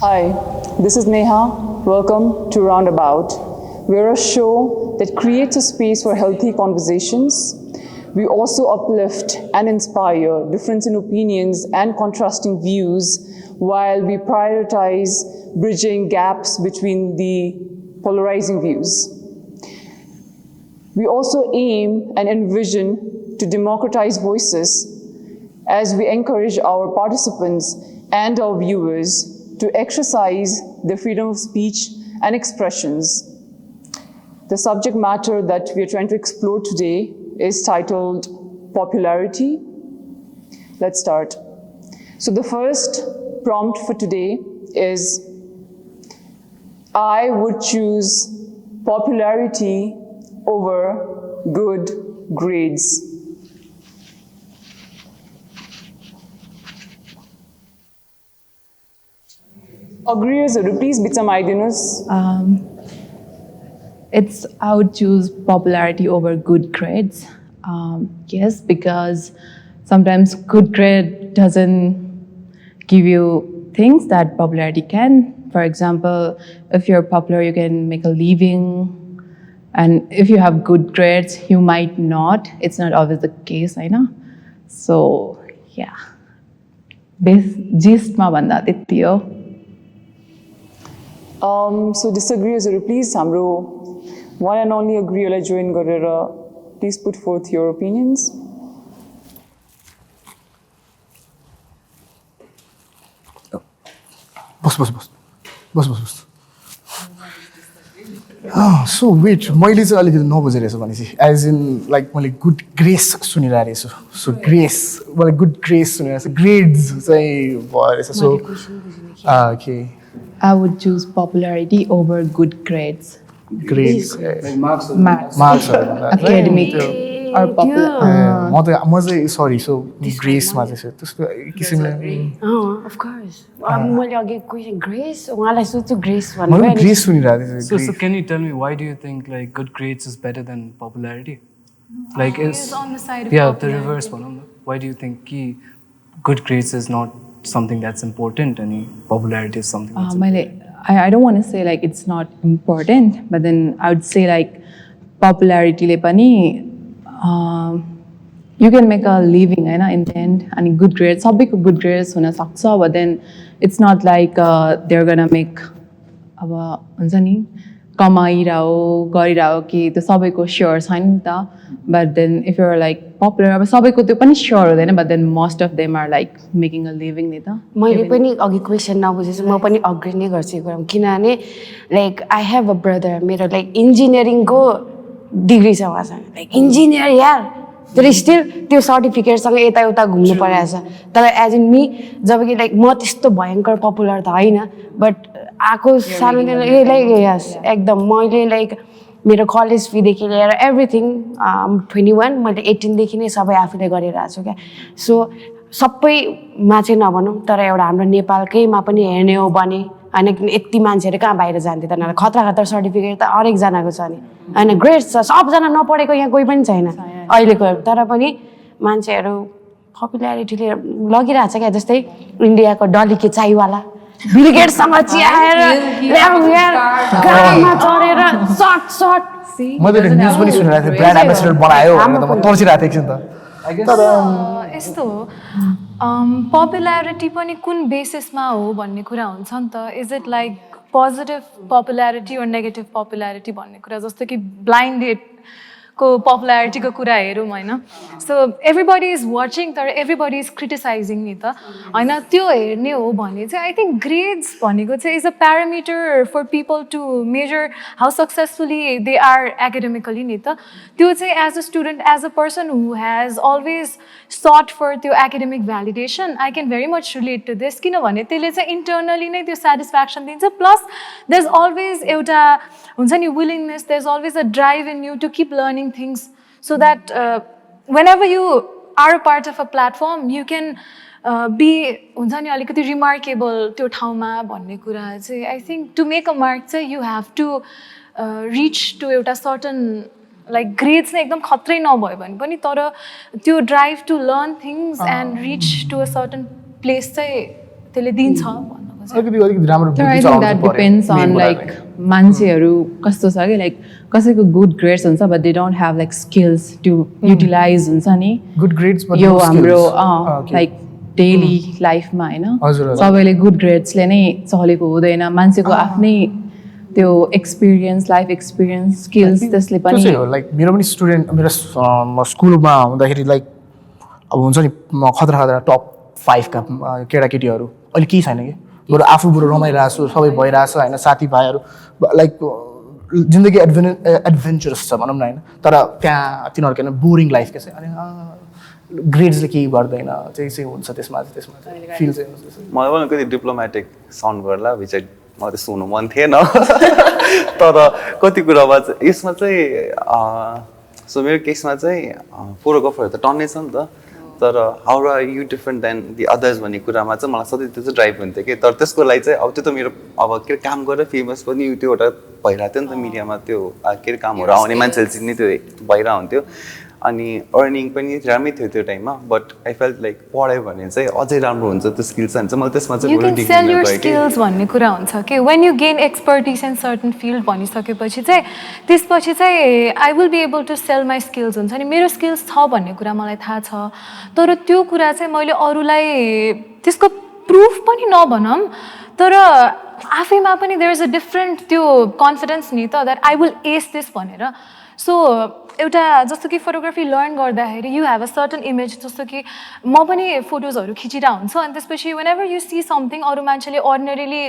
Hi, this is Neha. Welcome to Roundabout. We're a show that creates a space for healthy conversations. We also uplift and inspire difference in opinions and contrasting views while we prioritize bridging gaps between the polarizing views. We also aim and envision to democratize voices as we encourage our participants and our viewers to exercise their freedom of speech and expressions. The subject matter that we are trying to explore today is titled Popularity. Let's start. So the first prompt for today is, I would choose popularity over good grades. Agreeers, please bitamaidinus. I would choose popularity over good grades. Yes, because sometimes good grade doesn't give you things that popularity can. For example, if you're popular, you can make a living. And if you have good grades, you might not. It's not always the case, I know. So, yeah. Gist ma banda त्यति हो. So disagreeers, please hamro one and only agreeerलाई join गरेर please put forth your opinions. बस so wait मैले चाहिँ अलिकति नबुझेर रहेछु भनेपछि एज इन लाइक मैले गुड ग्रेस सुनिरहेको रहेछु सो ग्रेस मैले गुड ग्रेस सुनिरहेको छु ग्रेड्स चाहिँ भयो रहेछ so okay I would choose popularity over good grades. Grades Marks. Academic or popular. म चाहिँ सरी सो ग्रेसमा चाहिँ त्यस्तो किसिमले of course. मैले अघि क्वेसन ग्रेस उहाँलाई सोध्छु ग्रेस मैले ग्रेस सुनिरहेको थिएँ So can you tell me why do you think like good grades is better than popularity? Like Is on the side of the popularity. reverse one. Why do you think good grades is not something that's important and popularity is something that's important? I don't want to say like it's not important, but then I would say like popularity le pani you can make a living in the end and good grades sabैको good grades हुन सक्छ but then it's not like they're gonna make अब हुन्छ नि कमाइराहो गरिराहो कि त्यो सबैको sure छैन नि त but then if you're like popular अब सबैको त्यो पनि स्योर हुँदैन but then most of them are like making a living नि त मैले पनि अघि क्वेसन नबुझेछु म पनि अग्री नै गर्छु यो कुरा किनभने like I have a brother मेरो लाइक इन्जिनियरिङको डिग्री छ उहाँसँग लाइक इन्जिनियर यार तर स्टिल त्यो सर्टिफिकेटसँग यताउता घुम्नु परिरहेको छ तर एज इन मी जब कि लाइक म त्यस्तो भयङ्कर पपुलर त होइन बट आएको सानोदेखि लाइक यस एकदम मैले लाइक मेरो कलेज फीदेखि लिएर एभ्रिथिङ 21 मैले 18देखि नै सबै आफूले गरिरहेको छु क्या सो सबैमा चाहिँ नभनौँ तर एउटा हाम्रो नेपालकैमा पनि हेर्ने हो भने होइन यति मान्छेहरू कहाँ बाहिर जान्थे त खतरा खतरा सर्टिफिकेट त हरेकजनाको छ नि होइन ग्रेड छ सबजना नपढेको यहाँ कोही पनि छैन अहिलेको तर पनि मान्छेहरू पपुल्यारिटीले लगिरहेको छ क्या जस्तै इन्डियाको डली के चाइवाला बिल गेट्ससँग चियाएर गाडीमा चढेर सर्ट मैले न्युज पनि सुनिरहेको थिएँ ब्रान्ड एम्बेसडर बनायो भनेर त म तर्सिरहेको थिएँ एकछिन त यस्तो हो पपुल्यारिटी पनि कुन बेसिसमा हो भन्ने कुरा हुन्छ नि त is it like positive popularity और नेगेटिभ पपुल्यारिटी भन्ने कुरा जस्तो कि ब्लाइन्ड डेट को पपुल्यारिटीको कुरा हेरौँ होइन सो एभ्रिबडी इज वाचिङ तर एभ्रिबडी इज क्रिटिसाइजिङ नि त होइन त्यो हेर्ने हो भने चाहिँ आई थिङ्क ग्रेड्स भनेको चाहिँ is a parameter for people to measure how successfully they are academically नि त त्यो चाहिँ as a student as a person who has always sought for त्यो academic validation I can very much relate to this किनभने त्यसले चाहिँ internally नै त्यो सेटिस्फ्याक्सन दिन्छ प्लस देयर इज अलवेज एउटा हुन्छ नि willingness there is always a drive in you to keep learning things so that whenever you are a part of a platform you can be हुन्छ नि अलिकति remarkable त्यो ठाउँमा भन्ने कुरा चाहिँ I think to make a mark चाहिँ you have to reach to एउटा सर्टन लाइक ग्रेड्स नै एकदम खत्रै नभयो भने पनि तर त्यो drive to learn things and reach to a certain place चाहिँ त्यसले दिन्छ भन्नु अलिकति राम्रो तर आई बुद्धि थिङ्क चलाउनु द्याट पर्यो डिपेन्ड्स main अन कुरा लाइक चाहिँ। मान्छेहरू कस्तो छ कि लाइक कसैको गुड ग्रेड्स हुन्छ but they don't have like skills to utilize हुन्छ नि Good grades, but यो no हाम्रो skills. Okay. लाइक डेली लाइफमा होइन हजुर, हजुर। सबैले गुड ग्रेड्सले नै चलेको हुँदैन मान्छेको आफ्नै त्यो एक्सपिरियन्स लाइफ एक्सपिरियन्स स्किल्स त्यसले त्यो पनि चाहिँ हो लाइक मेरो पनि स्टुडेन्ट मेरो स्कुलमा हुँदाखेरि लाइक अब हुन्छ नि खतरा खतरा टप 5 का केटाकेटीहरू अहिले केही छैन कि बरु आफू बरु रमाइरहेको छु सबै भइरहेछ होइन साथीभाइहरू लाइक जिन्दगी एडभेन्चरस छ भनौँ न होइन तर त्यहाँ तिनीहरूको होइन बोरिङ लाइफ के चाहिँ अनि ग्रेड्सले केही गर्दैन चाहिँ हुन्छ त्यसमा फिल चाहिँ हुन्छ मलाई पनि कति डिप्लोमेटिक साउन्ड गर्ला विच मलाई त्यस्तो हुनु मन थिएन तर कति कुरामा चाहिँ यसमा चाहिँ सो मेरो केसमा चाहिँ फोटोग्राफरहरू त टन्नै छ नि त तर how are you different than the others भन्ने कुरामा चाहिँ मलाई सधैँ त्यो चाहिँ ड्राइभ हुन्थ्यो कि तर त्यसको लागि चाहिँ अब त्यो त मेरो अब के काम गरेर फेमस पनि त्यो एउटा भइरहेको थियो नि त मिडियामा त्यो के अरे कामहरू आउने मान्छेले चिन्ने त्यो भइरहेको हुन्थ्यो अनि अर्निङ पनि राम्रै थियो त्यो टाइममा बट आई फेल्ट लाइक पढायो भने चाहिँ अझै राम्रो हुन्छ त्यो स्किल्स हुन्छ मलाई त्यसमा चाहिँ You can sell your skills भन्ने कुरा हुन्छ कि when you gain expertise in certain field भनिसकेपछि चाहिँ त्यसपछि चाहिँ I will be able to sell my skills हुन्छ नि मेरो स्किल्स छ भन्ने कुरा मलाई थाहा छ तर त्यो कुरा चाहिँ मैले अरूलाई त्यसको प्रुफ पनि नभनौँ तर आफैमा पनि there is a different त्यो कन्फिडेन्स नि त that I will ace this भनेर सो एउटा जस्तो कि फोटोग्राफी लर्न गर्दाखेरि you have a certain image जस्तो कि म पनि फोटोजहरू खिचिरहेको हुन्छु अनि त्यसपछि when ever you C something अरू मान्छेले अर्डिनरीली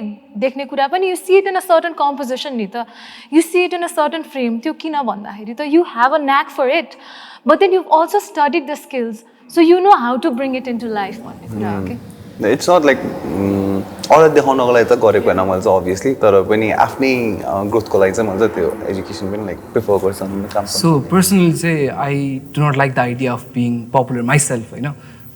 देख्ने कुरा पनि you see it in a certain composition नि त you see it in a certain frame त्यो किन भन्दाखेरि त you have a न्याक for it but then you also studied the skills so you know how to bring it into life भन्ने कुरा हो कि इट्स नट लाइक अरूलाई देखाउनको लागि त गरेको होइन मैले चाहिँ अभियसली तर पनि आफ्नै ग्रोथको लागि चाहिँ मैले त्यो एजुकेसन पनि लाइक प्रिफर गर्छ सो पर्सनली चाहिँ I do not like the idea of being popular myself होइन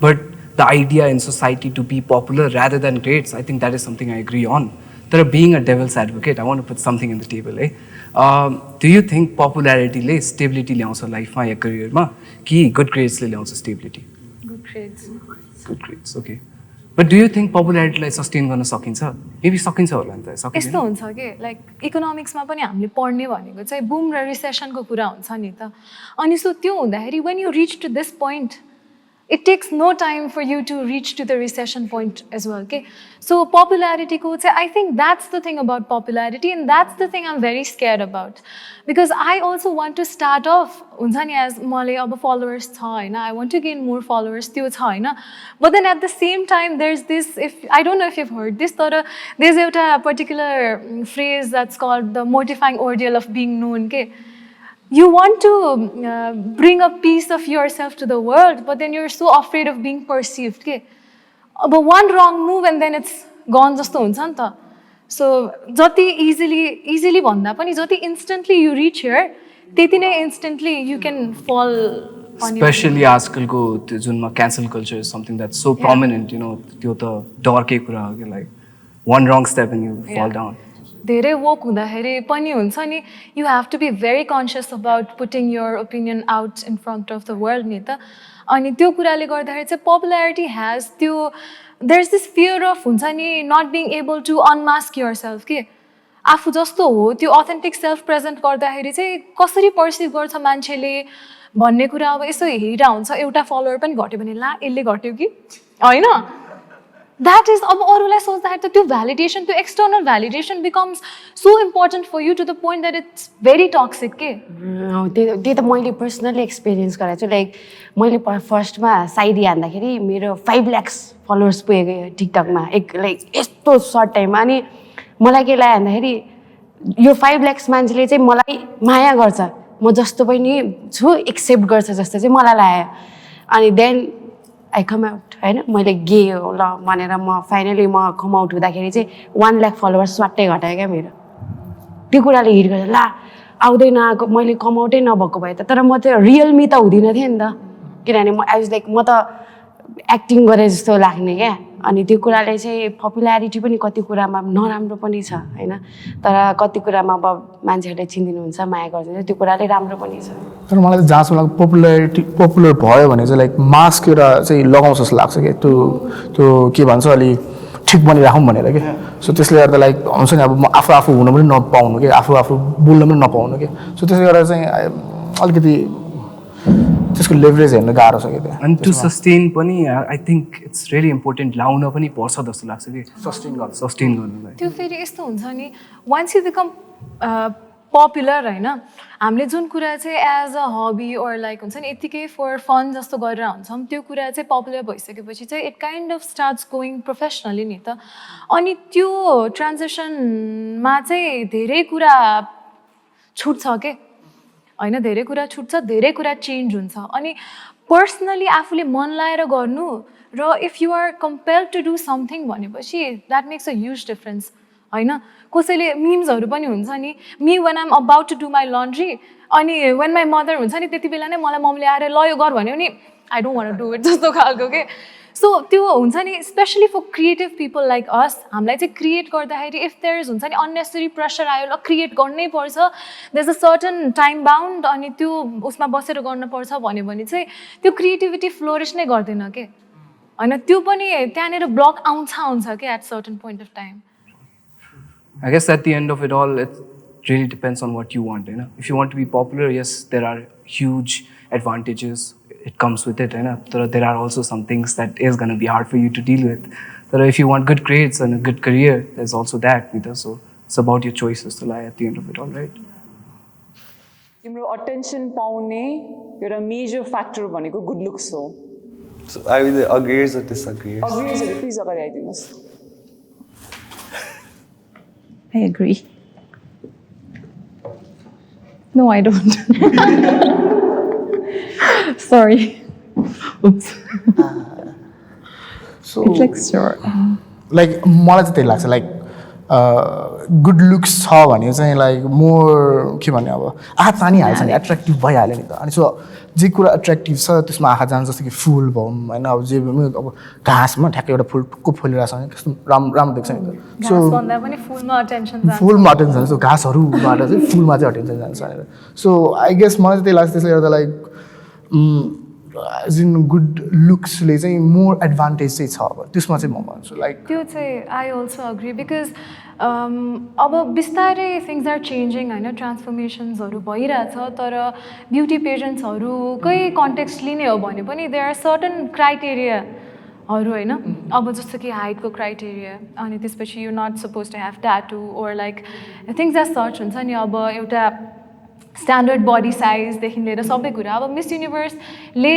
but the idea in society to be popular rather than grades I think that is something I agree on तर being a devil's advocate I want to put something in the table है do you think पपुल्यारिटीले stability ल्याउँछ लाइफमा या करियरमा कि good ग्रेड्सले ल्याउँछ stability good grades okay but do you think पपुल्यारिटीलाई सस्टेन गर्न सकिन्छ मेबी सकिन्छ होला नि त यस्तो हुन्छ कि लाइक इकोनोमिक्समा पनि हामीले पढ्ने भनेको चाहिँ बुम र रिसेसनको कुरा हुन्छ नि त अनि सो त्यो हुँदाखेरि when you reach to this point it takes no time for you to reach to the recession point as well, okay? So popularity ko chai, I think that's the thing about popularity and that's the thing I'm very scared about. Because I also want to start off, huncha ni as male aba followers cha haina, I want to gain more followers tyo cha haina. But then at the same time there's this, I don't know if you've heard this, but there's a particular phrase that's called the mortifying ordeal of being known, okay? You want to bring a piece of yourself to the world, but then you're so afraid of being perceived. Okay? But one wrong move and then it's gone jasto huncha ni ta. So, jati easily bhanda pani jati instantly you reach here, त्यति नै instantly you can fall on your especially आजकलको त्यो जुनमा cancel culture is something that's so prominent, you know, त्यो त डरकै कुरा हो कि like one wrong step and you fall down. धेरै वोक हुँदाखेरि पनि हुन्छ नि you have to be very conscious about putting your opinion out in front of the world नि त अनि त्यो कुराले गर्दाखेरि चाहिँ पपुल्यारिटी हेज त्यो there is this fear of हुन्छ नि not being able to unmask yourself के आफू जस्तो हो त्यो अथेन्टिक सेल्फ प्रेजेन्ट गर्दाखेरि चाहिँ कसरी पर्सिभ गर्छ मान्छेले भन्ने कुरा अब यसो हेरिरहेको हुन्छ एउटा फलोवर पनि घट्यो भने ला यसले घट्यो कि होइन That is, अब अरूलाई सोच्दाखेरि त त्यो भ्यालिडेसन त्यो external validation becomes so important for you to the point that it's very toxic के त्यो त मैले पर्सनली एक्सपिरियन्स गरेको छु लाइक मैले फर्स्टमा साइडी हान्दाखेरि मेरो 5 लाख फलोवर्स पुगेको टिकटकमा लाइक यस्तो सर्ट टाइममा अनि मलाई के लाग्यो भन्दाखेरि यो 5 लाख मान्छेले चाहिँ मलाई माया गर्छ म जस्तो पनि छु एक्सेप्ट गर्छ जस्तो चाहिँ मलाई लाग्यो अनि देन आई कम आउट होइन मैले गे हो ल भनेर म फाइनली म कम आउट हुँदाखेरि चाहिँ 1 लाख फलोवर्स स्वाट्टै घटायो क्या मेरो त्यो कुराले हिट गर्छ ला आउँदैन आएको मैले कम आउटै नभएको भए त तर म त रियल मी त हुँदिनँ थिएँ नि त किनभने म आई वाज लाइक म त एक्टिङ गरे जस्तो लाग्ने क्या अनि त्यो कुराले चाहिँ पपुल्यारिटी पनि कति कुरामा नराम्रो पनि छ होइन तर कति कुरामा अब मान्छेहरूले चिनिदिनुहुन्छ माया गरिदिनुहुन्छ त्यो कुराले राम्रो पनि छ तर मलाई चाहिँ जहाँसम्म लाग्छ पपुलर भयो भने चाहिँ लाइक मास्क एउटा चाहिँ लगाउँछ जस्तो लाग्छ क्या त्यो के भन्छ अलि ठिक बनिराखौँ भनेर के सो त्यसले गर्दा लाइक हुन्छ नि अब म आफू हुन पनि नपाउनु कि आफू बोल्न पनि नपाउनु कि सो त्यसले गर्दा चाहिँ अलिकति त्यसको लेभरेज हेर्न गाह्रो छ कि त्यहाँ अनि टु सस्टेन पनि I think it's really important लाउन पनि पर्छ जस्तो लाग्छ कि सस्टेन गर्नुलाई त्यो फेरि यस्तो हुन्छ नि वान्स यु बिकम पपुलर होइन हामीले जुन कुरा चाहिँ as a hobby or like हुन्छ नि यत्तिकै फर फन जस्तो गरेर हुन्छौँ त्यो कुरा चाहिँ पपुलर भइसकेपछि चाहिँ it kind of starts going professionally नि त अनि त्यो ट्रान्जेक्सनमा चाहिँ धेरै कुरा छुट्छ के होइन धेरै कुरा छुट्छ धेरै कुरा चेन्ज हुन्छ अनि पर्सनली आफूले मन लाएर गर्नु र if you are compelled to do something भनेपछि that makes a huge difference होइन कसैले मिम्सहरू पनि हुन्छ नि me when I'm about to do my laundry अनि वेन माई मदर हुन्छ नि त्यति बेला नै मलाई मम्मीले आएर ल यो गर भन्यो नि I don't want do it जस्तो खालको के सो त्यो हुन्छ नि specially for creative people like us हामीलाई चाहिँ क्रिएट गर्दाखेरि इफ देयर इज हुन्छ नि अननेसेसरी प्रेसर आयो ल क्रिएट गर्नै पर्छ there is a certain time bound अनि त्यो उसमा बसेर गर्नुपर्छ भन्यो भने चाहिँ त्यो क्रिएटिभिटी फ्लोरिस नै गर्दैन के होइन त्यो पनि त्यहाँनिर ब्लक आउँछ के at certain point of time I guess at the end of it all, it really depends on what you want. You know? If you want to be popular, yes, there are huge advantages. It comes with it. You know? There are also some things that is going to be hard for you to deal with. But if you want good grades and a good career, there's also that. You know? So it's about your choices to lie at the end of it all, right? तिम्रो attention पाउने एउटा major factor भनेको good looks हो. So I will agrees or disagrees. Agrees or please अगाडि आइदिनुहोस्. I agree. No, I don't. Sorry. Oops. So It's like sure. Like मलाई चाहिँ त्यही लाग्छ लाइक गुड लुक्स छ भने चाहिँ लाइक मोर के भन्ने अब आँखा तानिहाल्छ नि एट्र्याक्टिभ भइहाल्यो नि त अनि सो जे कुरा एट्र्याक्टिभ छ त्यसमा आँखा जान्छ जस्तो कि फुल भनौँ होइन अब जे अब घाँसमा ठ्याक्कै एउटा फुल टुक्को फुलिरहेको छ भने कस्तो राम्रो देख्छ नि त सो फुलमा अटेन्सन सो घाँसहरूबाट चाहिँ फुलमा चाहिँ अटेन्सन जान्छ भनेर सो आई गेस मलाई चाहिँ त्यही लाग्छ त्यसले गर्दा लाइक एज इन गुड लुक्सले चाहिँ मोर एडभान्टेज चाहिँ छ अब त्यसमा चाहिँ म भन्छु लाइक त्यो चाहिँ आई अल्सो अग्री बिकज अब बिस्तारै थिङ्स आर चेन्जिङ होइन ट्रान्सफर्मेसन्सहरू भइरहेछ तर ब्युटी पेजेन्ट्सहरूकै कन्टेक्स्ट लिने हो भने पनि देयर आर सर्टन क्राइटेरियाहरू होइन अब जस्तो कि हाइटको क्राइटेरिया अनि त्यसपछि you not suppose to have tattoo or like things as सर्च हुन्छ नि अब एउटा स्ट्यान्डर्ड बडी साइजदेखि लिएर सबै कुरा अब मिस युनिभर्सले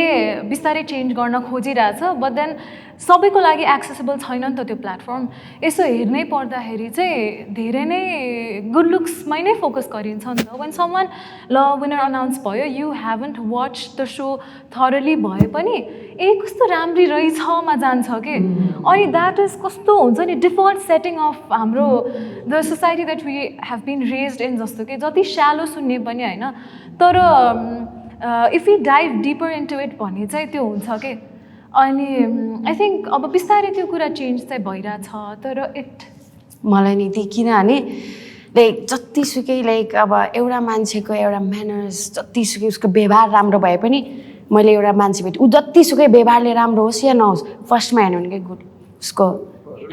बिस्तारै चेन्ज गर्न खोजिरहेछ बट देन सबैको लागि एक्सेसिबल छैन नि त त्यो प्लेटफर्म यसो हेर्नै पर्दाखेरि चाहिँ धेरै नै गुड लुक्समै नै फोकस गरिन्छ नि त वेन समन ल विनर अनाउन्स भयो you haven't watch the so thoroughly भए पनि ए कस्तो राम्री रहेछमा जान्छ कि अनि द्याट इज कस्तो हुन्छ नि डिफल्ट सेटिङ अफ हाम्रो the society that we have been raised in जस्तो कि जति स्यालो सुन्ने पनि होइन तर if you dive deeper into it भन्ने चाहिँ त्यो हुन्छ कि अनि आई थिङ्क अब बिस्तारै त्यो कुरा चेन्ज चाहिँ भइरहेछ तर इट मलाई नि ती किनभने लाइक जतिसुकै लाइक अब एउटा मान्छेको एउटा म्यानर्स जतिसुकै उसको व्यवहार राम्रो भए पनि मैले एउटा मान्छे भेटेँ ऊ जतिसुकै व्यवहारले राम्रो होस् या नहोस् फर्स्टमा हेर्नु भने कि गुड उसको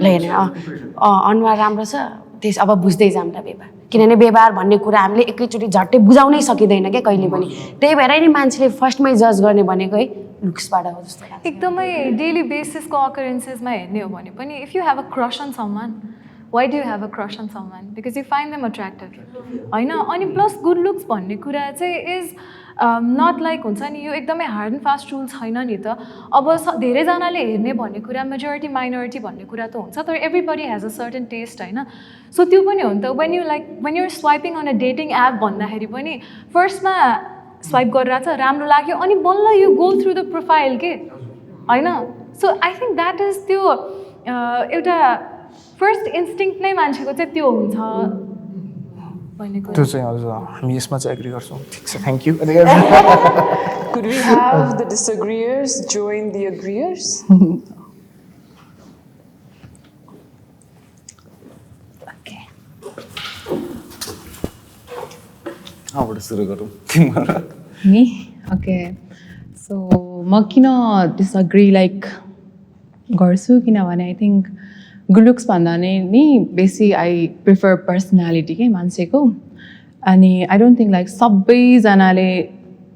ल हेर्ने अनुहार राम्रो छ त्यस अब बुझ्दै जाऊँ त व्यवहार किनभने व्यवहार भन्ने कुरा हामीले एकैचोटि झट्टै बुझाउनै सकिँदैन क्या कहिले पनि त्यही भएर नि मान्छेले फर्स्टमै जज गर्ने भनेको है लुक्सबाट हो जस्तो लाग्छ एकदमै डेली बेसिसको अकरेन्सेसमा हेर्ने हो भने पनि if you have a crush on someone why do you have a crush on someone because you find them attractive होइन अनि प्लस गुड लुक्स भन्ने कुरा चाहिँ इज नट लाइक हुन्छ नि यो एकदमै हार्ड एन्ड फास्ट रुल छैन नि त अब धेरैजनाले हेर्ने भन्ने कुरा मेजोरिटी माइनोरिटी भन्ने कुरा त हुन्छ तर everybody has a certain taste होइन सो त्यो पनि हो नि त when you're swiping on a dating app भन्दाखेरि पनि फर्स्टमा स्वाइप गरिरहेछ राम्रो लाग्यो अनि बल्ल you go through the profile के होइन so I think that is त्यो एउटा फर्स्ट इन्स्टिङ्क्ट नै मान्छेको चाहिँ त्यो हुन्छ त्यो चाहिँ हजुर हामी यसमा चाहिँ एग्री गर्छौँ ठिक छ thank you Could we have the disagreeers join the agreeers? Okay. बाट सुरु गरौँ Me? Okay. So, म किन disagree like गर्छु किनभने I think गुड लुक्स भन्दा नि बेसी आई प्रिफर पर्सनालिटी के मान्छेको अनि आई डोन्ट थिङ्क लाइक सबैजनाले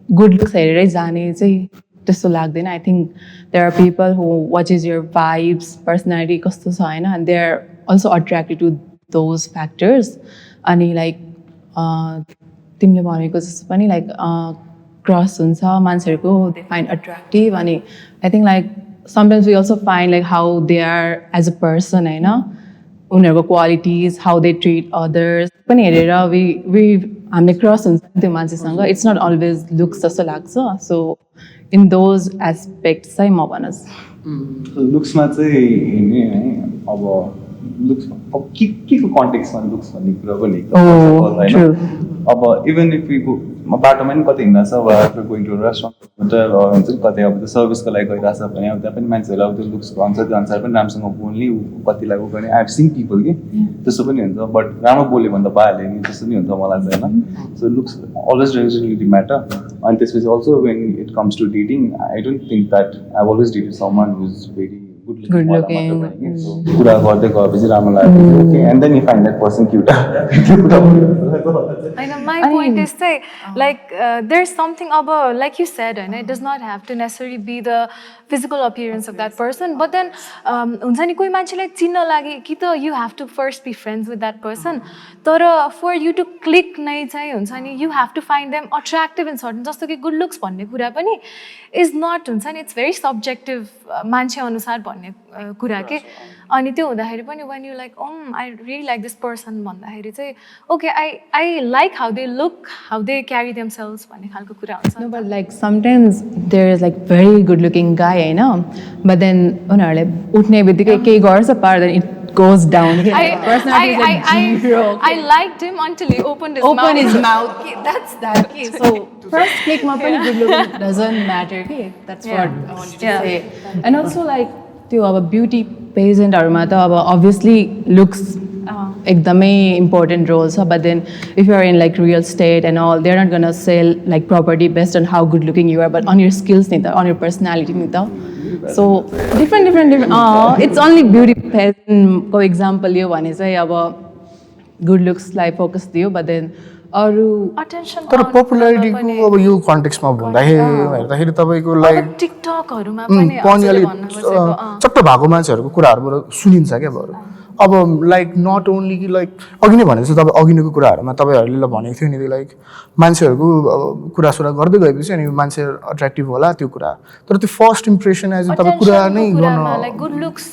गुड लुक्स हेरेरै जाने चाहिँ त्यस्तो लाग्दैन I think there are people who watch is your vibes personality कस्तो छ होइन and they are also attracted to those factors अनि लाइक तिमीले भनेको जस्तो पनि लाइक क्रस हुन्छ मान्छेहरूको दे फाइन्ड अट्र्याक्टिभ अनि I think like sometimes we also find like how they are as a person होइन उनीहरूको qualities how they treat others पनि हेरेर हामीले क्रस हुन्छ त्यो मान्छेसँग इट्स नट अलवेज लुक्स जस्तो लाग्छ सो इन दोज एस्पेक्ट्स चाहिँ म भनोस् लुक्समा चाहिँ हेर्ने है अब लुक्स अब के को कन्टेक्समा लुक्स भन्ने कुरा पनि होइन अब इभन इफ यु बाटोमा पनि कतै हिँड्दा छ अब गोइङ टु रेस्टुरेन्ट होटल हुन्छ नि कतै अब त्यो सर्भिसको लागि गइरहेको छ भने अब त्यहाँ पनि मान्छेहरूले अब त्यो लुक्सको अनुसार त्यो अनुसार पनि राम्रोसँग बोल्ने कतिलाई उ गर्ने आई हेभ सिन पिपल कि त्यस्तो पनि हुन्छ बट राम्रो बोल्यो भने त भइहाल्यो नि त्यस्तो नि हुन्छ मलाई चाहिँ होइन so looks always relative matter अनि त्यसपछि also when it comes to dating I don't think that I always dated someone who is very good looking कुरा गर्दै गएपछि राम्रो लाग्यो and then you find that person cute होइन my point is चाहिँ like there is something अब like you said होइन it does not have to necessary be the physical appearance of that person but then हुन्छ नि कोही मान्छेलाई चिन्न लागि कि त you have to first be friends with that person तर फर यु टु क्लिक नै चाहिँ हुन्छ नि you have to find them attractive in certain जस्तो कि गुड लुक्स भन्ने कुरा पनि इज नट हुन्छ नि इट्स भेरी सब्जेक्टिभ मान्छे अनुसार भन्ने कुरा के अनि त्यो हुँदाखेरि पनि when you like I really like this person भन्दाखेरि चाहिँ okay I like how they look how they carry themselves भन्ने खालको कुरा हुन्छ but like sometimes there is like very good looking guy होइन बट देन उनीहरूले उठ्ने बित्तिकै केही गर्छ पार then it goes down. I liked him until he opened his mouth. Okay, that's that case. So first click ma pani good look doesn't matter. Okay, that's what I wanted to say. And also like त्यो अब beauty पेजेन्टहरूमा त अब obviously looks एकदमै important role छ but then if you are in like real estate and all they're not gonna sell like property based on how good looking you are but on your skills नि त on your personality नि त so different it's only beauty pageant को example यो भने चाहिँ अब good looks लाई focus दियो but then अरू attention तर पपुलारिटीको अब यो कन्टेक्स्टमा हेर्दाखेरि तपाईँको लाइक टिकटकहरूमा पनि अलिक चट्ट भएको मान्छेहरूको कुराहरूबाट सुनिन्छ क्या अब लाइक नट ओन्ली कि लाइक अघि नै भनेको छु तपाईँ अघिको कुराहरूमा तपाईँहरूले भनेको थियो नि लाइक मान्छेहरूको कुरासुरा गर्दै गएपछि अनि मान्छे अट्र्याक्टिभ होला त्यो कुरा तर त्यो फर्स्ट इम्प्रेसन एज तपाईँ कुरा नै गर्न लाइक गुड लुक्स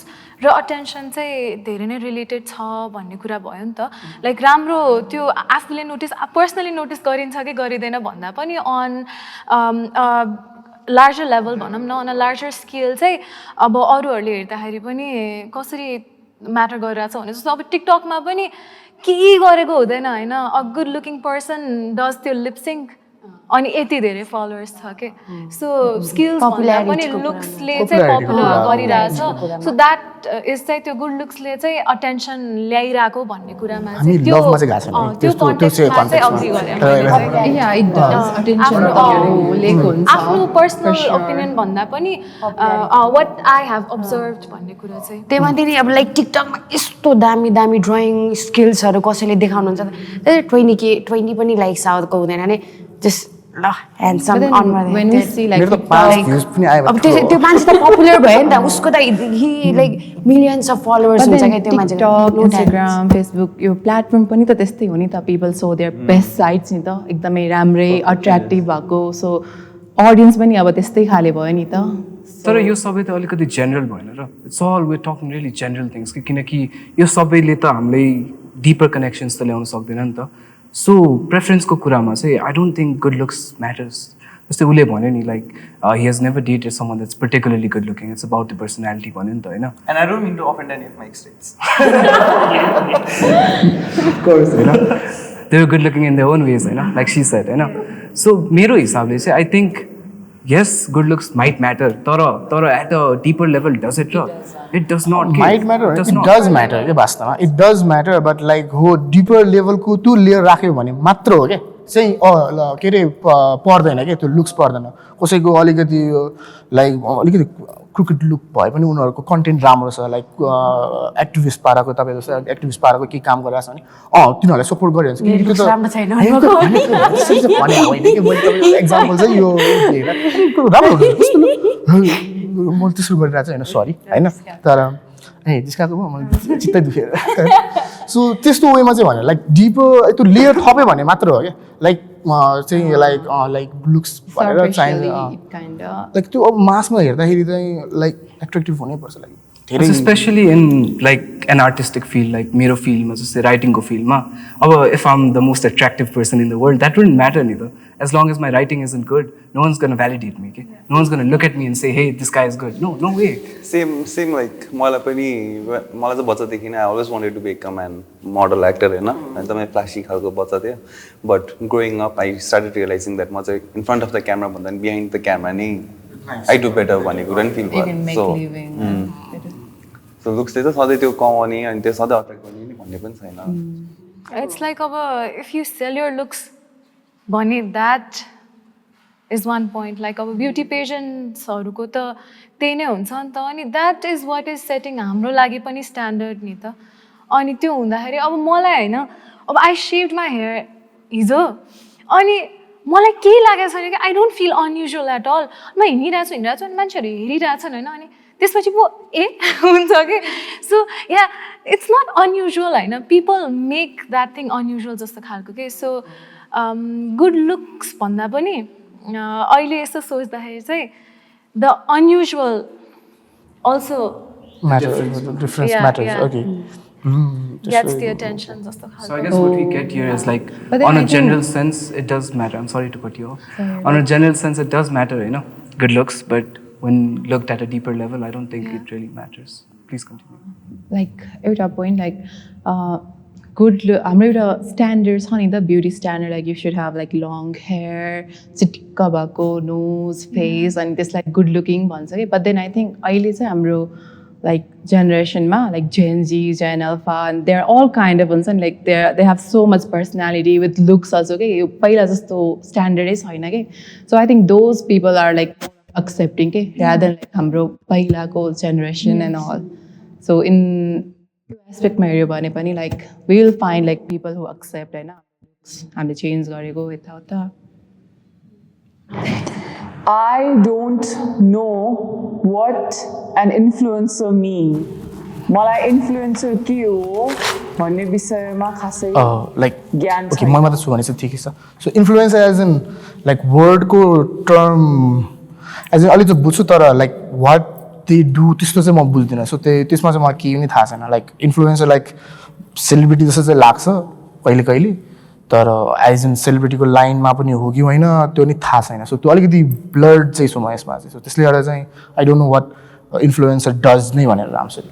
र अटेन्सन चाहिँ धेरै नै रिलेटेड छ भन्ने कुरा भयो नि त लाइक राम्रो त्यो आफूले नोटिस पर्सनली नोटिस गरिन्छ कि गरिँदैन भन्दा पनि अन लार्जर लेभल भनौँ न अन अ लार्जर स्केल चाहिँ अब अरूहरूले हेर्दाखेरि पनि कसरी म्याटर गरिरहेछ भने जस्तो अब टिकटकमा पनि के गरेको हुँदैन होइन a good looking person does त्यो लिपसिङ अनि यति धेरै फलोवर्स छ के सो स्किल्स भन्दा पनि लुक्सले चाहिँ पपुलर गरिरहेछ सो द्याट इज चाहिँ त्यो गुड लुक्सले चाहिँ अटेन्सन ल्याइरहेको भन्ने कुरामा चाहिँ त्यो कन्टेक्स्टमा चाहिँ अघि गरे आफ्नो पर्सनल ओपिनियन भन्दा पनि वाट आई हेभ अब्जर्भ भन्ने कुरा चाहिँ त्यही माथि नि अब लाइक टिकटकमा यस्तो दामी दामी ड्रइङ स्किल्सहरू कसैले देखाउनुहुन्छ 20 पनि लाइक साउथको हुँदैन नि जस्ट ल handsome when we see like अब त्यो मान्छे त पपुलर भयो नि त उसको त लाइक मिलियन्स अफ फलोवर्स हुन्छ क्या त्यो मान्छे टिकटक इन्स्टाग्राम फेसबुक यो प्लेटफर्म पनि त त्यस्तै हो नि त people so their best sites नि त एकदमै राम्रै अट्र्याक्टिभ भएको सो अडियन्स पनि अब त्यस्तै खाले भयो नि त तर यो सबै त अलिकति जेनरल भएन र it's all we talking really general things कि किनकि यो सबैले त हामीलाई डिपर कनेक्सन्स त ल्याउन सक्दैन नि त सो प्रेफरेन्सको कुरामा चाहिँ I don't think good looks matters जस्तै उसले भन्यो नि like he has never dated someone that's particularly good looking it's about the personality भन्यो नि त होइन and I don't mean to offend any of my exes होइन they are good looking in their own ways होइन like she said होइन so मेरो हिसाबले चाहिँ I think yes good looks might matter तर at a deeper level does it it does not might matter it does matter के वास्तवमा it does matter but like हो deeper level को त्यो लेयर राख्यो भने मात्र हो के चाहिँ के अरे पर्दैन के त्यो लुक्स पर्दैन कसैको अलिकति लाइक अलिकति क्रुकेड लुक भए पनि उनीहरूको कन्टेन्ट राम्रो छ लाइक एक्टिभिस्ट पाराको तपाईँ जस्तो एक्टिभिस्ट पाराको केही काम गरिरहेको छ भने तिनीहरूलाई सपोर्ट गरिहाल्छ मेरो looks राम्रो छैन एक्जाम्पल चाहिँ यो राम्रो हुन्छ कस्तो मैले त्यसो गरिरहेको छु होइन सरी होइन तर जिस्काएको भयो मैले चित्तै दुखेर सो त्यस्तो वेमा चाहिँ भने लाइक डिप त्यो लेयर थप्यो भने मात्र हो क्या लाइक चाहिँ लाइक लुक्स भनेर चाहिन्छ लाइक त्यो अब मासमा हेर्दाखेरि चाहिँ लाइक एट्र्याक्टिभ हुनैपर्छ like especially in like an artistic field like मेरो फिल्डमा जस्तै राइटिङको फिल्डमा अब if I'm the most attractive person in the world that wouldn't matter नि त as long as my writing isn't good, no one's going to validate me. Okay? No one's going to look at me and say, hey, this guy is good. No way. Same like मलाई पनि मलाई चाहिँ बच्चादेखि नै I always wanted to become an model actor हैन एकदमै फ्ल्यासी खालको बच्चा थियो but growing up I started realizing that म चाहिँ in front of the camera भन्दा नि behind the camera नै I do better भन्ने कुरा नि feel भयो so looks चाहिँ सधैँ त्यो कमाउने अनि त्यो सधैँ अट्र्याक्ट गर्ने नि भन्ने पनि छैन It's like if you sell your looks भने that is one point like अब ब्युटी पेजेन्ट्सहरूको त त्यही नै हुन्छ नि त अनि that is what is setting हाम्रो लागि पनि स्ट्यान्डर्ड नि त अनि त्यो हुँदाखेरि अब मलाई होइन अब आई शेभ्ड माई हेयर हिजो अनि मलाई केही लागेको छैन कि I don't feel unusual at all म हिँडिरहेको छु अनि मान्छेहरू हेरिरहेछन् होइन अनि त्यसपछि पो हुन्छ कि so yeah it's not unusual होइन people make that thing unusual जस्तो खालको के सो गुड लुक्स भन्दा पनि अहिले यस्तो सोच्दाखेरि चाहिँ the unusual also difference matters okay gets the attention जस्तो खालको So I guess what we get here is like on a general sense it does matter. I'm sorry to cut you off. On a general sense it does matter, you know, good looks, but when looked at a deeper level I don't think it really matters. Please continue. Like एउटा point like good look हाम्रो एउटा standard छ नि त beauty standard like you should have like long hair चिटिक्क भएको knows face अनि त्यसलाई गुड लुकिङ भन्छ कि बट देन आई थिङ्क अहिले चाहिँ हाम्रो लाइक जेनेरेसनमा like Gen Z Gen Alpha and they are all kind of हुन्छ नि like they have so much personality with looks also कि यो पहिला जस्तो स्ट्यान्डर्डै छैन कि so I think those people are like accepting के रादर लाइक हाम्रो पहिलाको generation and also in एस्पेक्टमा हेऱ्यो भने पनि like will find like people who accept होइन हामीले चेन्ज गरेको यताउता I don't know what an influencer mean. मलाई इन्फ्लुएन्सर के हो भन्ने विषयमा खासै लाइक ज्ञान ओके म मात्र छु भने चाहिँ ठिकै छ so influencer as in like वर्डको टर्म एज इन अलिक त बुझ्छु तर लाइक वाट दे डु त्यस्तो चाहिँ म बुझ्दिनँ सो त्यसमा चाहिँ मलाई केही पनि थाहा छैन लाइक इन्फ्लुएन्सर लाइक सेलिब्रिटी जस्तो चाहिँ लाग्छ कहिले कहिले तर एज इन सेलिब्रिटीको लाइनमा पनि हो कि होइन त्यो नि थाहा छैन सो त्यो अलिकति ब्लड चाहिँ छु म यसमा चाहिँ सो त्यसले गर्दा चाहिँ I don't know what influencer does नै भनेर राम्ररी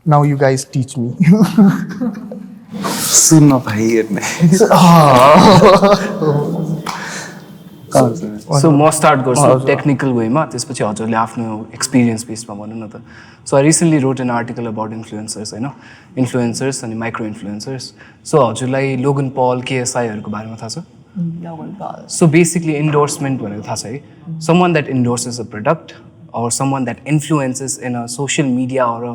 Now you guys teach me. सुन्न भाइ हेर्ने सो म स्टार्ट गर्छु टेक्निकल वेमा त्यसपछि हजुरले आफ्नो एक्सपिरियन्स बेसमा भन्नु न त so I recently wrote an article about influencers होइन इन्फ्लुएन्सर्स अनि माइक्रो इन्फ्लुएन्सर्स सो हजुरलाई लोगन पल केएसआईहरूको बारेमा थाहा छ लोगन पल सो बेसिकली इन्डोर्समेन्ट भनेको थाहा छ है someone that endorses a product or someone that influences in a social media or a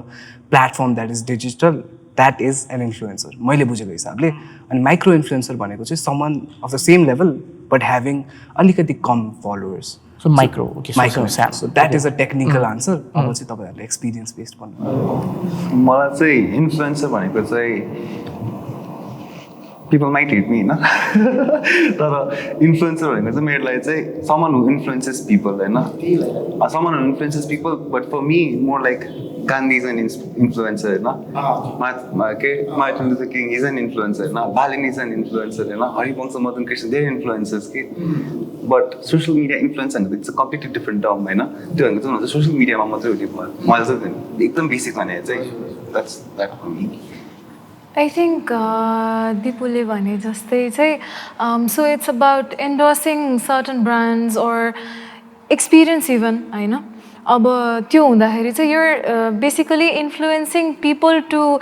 platform that is digital, that is an influencer. मैले बुझेको हिसाबले अनि माइक्रो इन्फ्लुएन्सर भनेको चाहिँ someone of the same level but having अलिकति कम followers. So micro, okay. Micro. So that is a technical answer. अब चाहिँ तपाईँहरूले एक्सपिरियन्स बेस्ड भन्नु मलाई चाहिँ इन्फ्लुएन्सर भनेको चाहिँ people might hate me होइन तर इन्फ्लुएन्सर भनेको चाहिँ मेरो लागि चाहिँ someone who influences people होइन someone who influences people but for me more like Gandhi is an influencer होइन Martin Luther King is an influencer होइन Balin is an influencer होइन हरिवंश मदन कृष्ण they're influencers के but social media influence भनेको it's a completely different term होइन त्यो भनेको चाहिँ social मिडियामा मात्रै हो त्यो मैले चाहिँ एकदम बेसिक भने चाहिँ that's that for me. I think Dipule भने जस्तै चाहिँ so it's about endorsing certain brands or experience even होइन अब त्यो हुँदाखेरि चाहिँ you're basically influencing people to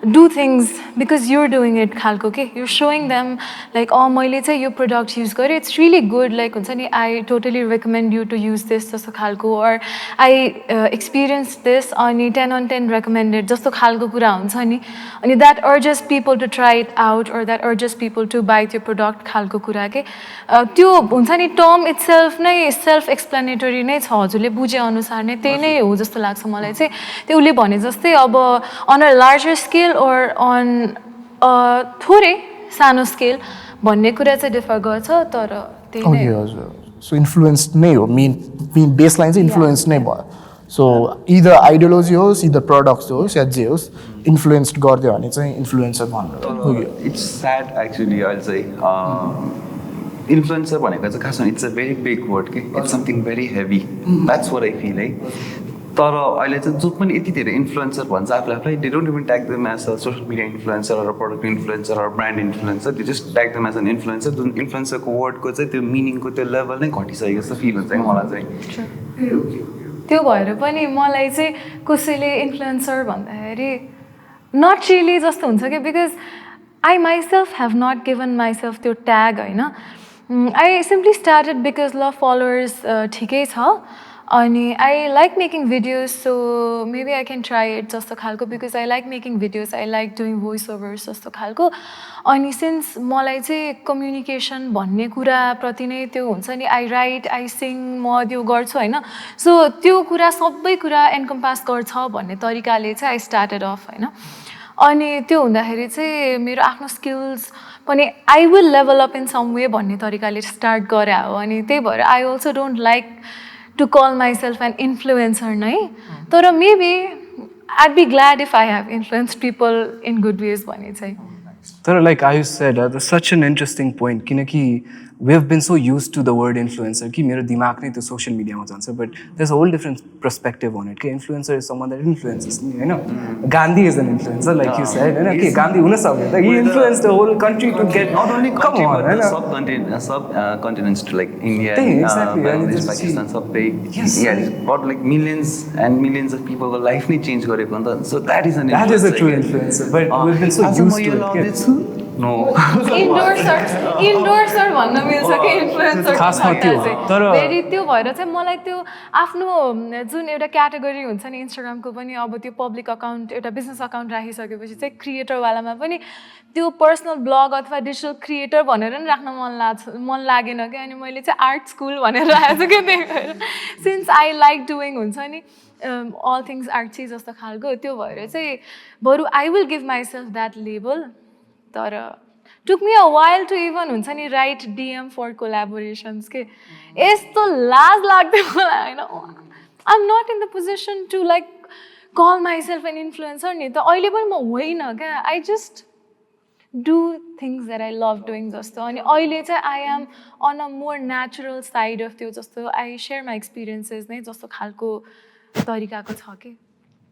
do things because you're doing it खालको के you're showing them like मैले चाहिँ यो product use गरेँ it's really good like हुन्छ नि I totally recommend you to use this जस्तो खालको or I experienced this अनि 10 on 10 recommended जस्तो खालको कुरा हुन्छ नि अनि that urges people to try it out or that urges people to buy त्यो product खालको कुरा के त्यो हुन्छ नि term itself नै self explanatory नै छ हजुरले बुझे अनुसार नै त्यही नै हो जस्तो लाग्छ मलाई चाहिँ त्यो उले भने जस्तै अब on a larger scale or on थोरै सानो स्केल भन्ने कुरा चाहिँ डिफर गर्छ तर त्यही नै हो सो इन्फ्लुएन्स नै हो मेन बेसलाइन चाहिँ इन्फ्लुएन्स नै भयो सो इदर आइडियोलोजी होस् इदर प्रडक्ट्स होस् या जे होस् इन्फ्लुएन्स्ड गरिदियो भने चाहिँ इन्फ्लुएन्सर भन्नु इट्स स्याड एक्चुली अहिले चाहिँ इन्फ्लुएन्सर भनेको चाहिँ खासमा it's a very big word के it's something very heavy that's what I feel है तर अहिले चाहिँ जो पनि यति धेरै इन्फ्लुएन्सर भन्छ आफूलाई they don't even tag them as a social media influencer or product influencer or brand influencer they just tag them as an influencer जुन इन्फ्लुएन्सरको वर्डको चाहिँ त्यो मिनिङको त्यो लेभल नै घटिसकेको जस्तो फिल हुन्छ मलाई चाहिँ त्यो भएर पनि मलाई चाहिँ कसैले इन्फ्लुएन्सर भन्दाखेरि नट रियली जस्तो हुन्छ कि because I myself have not given myself त्यो ट्याग होइन आई सिम्पली स्टार्टेड बिकज ल फलोवर्स ठिकै छ अनि I like making videos so maybe I can try it जस्तो खालको because I like making videos I like doing voice overs जस्तो खालको अनि सिन्स मलाई चाहिँ कम्युनिकेसन भन्ने कुराप्रति नै त्यो हुन्छ नि आई राइट आई सिङ म त्यो गर्छु होइन सो त्यो कुरा सबै कुरा एन्कम्पास गर्छ भन्ने तरिकाले चाहिँ आई स्टार्टेड अफ होइन अनि त्यो हुँदाखेरि चाहिँ मेरो आफ्नो स्किल्स पनि I will level up in some way भन्ने तरिकाले स्टार्ट गरे हो अनि त्यही भएर I also don't like to call myself an influencer नै तर maybe I'd be glad if I have influenced people in good ways भने चाहिँ तर like Ayush said, that's such an interesting point किनकि we have been so used to the word influencer कि मेरो दिमाग नै त्यो social media मा जान्छ but there's a whole different perspective on it कि influencer is someone that influences me होइन Gandhi is an influencer like you said होइन कि Gandhi हुन सक्यो he influenced the whole country to get not only country but sub continents to like India Bangladesh Pakistan सबै yeah brought like millions and millions of people को life नै change गरेको हो नि त so that is an influencer that is a true influencer but we've been so used to it No. इन्डोर्सर भन्न मिल्छ कि इन्फ्लुएन्सर फेरि त्यो भएर चाहिँ मलाई त्यो आफ्नो जुन एउटा क्याटेगोरी हुन्छ नि इन्स्टाग्रामको पनि अब त्यो पब्लिक अकाउन्ट एउटा बिजनेस अकाउन्ट राखिसकेपछि चाहिँ क्रिएटरवालामा पनि त्यो पर्सनल ब्लग अथवा डिजिटल क्रिएटर भनेर नि राख्न मन लागेन कि अनि मैले चाहिँ आर्ट स्कुल भनेर राखेको छु कि त्यही सिन्स आई लाइक डुइङ हुन्छ नि अल थिङ्स आर्ट्सी जस्तो खालको त्यो भएर चाहिँ बरु I will give myself that label तर took me a while to even हुन्छ नि write DM for collaborations के यस्तो लाज लाग्थ्यो मलाई होइन I'm not in the position to like call myself an influencer नि त अहिले पनि म होइन क्या I just do things that I love doing जस्तो अनि अहिले चाहिँ I am on a more natural side of त्यो जस्तो I share my experiences नै जस्तो खालको तरिकाको छ के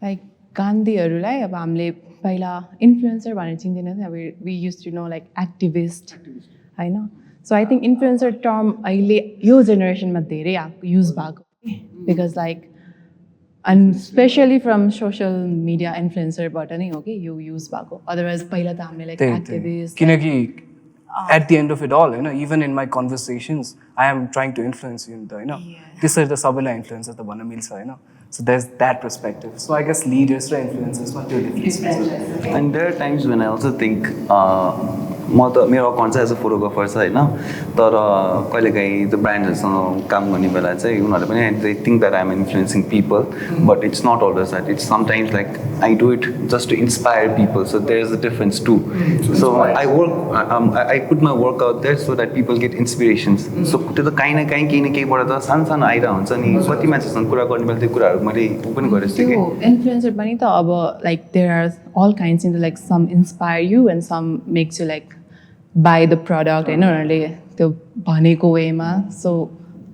लाइक गान्धीहरूलाई अब हामीले पहिला इन्फ्लुएन्सर भनेर चिन्दैन थियो अब we use to know like activist होइन so I think influencer term अहिले यो जेनेरेसनमा धेरै युज भएको because like and especially from social media इन्फ्लुएन्सरबाट नै हो कि यो युज भएको अदरवाइज पहिला त हामीले लाइक एक्टिभिस्ट किनकि at the end of it all, even in my conversations, I am trying to influence you, त्यसरी त सबैलाई इन्फ्लुएन्सर त भन्न मिल्छ So there's that perspective. So I guess leaders or influencers must do different. And there are times when I also think म त मेरो account चाहिँ एज अ फोटोग्राफर छ होइन तर कहिलेकाहीँ त्यो ब्रान्डहरूसँग काम गर्ने बेला चाहिँ उनीहरूले पनि they think that I am influencing people but it's not always that it's sometimes like I do it just to inspire people so there is a difference to so I put my work out there so that people get inspirations so त्यो त काहीँ न केहीबाट त सानो सानो आइरहेको हुन्छ नि कति मान्छेसँग कुरा गर्ने बेला त्यो कुराहरू मैले ऊ पनि गरेको छु कि इन्फ्लुएन्सर पनि त अब like there are all kinds in like some inspire you and some makes you like buy the product होइन उनीहरूले त्यो भनेको वेमा सो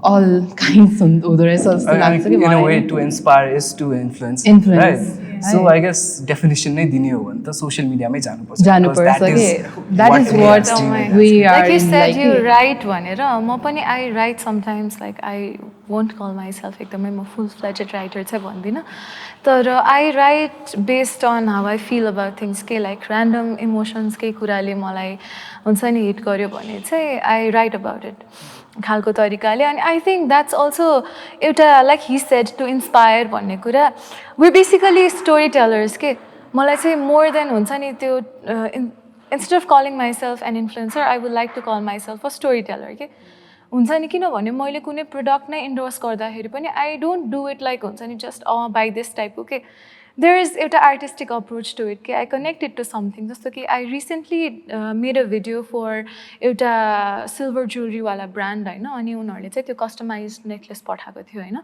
अल काइन्ड्स हुँदो रहेछ जस्तो लाग्छ कि in a way to inspire is to influence right So I guess definition नै दिने हो भने त social media मै जानुपर्छ. जानुपर्छ के that is what we are like you in, said like you write भनेर म पनि I write sometimes like I won't call myself एकदमै म full fledged writer चाहिँ भन्दिनँ तर I write based on how I feel about things के like random emotions केही कुराले मलाई हुन्छ नि हिट गर्यो भने चाहिँ I write about it खालको तरिकाले अनि I think that's also एउटा like he said to inspire भन्ने कुरा we're basically storytellers के मलाई चाहिँ more than हुन्छ नि त्यो instead of calling myself an influencer I would like to call myself a storyteller के हुन्छ नि किनभने मैले कुनै प्रडक्ट नै इन्डोर्स गर्दाखेरि पनि I don't do it like हुन्छ नि just buy this टाइपको के there is एउटा artistic approach to it के I connect it to something जस्तो कि I recently made a video for एउटा silver jewelry वाला brand हैन अनि उनीहरूले चाहिँ त्यो customized necklace पठाएको थियो हैन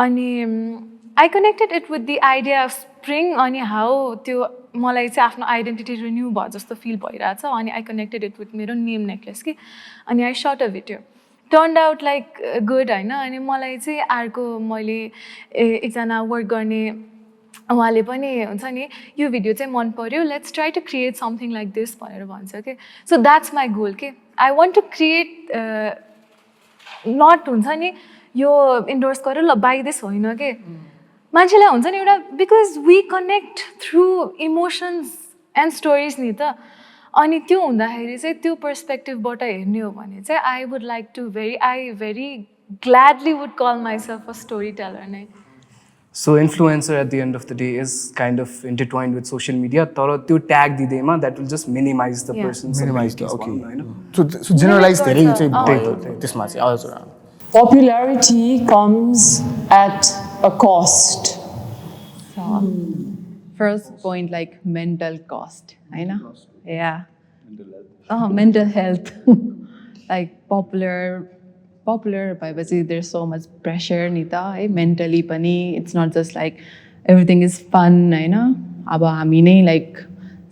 अनि I connected it with the idea of spring अनि how त्यो मलाई चाहिँ आफ्नो identity renew भयो जस्तो feel भइरहेछ अनि I connected it with मेरो name necklace के अनि I shot a video turned out like good हैन अनि मलाई चाहिँ अर्को मैले एकजना वर्क गर्ने उहाँले पनि हुन्छ नि यो भिडियो चाहिँ मन पर्यो let's try to create something like this भनेर भन्छ के सो द्याट्स माई गोल के I want to create not हुन्छ नि यो इन्डोर्स गरेर ल बाई दिस होइन के मान्छेलाई हुन्छ नि एउटा because we connect through emotions and stories नि त अनि त्यो हुँदाखेरि चाहिँ त्यो पर्सपेक्टिभबाट हेर्ने हो भने चाहिँ I would like to very gladly would call myself a storyteller नै So influencer at the end of the day is kind of intertwined with social media. तर त्यो tag दिँदैमा that will just minimize the person's abilities. So generalize धेरै चाहिँ त्यसमा चाहिँ हजुर. Popularity comes at a cost. So, first point like mental cost, हैन? Yeah. Mental health. Like popular भएपछि there's so much pressure नि त है mentally पनि it's not just like everything is fun हैन अब हामी नै like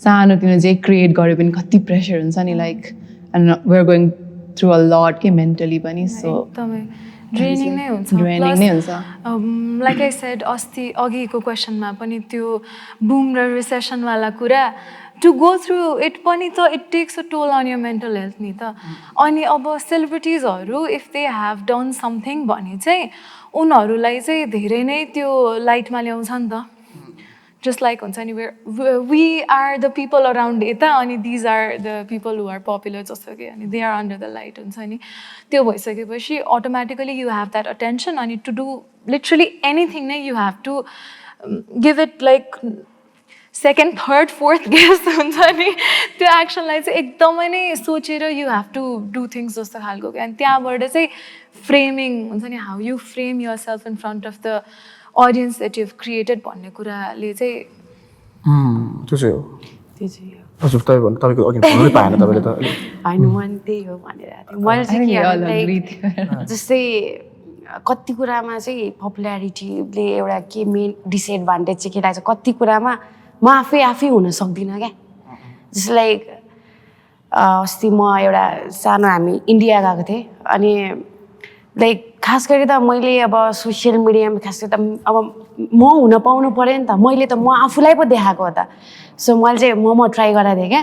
सानो तिनो जे क्रिएट गरे पनि कति प्रेसर हुन्छ नि like and we're going through a lot के mentally पनि so एकदमै ड्रेनिङ नै हुन्छ लाइक आई सेड अस्ति अघिको क्वेसनमा पनि त्यो बुम र रिसेसन वाला कुरा टु गो थ्रु इट पनि त it takes a toll on your mental health नि त अनि अब सेलिब्रिटिजहरू if they have done something भने चाहिँ उनीहरूलाई चाहिँ धेरै नै त्यो लाइटमा ल्याउँछ नि त जस्ट लाइक हुन्छ नि we are the people around यता अनि these are the people who are popular जस्तो कि अनि they are under the light हुन्छ नि त्यो भइसकेपछि automatically you have that attention अनि टु डु लिटरली एनिथिङ नै you have to give it like second third fourth guess हुन्छ नि त्यो एक्सनलाई चाहिँ एकदमै नै सोचेर you have to do things जस्तो खालको अनि त्यहाँबाट चाहिँ फ्रेमिङ हुन्छ नि how you frame yourself in front of the audience that you've created भन्ने कुराले चाहिँ त्यो चाहिँ हो हजुर तपाईँको अघि भन्नै पाएन तपाईँले त होइन मन त्यही हो भनेर मैले चाहिँ के जस्तै कति कुरामा चाहिँ पपुल्यारिटीले एउटा के मेन डिसएडभान्टेज चाहिँ के लाग्छ कति कुरामा म आफै हुन सक्दिनँ क्या जस्तो लाइक अस्ति म एउटा सानो हामी इन्डिया गएको थिएँ अनि लाइक खास गरी त मैले अब सोसियल मिडियामा खास गरी त अब म हुन पाउनु पऱ्यो नि त मैले त म आफूलाई पो देखाएको हो त सो मैले चाहिँ मोमो ट्राई गरेको थिएँ क्या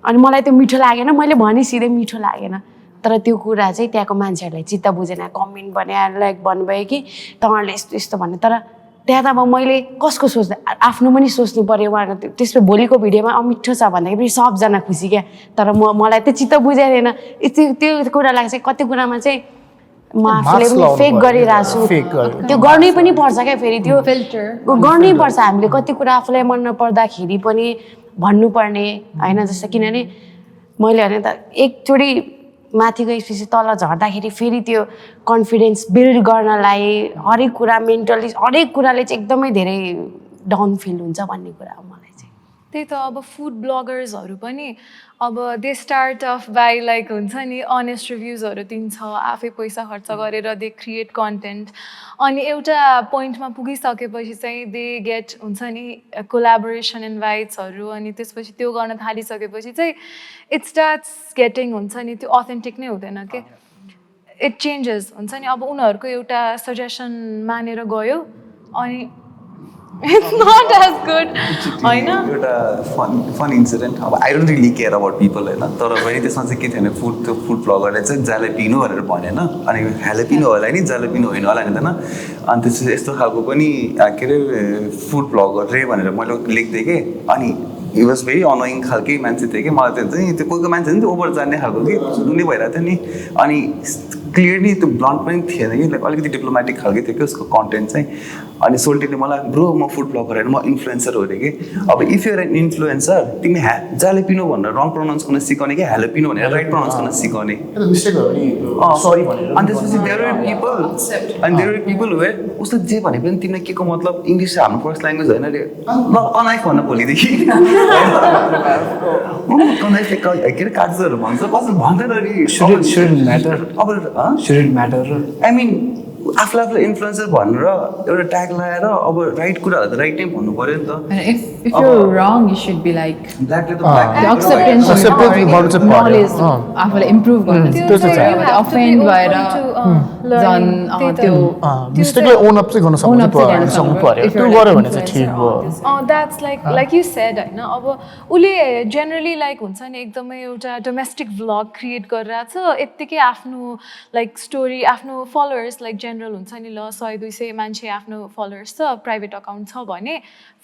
अनि मलाई त्यो मिठो लागेन मैले भने सिधै मिठो लागेन तर त्यो कुरा चाहिँ त्यहाँको मान्छेहरूलाई चित्त बुझेन कमेन्ट भने लाइक भन्नुभयो कि तपाईँहरूले यस्तो यस्तो भन्ने तर त्यहाँ त अब मैले कसको सोच्दा आफ्नो पनि सोच्नु पऱ्यो उहाँहरू त्यसपछि भोलिको भिडियोमा मिठो छ भन्दाखेरि पनि सबजना खुसी क्या तर मलाई त्यो चित्त बुझाइदिएन त्यो कुरा लाग्छ कति कुरामा चाहिँ म आफूले पनि फेक गरिरहेको छु त्यो गर्नै पनि पर्छ क्या फेरि त्यो फिल्टर गर्नै पर्छ हामीले कति कुरा आफूलाई मन नपर्दाखेरि पनि भन्नुपर्ने होइन जस्तो किनभने मैले भने त एकचोटि माथि गएपछि तल झर्दाखेरि फेरि त्यो कन्फिडेन्स बिल्ड गर्नलाई हरेक कुरा मेन्टली हरेक कुराले चाहिँ एकदमै धेरै डाउन फिल हुन्छ भन्ने कुरा हो मलाई चाहिँ त्यही त अब फुड ब्लगर्सहरू पनि अब they start of by like हुन्छ नि अनेस्ट रिभ्युजहरू दिन्छ आफै पैसा खर्च गरेर दे क्रिएट कन्टेन्ट अनि एउटा पोइन्टमा पुगिसकेपछि चाहिँ दे गेट हुन्छ नि कोलाबोरेसन इन्भाइट्सहरू अनि त्यसपछि त्यो गर्न थालिसकेपछि चाहिँ इट स्टार्ट्स गेटिङ हुन्छ नि त्यो अथेन्टिक नै हुँदैन के इट चेन्जेस हुन्छ नि अब उनीहरूको एउटा सजेसन मानेर गयो अनि It's not as good. होइन एउटा फन इन्सिडेन्ट अब I don't really care about people होइन तर पनि त्यसमा चाहिँ के थियो भने त्यो फुड ब्लगरले चाहिँ ज्यालेपिनो भनेर भन्यो होइन अनि ह्यालेपिनो होला नि ज्यालेपिनो होइन होला नि होइन अनि त्यसपछि यस्तो खालको पनि के अरे फुड ब्लगर रे भनेर मैले लेख्थेँ कि अनि हि वाज भेरी अनोइङ खालकै मान्छे थियो कि मलाई चाहिँ त्यो कोही कोही मान्छे नि त्यो ओभर जान्ने खालको कि सुन्ने भइरहेको थियो नि अनि क्लियरली त्यो ब्लन्ट पनि थिएन कि लाइक अलिकति डिप्लोमेटिक खालकै थियो कि उसको कन्टेन्ट चाहिँ अनि सोल्टीले मलाई ब्रो म फुड ब्लगर होइन म इन्फ्लुएन्सर हो अरे कि अब इफ युआर एन इन्फ्लुएन्सर तिमी ज्यालेपिनो भनेर रङ प्रोनाउन्स गर्न सिकाउने कि ह्यालोपिनो भनेर राइट प्रोनाउन्स गर्न सिकाउने अनि त्यसपछि देयर आर पिपल अनि देयर आर पिपल वेयर उसले जे भने पनि तिमीलाई के को मतलब इङ्ग्लिस हाम्रो फर्स्ट ल्याङ्ग्वेज होइन अरे ल अनाइफ भन्न भोलिदेखि अनाइफले के अरे काट्छहरू भन्छ कसले भन्दैन अरे Shouldn't matter. अब Shouldn't matter. आई मिन आफूलाई इन्फ्लुएन्सर भनेर एउटा ट्याग लगाएर अब राइट कुराहरू त राइट नै भन्नु पऱ्यो नि त And if you're wrong, you should be like ब्ल्याकले त ब्ल्याक the acceptance गर्नु चाहिँ knowledge पर्यो आफूलाई improve गर्न त्यो चाहिँ you have to be offend भएर open to learning. झन् त्यो मिस्टेकलाई ओन अप चाहिँ गर्न Own up चाहिँ गर्न सक्नु सक्नु पर्यो if त्यो you're गऱ्यो like भने चाहिँ ठिक influencer भयो or that's like you said होइन अब उसले जेनरली लाइक हुन्छ नि एकदमै एउटा डोमेस्टिक भ्लग क्रिएट गरिरहेछ यत्तिकै आफ्नो लाइक स्टोरी आफ्नो फलोवर्स लाइक जेनरल हुन्छ नि ल 100-200 मान्छे आफ्नो फलोवर्स छ प्राइभेट अकाउन्ट छ भने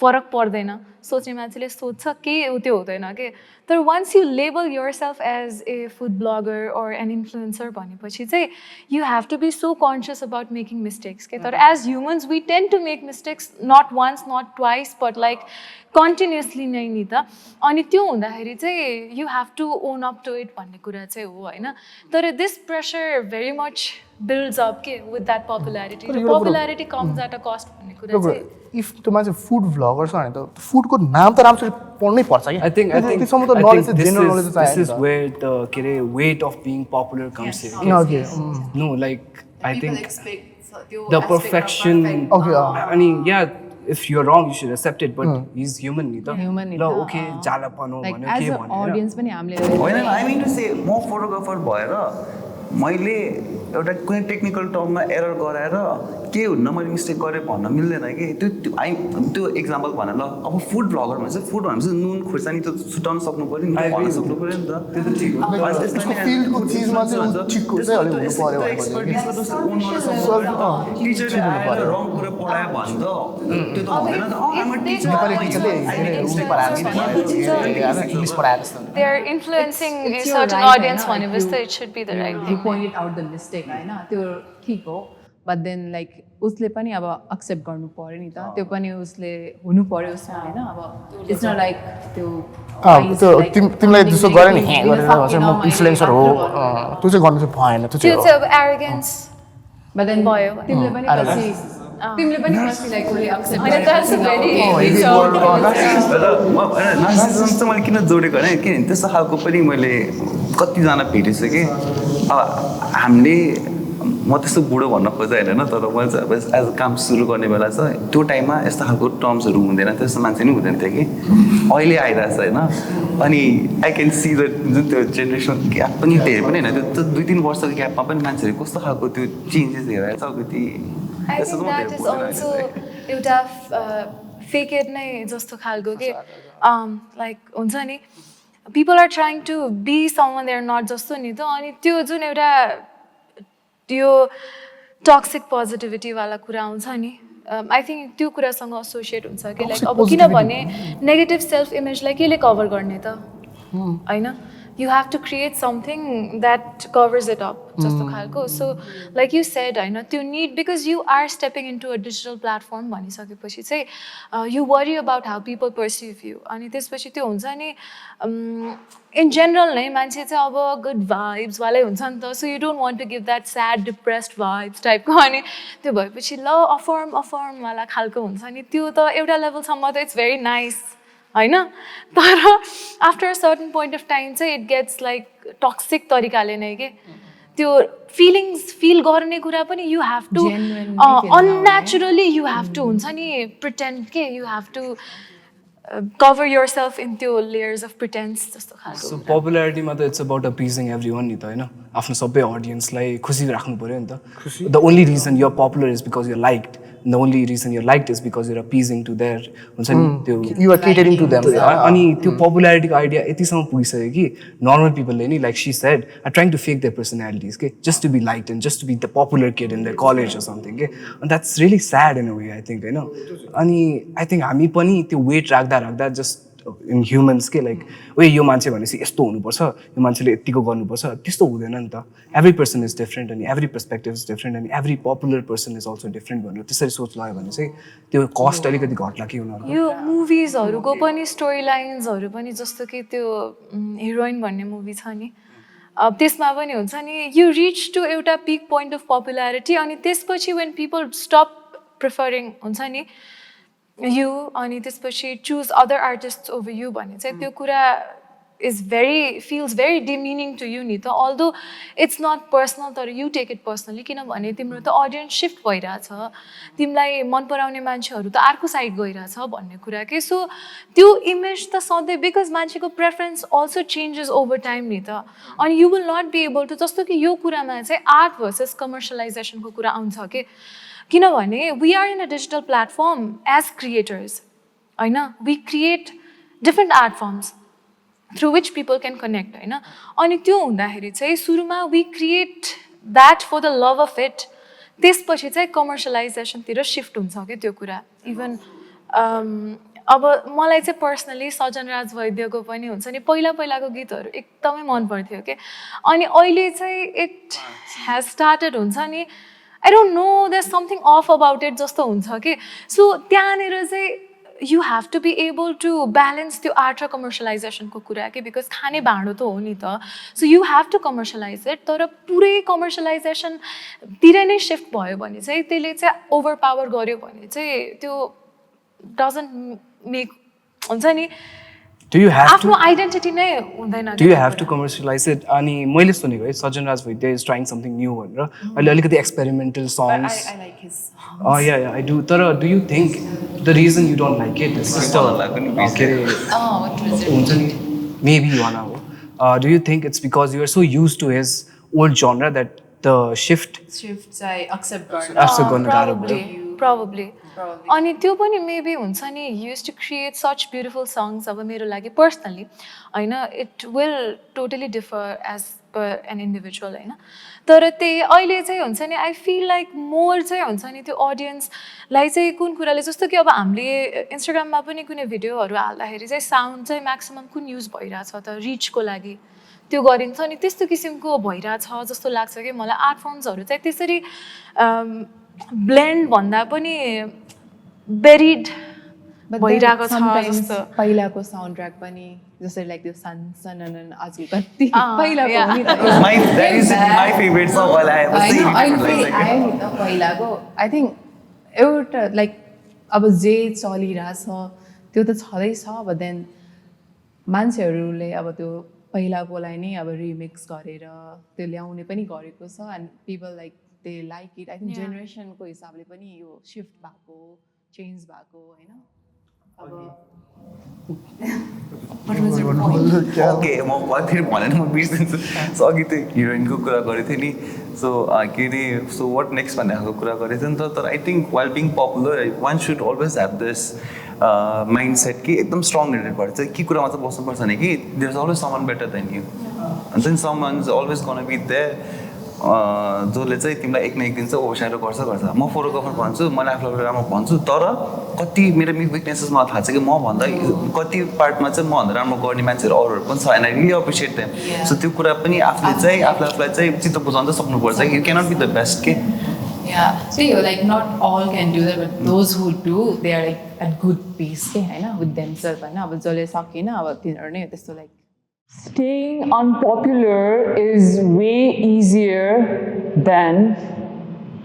फरक पर्दैन सोच्ने मान्छेले सोध्छ केही त्यो हुँदैन के तर once you label yourself as a food blogger or an influencer भनेपछि चाहिँ you have to be so conscious about making mistakes के तर as humans we tend to make mistakes not once not twice but like continuously नै नि त अनि त्यो हुँदाखेरि चाहिँ you have to own up to it भन्ने कुरा चाहिँ हो होइन तर this pressure very much builds up के with that popularity popularity comes at a cost भन्ने कुरा चाहिँ इफ त्यो मान्छे फुड भ्लगर छ भने त फुडको नाम त राम्ररी पढ्नै पर्छ I think त्यसम्म त नलेज चाहिँ जेनरल नलेज this चाहिँ is where the weight of being popular comes in. Okay. No, like I think the perfection. Okay. I mean, yeah, if you're wrong, you should accept it. But he's human, ni ta. Human ni No, ta, okay, jalapano like भन्यो as के an भन्यो audience पनि हामीले होइन I mean to say म photographer भएर मैले एउटा कुनै टेक्निकल टर्ममा एरर गराएर के हुन्न मैले मिस्टेक गरेँ भन्न मिल्दैन कि त्यो एक्जाम्पल भन ल अब फुड ब्लगर भनेपछि फुड भनेपछि नुन खुर्सानी त छुटाउन सक्नु पऱ्यो नि भन्न सक्नु पऱ्यो नि त त्यो त ठिक हो त्यसको फिल्डको चिजमा चाहिँ ठिकको चाहिँ अलिक हुनु पऱ्यो टिचरले आएर रङ कुरा पढायो भने त त्यो त हुँदैन त नेपाली टिचरले इङ्ग्लिस पढाएर जस्तो they are influencing a it's your certain right, audience होइन? भनेपछि If त it should be the right you thing. pointed out the mistake होइन त्यो ठिक हो बट देन लाइक उसले पनि अब एक्सेप्ट गर्नु पऱ्यो नि त त्यो पनि उसले हुनु पऱ्यो उसमा होइन अब इट्स नट लाइक त्यो त्यो तिमीलाई जस्तो गरे नि गरेर चाहिँ म इन्फ्लुएन्सर हो त्यो चाहिँ गर्नु चाहिँ भएन त्यो त्यो चाहिँ चाहिँ अब arrogance बट देन भयो तिमीले पनि पछि तिमीले पनि पछि लाइक उसले एक्सेप्ट होइन that's a very नार्सिसिजम चाहिँ मैले किन जोडेको होइन किनभने त्यस्तो खालको पनि मैले कतिजना भेटेछु कि अब हामीले म त्यस्तो बुढो भन्न खोजेँ होइन तर मैले चाहिँ अब एज काम सुरु गर्ने बेला चाहिँ त्यो टाइममा यस्तो खालको टर्म्सहरू हुँदैन त्यस्तो मान्छे नि हुँदैन थियो कि अहिले आइरहेछ होइन अनि आई क्यान सी द जुन त्यो जेनेरेसन ग्याप पनि धेरै पनि होइन त्यो 2-3 वर्षको ग्यापमा पनि मान्छेहरू कस्तो खालको त्यो चेन्जेस हेरेर छ अलिकति I think that is also एउटा फेकेड नै जस्तो खालको के लाइक हुन्छ नि people are trying to be someone they're not जस्तो नि त अनि त्यो जुन एउटा त्यो टक्सिक पोजिटिभिटीवाला कुरा आउँछ नि आई थिङ्क त्यो कुरासँग एसोसिएट हुन्छ कि लाइक अब किनभने नेगेटिभ सेल्फ इमेजलाई केले कभर गर्ने त होइन you have to create something that covers it up जस्तो खालको so like you said होइन त्यो need because you are stepping into a digital platform भनिसकेपछि चाहिँ you worry about how people perceive you अनि त्यसपछि त्यो हुन्छ नि in general नै मान्छे चाहिँ अब good vibes वालै हुन्छ नि त so you don't want to give that sad depressed vibes टाइपको अनि त्यो भएपछि ल अफर्म वाला खालको हुन्छ नि त्यो त एउटा लेभलसम्म त इट्स भेरी नाइस होइन तर after a certain point of time चाहिँ इट गेट्स लाइक टक्सिक तरिकाले नै के त्यो फिलिङ्स फिल गर्ने कुरा पनि you have to unnaturally you have to हुन्छ नि प्रिटेन्ड के you have to cover yourself in त्यो लेयर्स अफ प्रिटेन्स जस्तो खालको सो पपुलारिटीमा त it's about appeasing everyone नि त होइन आफ्नो सबै अडियन्सलाई खुसी राख्नु पऱ्यो नि त the only reason you're popular is because you're liked the only reason you're liked is because you're appeasing to their You are catering to them. अनि त्यो popularity को idea यतिसम्म पुगिसक्यो कि normal people ले नि like she said are trying to fake their personalities के just to be liked and just to be the popular kid in their college or something के and that's really sad in a way I think हैन अनि I think हामी पनि त्यो weight राख्दा just in humans के like ओए यो मान्छे भनेपछि यस्तो हुनुपर्छ यो मान्छेले यतिको गर्नुपर्छ त्यस्तो हुँदैन नि त every person is different and every perspective is different and every popular person is also different भनेर त्यसरी सोच लाग्यो भने चाहिँ त्यो कस्ट अलिकति घट्ला कि उनीहरुको यो मुभिजहरुको पनि स्टोरी लाइन्सहरु पनि जस्तो कि त्यो हिरोइन भन्ने मुभी छ नि त्यसमा पनि हुन्छ नि यु रिच टु एउटा पिक पोइन्ट अफ पपुलारिटी अनि त्यसपछि व्हेन पिपल स्टप प्रिफरिङ हुन्छ नि यु अनि त्यसपछि choose other artist over you भन्ने चाहिँ त्यो कुरा feels very demeaning to you नि त although it's not personal तर you take it personally किनभने तिम्रो त अडियन्स शिफ्ट भइरहेछ तिमीलाई मन पराउने मान्छेहरू त अर्को साइड गइरहेछ भन्ने कुरा के सो त्यो इमेज त सधैँ बिकज मान्छेको preference also changes over time नि त अनि you will not be able to जस्तो कि यो कुरामा चाहिँ आर्ट भर्सेस कमर्सियलाइजेसनको कुरा आउँछ के किनभने we are in a digital platform as creators होइन we create different art forms through which people can connect हैन अनि त्यो हुँदाखेरि चाहिँ सुरुमा we create that for the love of it त्यसपछि चाहिँ कमर्सियलाइजेसन तिर शिफ्ट हुन्छ के त्यो कुरा इभन अब मलाई चाहिँ पर्सनली सजन राज वैद्यको पनि हुन्छ नि पहिलाको गीतहरू एकदमै मन पर्थ्यो के अनि अहिले चाहिँ इट हैज स्टार्टेड हुन्छ नि I don't know there is something off about it जस्तो हुन्छ के सो त्यहाँनिर चाहिँ you have to be able to balance the art र commercialization को कुरा के because खाने भाँडो त हो नि त so you have to commercialize it तर पुरै commercialization तिर नै shift भयो भने चाहिँ त्यसले चाहिँ overpower गर्यो भने चाहिँ त्यो doesn't make हुन्छ नि Do you have आफ्नो आइडेन्टिटी नै हुँदैन Do you have to commercialize it? अनि मैले सुनेको है सजन राज वैद्य is trying something new भनेर अहिले अलिकति experimental songs. I like his songs. Oh yeah, I do. तर do you think the reason you don't like it is just what was it? हुन्छ नि maybe you wanna go. Do you think it's because you are so used to his old genre that the shift I accept गर्न गाह्रो भयो? Probably. अनि त्यो पनि maybe हुन्छ नि used to create such beautiful songs अब मेरो लागि पर्सनली होइन it will totally differ as per an individual होइन तर त्यही अहिले चाहिँ हुन्छ नि आई फिल लाइक मोर चाहिँ हुन्छ नि त्यो अडियन्सलाई चाहिँ कुन कुराले जस्तो कि अब हामीले इन्स्टाग्राममा पनि कुनै भिडियोहरू हाल्दाखेरि चाहिँ साउन्ड चाहिँ म्याक्सिमम कुन युज भइरहेछ त रिचको लागि त्यो गरिन्छ नि त्यस्तो किसिमको भइरहेछ जस्तो लाग्छ कि मलाई आर्ट फर्म्सहरू चाहिँ त्यसरी ब्लेन्ड भन्दा पनि बेरिड भइरहेको छ जस्तो पहिलाको साउन्ड ट्र्याक पनि जसरी लाइक त्यो सन आजकल कति पहिलाको हो नि त that is my favorite song while I was singing पहिलाको आई थिङ्क एउटा लाइक अब जे चलिरहेछ त्यो त छँदैछ अब देन मान्छेहरूले अब त्यो पहिलाकोलाई नै अब रिमिक्स गरेर त्यो ल्याउने पनि गरेको छ and people like they like it I think जेनेरेसनको हिसाबले पनि यो सिफ्ट भएको चेन्ज भएको होइन ओके म फेरि भनेर म बिर्सिन्छु सो अघि त्यो हिरोइनको कुरा गरेको थिएँ नि सो के अरे सो वाट नेक्स्ट भन्ने खालको कुरा गरेको थिएँ नि त तर I think while being popular one should always have this mind set कि एकदम स्ट्रङ रिलेटेड भएर चाहिँ के कुरामा चाहिँ बस्नुपर्छ भने कि there is always someone better than you and then someone is always gonna be there जसले चाहिँ तिमीलाई एक न एक दिन चाहिँ ओभरस्याडो गर्छ म फोटोग्राफर भन्छु मैले आफूलाई राम्रो भन्छु तर कति मेरो विकनेसेस मलाई थाहा छ कि म भन्दा कति पार्टमा चाहिँ म भन्दा राम्रो गर्ने मान्छेहरू अरूहरू पनि छ and I really appreciate them so त्यो कुरा पनि आफूले आफूलाई चाहिँ चित्त बुझाउन चाहिँ सक्नुपर्छ you cannot be the best के त्यही हो like not all can do that but those who do they are like at good pace के होइन विथ देमसेल्फ होइन अब जसले सकेन अब तिनीहरू नै त्यस्तो like Staying unpopular is way easier than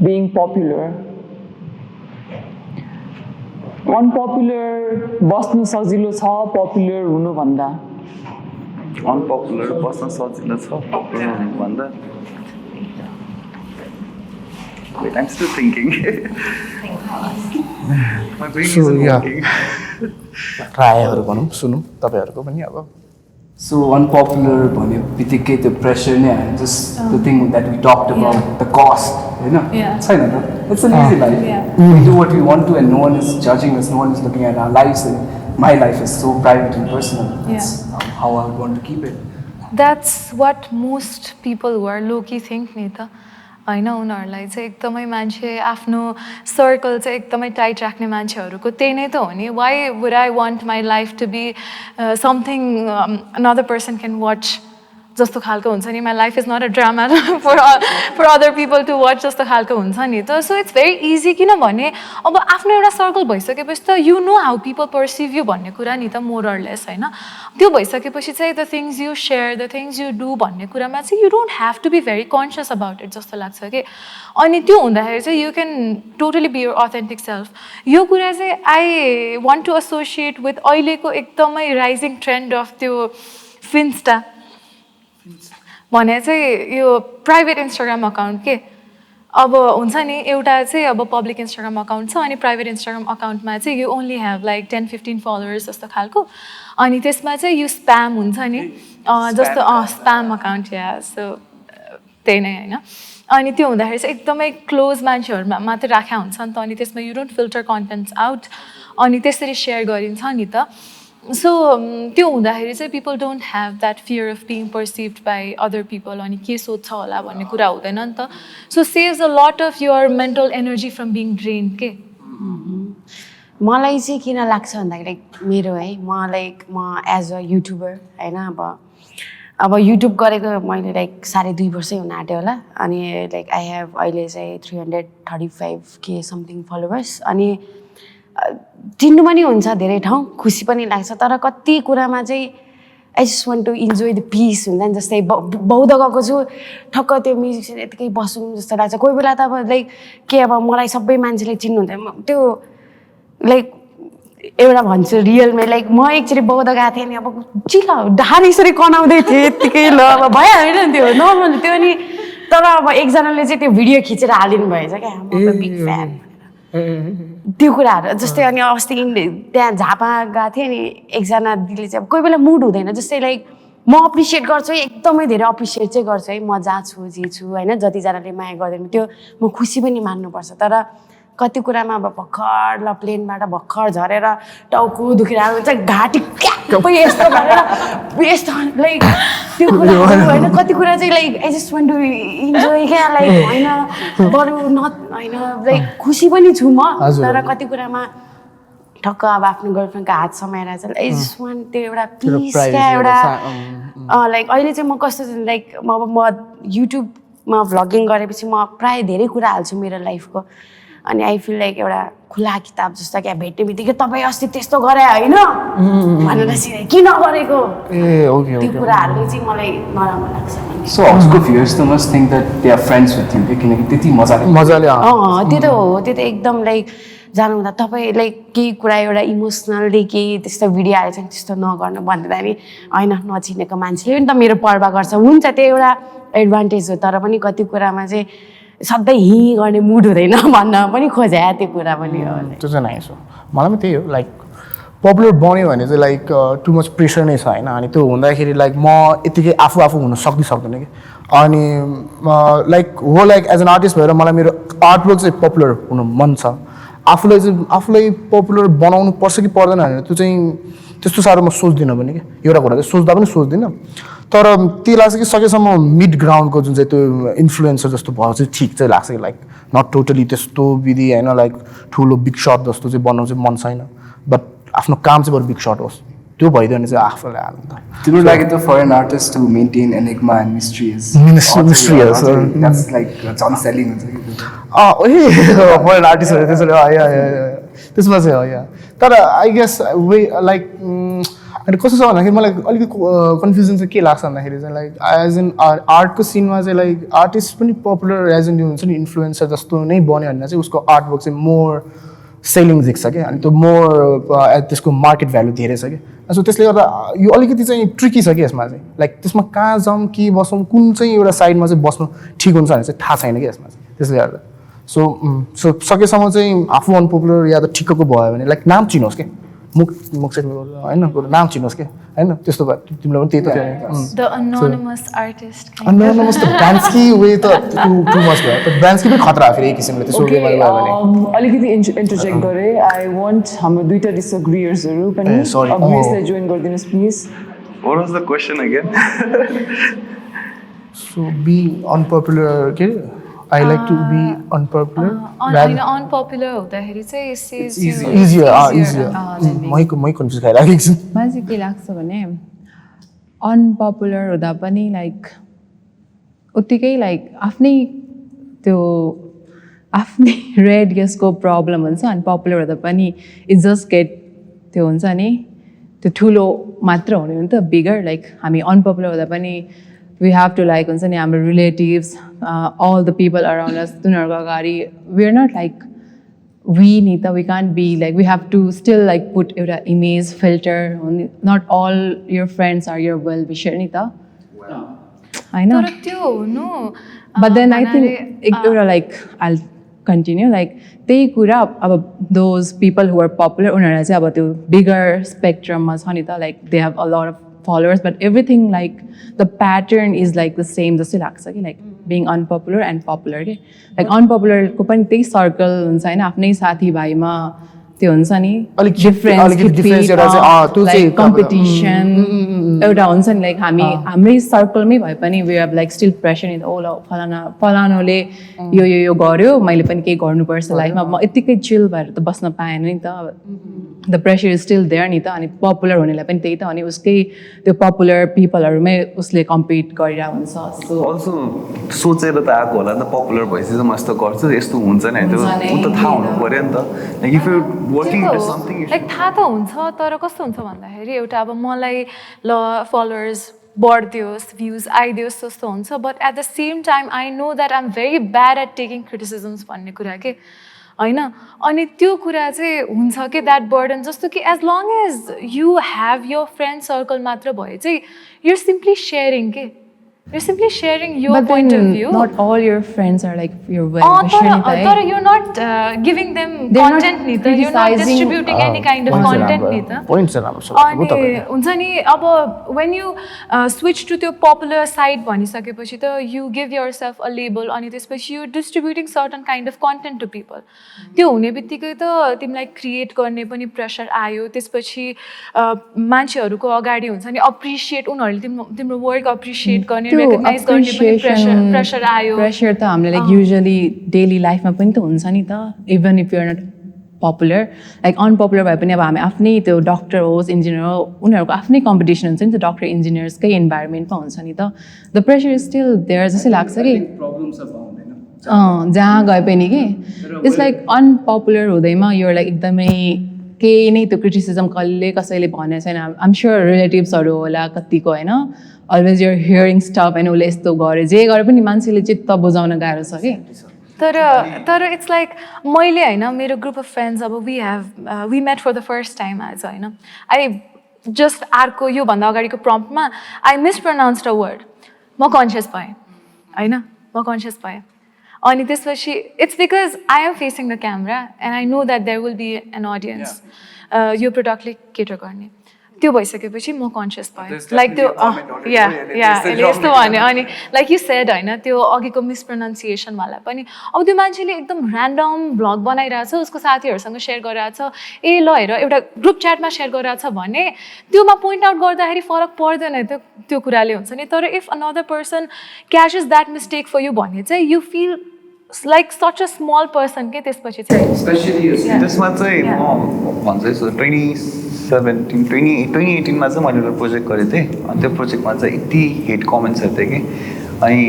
being popular. Unpopular बस्नु सजिलो छ popular हुनु भन्दा. Unpopular बस्नु सजिलो छ popular हुनु भन्दा. Wait, I'm still thinking. My brain isn't working. रायहरू भनौँ सुनौँ तपाईँहरूको पनि अब So unpopular भन्ने बित्तिकै त्यो प्रेसर नै आयो just the thing that we talked about the cost हैन छैन त it's an easy life we do what we want to and no one is judging us no one is looking at our lives my life is so private and personal it's how I want to keep it That's what most people who are low-key think नि त होइन उनीहरूलाई चाहिँ एकदमै मान्छे आफ्नो circle चाहिँ एकदमै टाइट राख्ने मान्छेहरूको त्यही नै त हो नि why would I want my life to be something another person can watch जस्तो खालको हुन्छ नि my life is not a drama for other people to watch जस्तो खालको हुन्छ नि त सो इट्स भेरी इजी किनभने अब आफ्नो एउटा सर्कल भइसकेपछि त you know how people perceive you भन्ने कुरा नि त मोरलेस होइन त्यो भइसकेपछि चाहिँ the things you share the things you do भन्ने कुरामा चाहिँ you don't have to be very conscious about it जस्तो लाग्छ कि अनि त्यो हुँदाखेरि चाहिँ you can totally be your authentic self यो कुरा चाहिँ I want to associate with अहिलेको एकदमै राइजिङ ट्रेन्ड अफ त्यो फिन्स्टा भने चाहिँ यो प्राइभेट इन्स्टाग्राम अकाउन्ट के अब हुन्छ नि एउटा चाहिँ अब पब्लिक इन्स्टाग्राम अकाउन्ट छ अनि प्राइभेट इन्स्टाग्राम अकाउन्टमा चाहिँ you only have like 10-15 followers जस्तो खालको अनि त्यसमा चाहिँ यो स्प्याम हुन्छ नि जस्तो स्प्याम अकाउन्ट या सो त्यही नै होइन अनि त्यो हुँदाखेरि चाहिँ एकदमै क्लोज मान्छेहरूमा मात्रै राखेको हुन्छ नि त अनि त्यसमा you don't filter contents out अनि त्यसरी सेयर गरिन्छ नि त सो त्यो हुँदाखेरि चाहिँ people don't have that fear of being perceived by other people अनि के सोध्छ होला भन्ने कुरा हुँदैन नि त so saves a lot of your mental energy from being drain के मलाई चाहिँ किन लाग्छ भन्दाखेरि मेरो है म एज अ युट्युबर होइन अब युट्युब गरेको मैले लाइक 2.5 वर्षै हुन आँट्यो होला अनि लाइक आई हेभ अहिले चाहिँ 335K समथिङ फलोवर्स अनि चिन्नु पनि हुन्छ धेरै ठाउँ खुसी पनि लाग्छ तर कति कुरामा चाहिँ I just want to enjoy the peace हुन्छ नि जस्तै बौद्ध गएको छु ठक्क त्यो म्युजिक यतिकै बसौँ जस्तो लाग्छ कोही बेला त अब लाइक के अब मलाई सबै मान्छेले चिन्नुहुन्थ्यो त्यो लाइक एउटा भन्छु रियलमै लाइक म एकचोटि बौद्ध गएको थिएँ नि अब चिल ढाड यसरी कनाउँदै थिएँ यत्तिकै ल अब भइहाल्यो नि त्यो नर्मल त्यो अनि तर अब एकजनाले चाहिँ त्यो भिडियो खिचेर हालिदिनु भएछ क्या म बिग फ्यान त्यो कुराहरू जस्तै अनि अस्ति त्यहाँ झापा गएको थिएँ नि एकजना दिदीले चाहिँ अब कोही बेला मुड हुँदैन जस्तै लाइक म अप्रिसिएट गर्छु एकदमै धेरै अप्रिसिएट चाहिँ गर्छु है म जहाँ छु जे छु होइन जतिजनाले माया गर्दैन त्यो म खुसी पनि मान्नुपर्छ तर कति कुरामा अब भर्खर ल प्लेनबाट भर्खर झरेर टाउको दुखिरहेको हुन्छ घाँटी क्याप्पै यस्तो गरेर यस्तो लाइक त्यो कुराहरू होइन कति कुरा चाहिँ like I just want to enjoy क्या लाइक होइन बरु होइन लाइक खुसी पनि छु म तर कति कुरामा ठक्क अब आफ्नो गर्लफ्रेन्डको हात समाएर चाहिँ आई जस्ट वान्ट त्यो एउटा पिस क्या एउटा लाइक अहिले चाहिँ म कस्तो छ लाइक म युट्युबमा भ्लगिङ गरेपछि म प्रायः धेरै कुरा हाल्छु मेरो लाइफको अनि आई फिल लाइक एउटा खुला किताब जस्तो क्या भेट्ने बित्तिकै तपाईँ अस्ति त्यस्तो गरे होइन भनेर सिधै किन गरेको त्यो कुराहरूले चाहिँ मलाई नराम्रो लाग्छ सो हाउसको भ्युअर्स त must think that they are friends with you किनकि त्यति मजाले त्यो त हो त्यो त एकदम लाइक जानु हुँदा तपाईँ लाइक केही कुरा एउटा इमोसनल्ली केही त्यस्तो भिडियो हालेको छ त्यस्तो नगर्नु भन्दा नि होइन नचिनेको मान्छेले पनि त मेरो पर्वा गर्छ हुन्छ त्यो एउटा एडभान्टेज हो तर पनि कति कुरामा चाहिँ सधैँ गर्ने मुड हुँदैन भन्न पनि खोजे त्यो कुरा पनि हो त्यो चाहिँ नाइस हो मलाई पनि त्यही हो लाइक पपुलर बन्यो भने चाहिँ लाइक टु मच प्रेसर नै छ होइन अनि त्यो हुँदाखेरि लाइक म यतिकै आफू हुन सक्दैन कि अनि लाइक हो लाइक एज एन आर्टिस्ट भएर मलाई मेरो आर्टवर्क चाहिँ पपुलर हुनु मन छ आफूलाई पपुलर बनाउनु पर्छ कि पर्दैन भनेर त्यो चाहिँ त्यस्तो साह्रो म सोच्दिनँ पनि कि एउटा कुरा चाहिँ सोच्दा पनि सोच्दिनँ तर त्यो लाग्छ कि सकेसम्म मिड ग्राउन्डको जुन चाहिँ त्यो इन्फ्लुएन्सर जस्तो भयो चाहिँ ठिक चाहिँ लाग्छ कि लाइक नट टोटली त्यस्तो विधि होइन लाइक ठुलो बिग सर्ट जस्तो चाहिँ बनाउनु चाहिँ मन छैन बट आफ्नो काम चाहिँ बरु बिग सर्ट होस् त्यो भइदियो भने चाहिँ आफूलाई हाल्नु त तिम्रो लागि त for an artist to maintain enigma and mysteries that's like झन् सेलिङ हुन्छ फर एन आर्टिस्टहरू त्यसरी त्यसमा चाहिँ हो या तर आई गेस वे लाइक अनि कस्तो छ भन्दाखेरि मलाई अलिकति कन्फ्युजन चाहिँ के लाग्छ भन्दाखेरि चाहिँ लाइक एज एन आर्टको सिनमा चाहिँ लाइक आर्टिस्ट पनि पपुलर एज एन हुन्छ नि इन्फ्लुएन्सर जस्तो नै बन्यो भने चाहिँ उसको आर्टवर्क चाहिँ मोर सेलिङ देख्छ क्या अनि त्यो मोर त्यसको मार्केट भ्यालु धेरै छ क्या सो त्यसले गर्दा यो अलिकति चाहिँ ट्रिकी छ कि यसमा चाहिँ लाइक त्यसमा कहाँ जाउँ के बसौँ कुन चाहिँ एउटा साइडमा चाहिँ बस्नु ठिक हुन्छ भने चाहिँ थाहा छैन कि यसमा चाहिँ त्यसले गर्दा सो सकेसम्म चाहिँ आफू अनपपुलर या त ठिक्कको भयो भने लाइक नाम चिनोस् क्या मुख चाहिँ होइन नाम चिन्नुहोस् क्या होइन त्यस्तो भयो तिमीलाई पनि त्यही त थियो The anonymous artist. Anonymous त ब्रान्स्की वे त टु मच भयो तर ब्रान्स्की पनि खतरा हो फेरि एक किसिमले त्यसो Okay, भयो भने अलिकति इन्टरजेक्ट गरेँ आई वान्ट हाम्रो दुईटा डिसएग्रियर्सहरू पनि sorry. अभियसलाई जोइन गरिदिनुहोस् please What was the question again? So be unpopular के I like to be unpopular होइन अनपपुलर हुँदाखेरि चाहिँ इजियर मै कन्फ्युज खाइरहेको छु मलाई चाहिँ के लाग्छ भने अनपपुलर हुँदा पनि लाइक उत्तिकै लाइक आफ्नै त्यो आफ्नै रेडियसको प्रब्लम हुन्छ अनि पपुलर हुँदा पनि इट जस्ट गेट त्यो हुन्छ नि त्यो ठुलो मात्र हुने हो नि त बिगर लाइक हामी अनपपुलर हुँदा पनि वी हेभ टु लाइक हुन्छ नि हाम्रो relatives all the people around us उनीहरूको अगाडि we are not like we नि त we can't be like we have to still like put एउटा image filter not all your friends are your well wisher नि त होइन तर त्यो हुनु बट देन आई थिङ्क एउटा लाइक आई कन्टिन्यू लाइक त्यही कुरा अब those people who are popular उनीहरूलाई चाहिँ अब त्यो बिगर स्पेक्ट्रममा छ नि त like they have a lot of followers but everything like the pattern is like the same जस्तै लाग्छ कि like being unpopular and popular के लाइक अनपपुलरको पनि त्यही सर्कल हुन्छ होइन आफ्नै साथीभाइमा त्यो हुन्छ नि डिफ्रेन्स कम्पिटिसन एउटा हुन्छ नि लाइक हामी हाम्रै सर्कलमै भए पनि we have like still pressure नि त ओ ल फलानाले यो गर्यो मैले पनि केही गर्नुपर्छ लाइफमा म यत्तिकै चिल भएर त बस्न पाएन नि त the pressure is still there नि त अनि पपुलर हुनेलाई पनि त्यही त अनि उसकै त्यो पपुलर पिपलहरूमै उसले कम्पिट गरिरहेको हुन्छ सो अल्सो सोचेर त आएको होला नि त पपुलर भएपछि चाहिँ म यस्तो गर्छु यस्तो हुन्छ नि त्यो उ त थाहा हुनु पऱ्यो नि त like if you working with something like थाहा त हुन्छ तर कस्तो हुन्छ भन्दाखेरि एउटा अब मलाई ल फलोवर्स बढ्दियोस् भ्युज आइदियोस् जस्तो हुन्छ but at the same time I know that I am very bad at taking criticisms भन्ने कुरा के होइन अनि त्यो कुरा चाहिँ हुन्छ कि द्याट बर्डन जस्तो कि as long as you have your friend circle मात्र भए चाहिँ युआर सिम्पली सेयरिङ के you're simply sharing your point of view. Not all your friends are like your well-wishers. But you're not giving them content neither. You're not distributing any kind of content neither. Points are हुन्छ नि अब when you switch to त्यो popular side भनिसकेपछि त you give yourself a label अनि त्यसपछि you're distributing certain kind of content to people. त्यो हुने बित्तिकै त तिमीलाई क्रिएट गर्ने पनि प्रेसर आयो त्यसपछि मान्छेहरूको अगाडि हुन्छ नि अप्रिसिएट उनीहरूले तिम्रो वर्क अप्रिसिएट गर्ने रेकग्नाइज गर्ने पनि प्रेसर आयो प्रेसर त हामीले लाइक युजुअली डेली लाइफमा पनि त हुन्छ नि त even if you're not popular like unpopular भए पनि अब हामी आफ्नै त्यो डक्टर होस् इन्जिनियर हो उनीहरूको आफ्नै कम्पिटिसन हुन्छ नि त डक्टर इन्जिनियर्सकै इन्भाइरोमेन्टमा हुन्छ नि त the pressure is still there जस्तै लाग्छ कि जहाँ गए पनि कि इट्स लाइक अनपपुलर हुँदैमा यो लाइक एकदमै केही नै त्यो क्रिटिसिजम कसैले भनेको छैन आइम स्योर रिलेटिभ्सहरू होला कतिको होइन अलवेज युआर हियरिङ स्टफ होइन उसले यस्तो गऱ्यो जे गरे पनि मान्छेले चित्त बुझाउन गाह्रो छ कि तर इट्स लाइक मैले होइन मेरो ग्रुप अफ फ्रेन्ड्स अब we met for the first time आज होइन आई जस्ट अर्को योभन्दा अगाडिको प्रम्प्टमा आई मिसप्रोनाउन्स्ड अ वर्ड म कन्सियस भएँ होइन म कन्सियस भएँ अनि त्यसपछि it's because I am facing the camera and I know that there will be an audience यो प्रडक्टले केटर गर्ने त्यो भइसकेपछि म कन्सियस भएँ लाइक त्यो यस्तो भन्यो अनि लाइक यु सेड होइन त्यो अघिको मिसप्रोनाउन्सिएसनवाला पनि अब त्यो मान्छेले एकदम ऱ्यान्डम भ्लग बनाइरहेछ उसको साथीहरूसँग सेयर गरिरहेछ ए ल हेर एउटा ग्रुप च्याटमा सेयर गरिरहेछ भने त्योमा पोइन्ट आउट गर्दाखेरि फरक पर्दैन त्यो कुराले हुन्छ नि तर if another person catches that mistake for you भने चाहिँ you feel like such a small person के त्यसपछि चाहिँ त्यसमा चाहिँ म भन्छु 2018मा चाहिँ मैले एउटा प्रोजेक्ट गरेको थिएँ अनि त्यो प्रोजेक्टमा चाहिँ यति हेट कमेन्ट्सहरू थियो कि अनि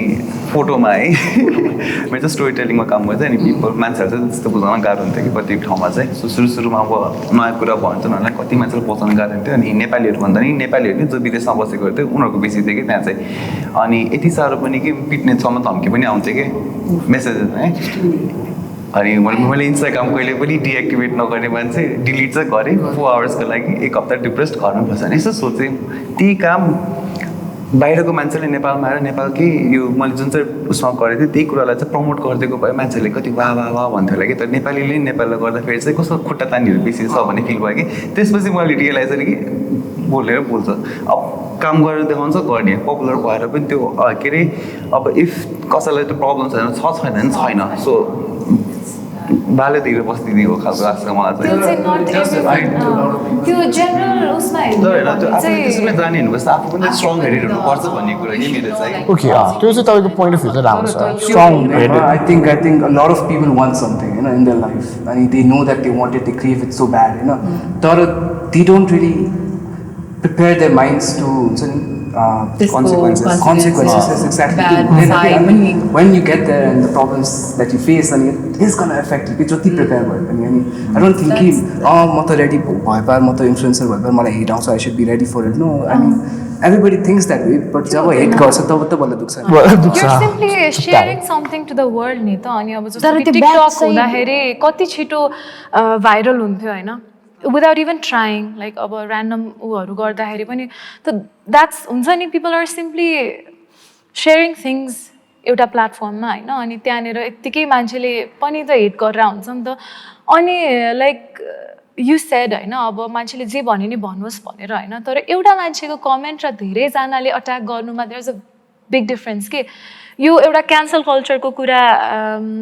फोटोमा है मेरो चाहिँ स्टोरी टेलिङमा काम गर्थेँ अनि पिपल मान्छेहरू चाहिँ त्यस्तो बुझाउन गाह्रो हुन्थ्यो कि कति ठाउँमा चाहिँ सो सुरुमा अब नयाँ कुरा भन्छ उनीहरूलाई कति मान्छेले पचाउन गाह्रो हुन्थ्यो अनि नेपालीहरू भन्दा नि नेपालीहरू नि जो विदेशमा बसेको थियो उनीहरूको बेसी थियो कि त्यहाँ चाहिँ अनि यति साह्रो पनि कि पिट्नेसम्म धम्की पनि आउँथ्यो कि मेसेजेस है अनि मैले इन्स्टाग्राम कहिले पनि डिएक्टिभेट नगर्ने मान्छे डिलिट चाहिँ गरेँ 4 आवर्सको लागि एक हप्ता डिप्रेस्ड घरमा बस्छ अनि यसो सोचेँ त्यही काम बाहिरको मान्छेले नेपालमा आएर नेपालकै यो मैले जुन चाहिँ उसमा गरेको थिएँ त्यही कुरालाई चाहिँ प्रमोट गरिदिएको भए मान्छेहरूले कति वाह वाह वाह भन्थ्यो होला कि तर नेपालीले नेपाललाई गर्दाखेरि चाहिँ कस्तो खुट्टा तानीहरू बेसी छ भन्ने फिल भयो कि त्यसपछि मैले रियलाइज गरेँ कि बोलेर बोल्छ अब काम गरेर देखाउँछ गर्ने पपुलर भएर पनि त्यो के अरे अब इफ कसैलाई त्यो प्रब्लम छैन भने छैन सो बाले दिएर बस्दिदिएको खालको लाग्छ मलाई त्यो जेनरल उसमा त्यसमै जाने हुनुपर्छ आफू पनि स्ट्रङ हेडेड हुनुपर्छ भन्ने कुरा कि मेरो चाहिँ ओके त्यो चाहिँ तपाईँको पोइन्ट अफ भ्यू चाहिँ राम्रो छ strong headed I think a lot of people want something, in their life, and they know that they want it, they crave it so bad, But they don't really prepare their minds to consequences. Yes, exactly. When you get there and the problems that you face, and it is gonna affect you. Just prepare for it. I don't think I'm ready. I'm influencer. I'm I should be ready for it. No, I mean everybody thinks that way, but जब hate गर्छ तब दुख्छ. You're simply sharing something to the world नि त अनि अब जस्तो TikTok हुँदाखेरि कति छिटो भाइरल हुन्थ्यो हैन without even trying like अब random उहरू गर्दाखेरि पनि त that's हुन्छ नि people are simply sharing things एउटा प्लेटफर्ममा हैन अनि त्यहाँनेर यतिकै मान्छेले पनि त हेट गरेर हुन्छ नि त अनि लाइक यु सेड हैन अब मान्छेले जे भन्यो नि भन्नुहोस् भनेर हैन तर एउटा मान्छेको कमेन्ट र धेरैजनाले अट्याक गर्नुमा there is a big difference के यो एउटा क्यान्सल कल्चरको कुरा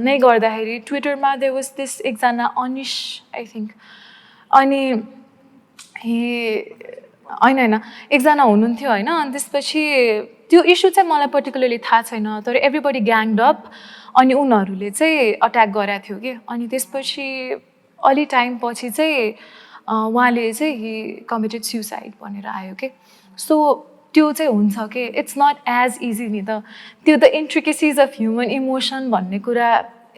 नै गर्दाखेरि ट्विटरमा देयर वाज दिस एकजना अनिश आई थिङ्क अनि होइन एकजना हुनुहुन्थ्यो होइन अनि त्यसपछि त्यो इस्यु चाहिँ मलाई पर्टिकुलरली थाहा छैन तर एभ्रिबडी ग्याङ्ड अप अनि उनीहरूले चाहिँ अट्याक गरेको थियो कि अनि त्यसपछि अलि टाइम पछि चाहिँ उहाँले चाहिँ हि कमिटेड सुसाइड भनेर आयो कि सो त्यो चाहिँ हुन्छ कि इट्स नट एज इजी नि त त्यो the intricacies of human emotion भन्ने कुरा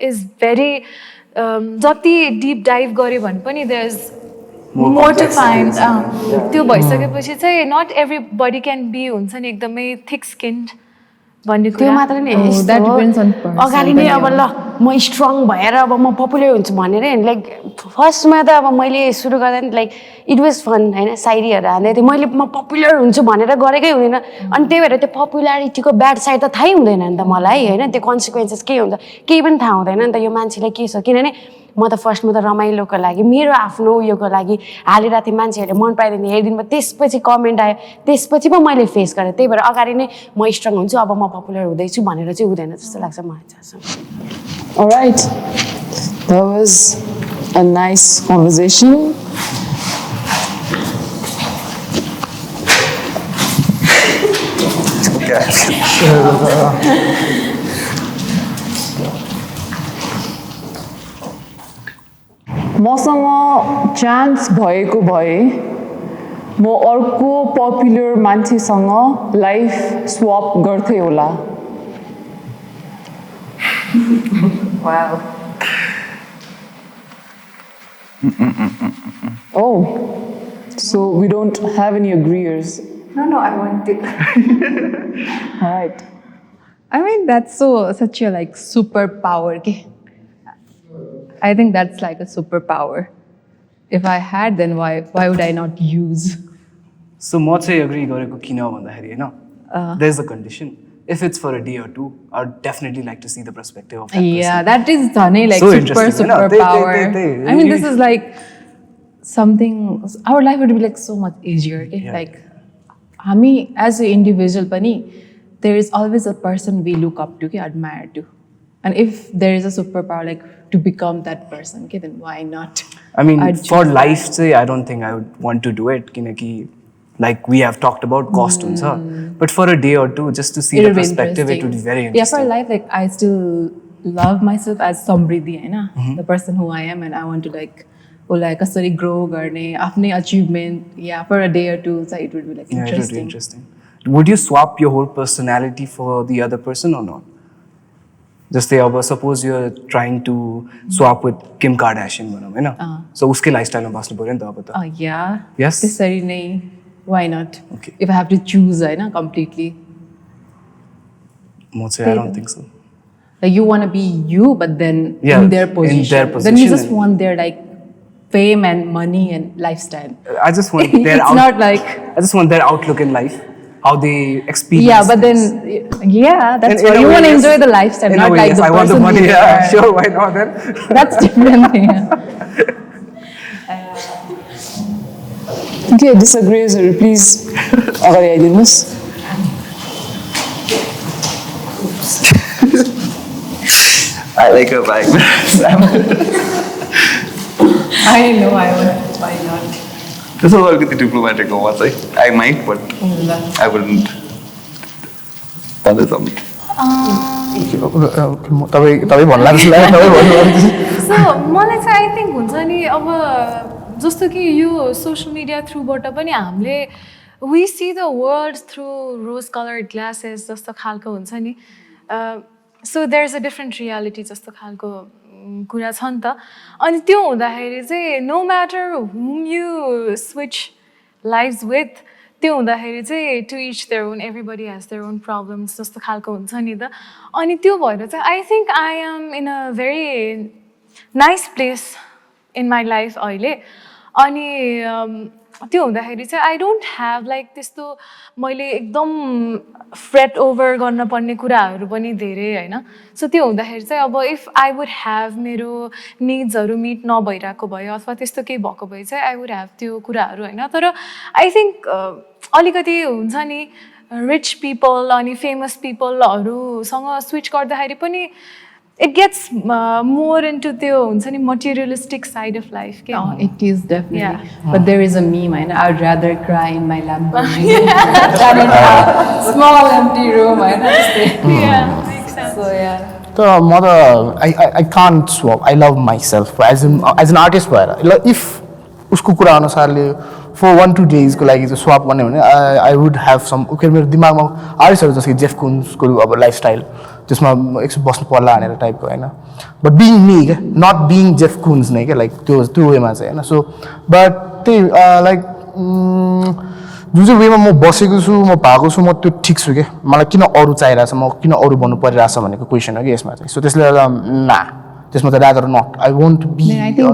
इज भेरी जति डिप डाइभ गऱ्यो भने पनि there is more to find त्यो भइसकेपछि चाहिँ नट एभ्रीबडी क्यान बी हुन्छ नि एकदमै थिक स्किन्ड भन्ने त्यो मात्र नै अगाडि नै अब ल म स्ट्रङ भएर अब म पपुलर हुन्छु भनेर लाइक फर्स्टमा त अब मैले सुरु गर्दा नि लाइक इट वाज फन होइन साइरीहरू हाल्दै थिएँ मैले म पपुलर हुन्छु भनेर गरेकै हुँदैन अनि त्यही भएर त्यो पपुलारिटीको ब्याड साइड त थाहै हुँदैन नि त मलाई होइन त्यो कन्सिक्वेन्सेस के हुन्छ केही पनि थाहा हुँदैन नि त यो मान्छेलाई के छ किनभने म त फर्स्टमा त रमाइलोको लागि मेरो आफ्नो उयोको लागि हालिरहेको थिएँ मान्छेहरूले मन पराइदिने हेरिदिनु भयो त्यसपछि कमेन्ट आयो त्यसपछि पो मैले फेस गरेँ त्यही भएर अगाडि नै म स्ट्रङ हुन्छु अब म पपुलर हुँदैछु भनेर चाहिँ हुँदैन जस्तो लाग्छ मलाई चाहिँ Alright, that was a nice conversation. मसँग चान्स भएको भए म अर्को पपुलर मान्छेसँग लाइफ स्वाप गर्थेँ होला Wow. Oh, so we don't have any agreeers. No, I want to. All right. I mean, that's such a like superpower. Okay? I think that's like a superpower. If I had, then why would I not use? So म चाहिँ agree गरेको किन भन्दाखेरि हैन there's a condition. If it's for a day or two, I'd definitely like to see the perspective of that person. Yeah, that is done like So superpower. interesting. I mean, this is like something. Our life would be like so much easier. Okay? Yeah. Like, me as an individual, pani, there is always a person we look up to, admire to, and if there is a superpower like to become that person, okay, then why not? I mean, for life, say I don't think I would want to do it. Kinaki, like we have talked about cost huncha, but for a day or two, just to see the perspective, it would be very interesting. Yeah, for life, like I still love myself as Samriddhi, the person who I am, and I want to like, kasari grow, garne, apne achievement. Yeah, for a day or two, so it would be like interesting. It would be interesting. Would you swap your whole personality for the other person or not? Just say, suppose you're trying to swap with Kim Kardashian, so uske lifestyle mein basnu paryo ni ta ab ta. Yeah. Yes. Tisari nahi. Why not? Okay. If I have to choose, completely. I don't think so. Like you want to be you, but then in their position. Then you just want their like fame and money and lifestyle. I just want their I just want their outlook in life. how they experience. Yeah, but things. then, yeah, that's In why a you way, want to yes. enjoy the lifestyle, In a not way, like yes, the I want the person money. who- Yeah, sure, why not then? That's different thing. Okay, disagrees, please. अगाडि आइदिनुहोस्. I like her vibe. I know, I would. Why not? This is अलिकति diplomatic हो म चाहिँ. I might, but I wouldn't. भन्दैछ तपाईँ भन्ला जस्तो लाग्यो तपाईँ भन्नु सो मलाई चाहिँ आई थिङ्क हुन्छ नि अब जस्तो कि यो सोसियल मिडिया थ्रुबाट पनि हामीले we see the world through rose coloured glasses जस्तो खालको हुन्छ नि so there is a different reality जस्तो खालको कुरा छ नि त अनि त्यो हुँदाखेरि चाहिँ no matter whom you switch lives with त्यो हुँदाखेरि चाहिँ to each their own everybody has their own problems जस्तो खालको हुन्छ नि त अनि त्यो भएर चाहिँ I think I am in a very nice place in my life अहिले अनि त्यो हुँदाखेरि चाहिँ आई डोन्ट ह्याभ लाइक त्यस्तो मैले एकदम फ्रेट ओभर गर्न पर्ने कुराहरू पनि धेरै होइन सो त्यो हुँदाखेरि चाहिँ अब इफ आई वुड ह्याभ मेरो निड्सहरू मिट नभइरहेको भयो अथवा त्यस्तो केही भएको भए चाहिँ आई वुड ह्याभ त्यो कुराहरू होइन तर आई थिङ्क अलिकति हुन्छ नि रिच पिपल अनि फेमस पिपलहरूसँग स्विच गर्दाखेरि पनि it gets more into त्यो हुन्छ नि materialistic side of life के Oh, it is definitely. Yeah. But there is a meme, and I'd rather cry in my Lamborghini than in a small empty room. yeah makes sense So yeah. तर म त I can't swap. I love myself as an artist भएर if उसको कुरा अनुसारले for 1-2 days को लागि चाहिँ swap गर्ने भने I would have some okay मेरो दिमागमा आर्टिस्टहरू जस्तो कि जेफ कुन्सको अब लाइफस्टाइल त्यसमा एकछिन बस्नु पर्ला भनेर टाइपको होइन बट बिङ मी क्या नट बिङ जेफ कुन्स नै क्या लाइक त्यो वेमा चाहिँ होइन सो बट त्यही लाइक जुन चाहिँ वेमा म बसेको छु म भएको छु म त्यो ठिक छु क्या मलाई किन अरू चाहिरहेछ म किन अरू भन्नु परिरहेछ भनेको क्वेसन हो कि यसमा चाहिँ सो त्यसले गर्दा ना त्यसमा त rather not I won't be Then I think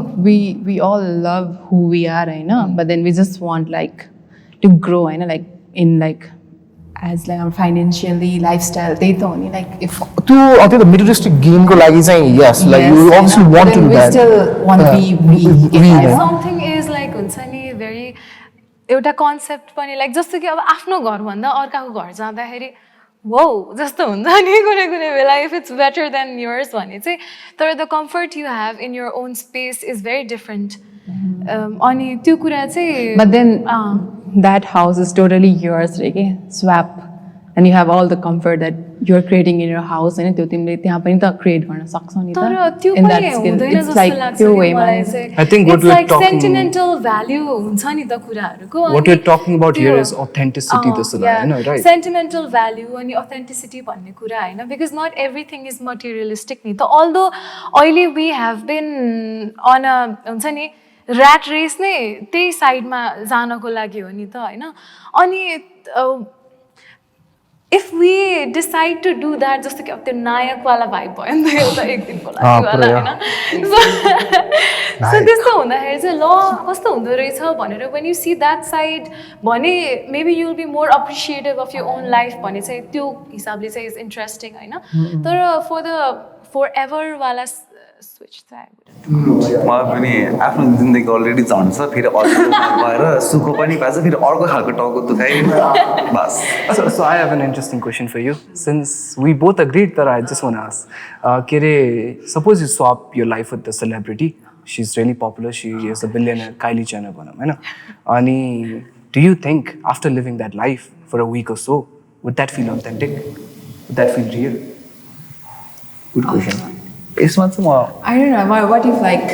we all love who we are, I know, but then we just want like to grow, I know, like in like as like financially lifestyle. They don't like if त्यो the materialistic gain को लागि चाहिँ yes like Yes, you I obviously know, want but to then do we that still want to be we. we, I know. something is like हुन्छ नि very एउटा concept पनि like जस्तो कि अब आफ्नो घरभन्दा अर्काको घर जाँदाखेरि वो जस्तो हुन्छ नि कुनै कुनै बेला if it's better than yours भने चाहिँ तर the comfort you have in your own space is very different अनि त्यो कुरा चाहिँ But then that house is totally yours, right? Swap, and you have all the comfort that you're creating in your house, and त्यो तिमीले त्यहाँ पनि त create गर्न सक्छौ नि त तर त्यो in पनि that skill. हुँदैन It's जस्तो like लाग्छ त्यो कि way मलाई मा चाहिँ I think what it's we're like talking- sentimental value हुन्छ नि त कुराहरूको What we're talking about here is authenticity जस्तो लाग्यो होइन right? सेन्टिमेन्टल भ्याल्यु अनि अथेन्टिसिटी भन्ने कुरा होइन because not everything is materialistic नि त अल्दो अहिले we have been on a हुन्छ नि ऱ्याट रेस नै त्यही साइडमा जानको लागि हो नि त होइन अनि if we decide to do that जस्तो कि अब त्यो नायकवाला भाइब भयो नि त एउटा एक दिनको लागि वाला होइन सो त्यस्तो हुँदाखेरि चाहिँ ल कस्तो हुँदो रहेछ भनेर when you see that side भने maybe you will be more appreciative of your own life भने चाहिँ त्यो हिसाबले चाहिँ इज इन्ट्रेस्टिङ होइन तर फर एभरवाला स्विच चाहिँ मलाई पनि आफ्नो जिन्दगी अलरेडी झन्छ फेरि अर्को भएर सुखो पनि पाएको छ फेरि अर्को खालको टाउको दुखाइ बस So I have an interesting question for you. Since we both agreed that I just want to ask, suppose you swap your life with the celebrity. She's really popular. She is a billionaire. Kylie Jenner bhanam, hai na? Ani, do you think after living that life for a week or so, would that feel authentic? Would that feel real? Good question यसमा चाहिँ म I don't know. What if like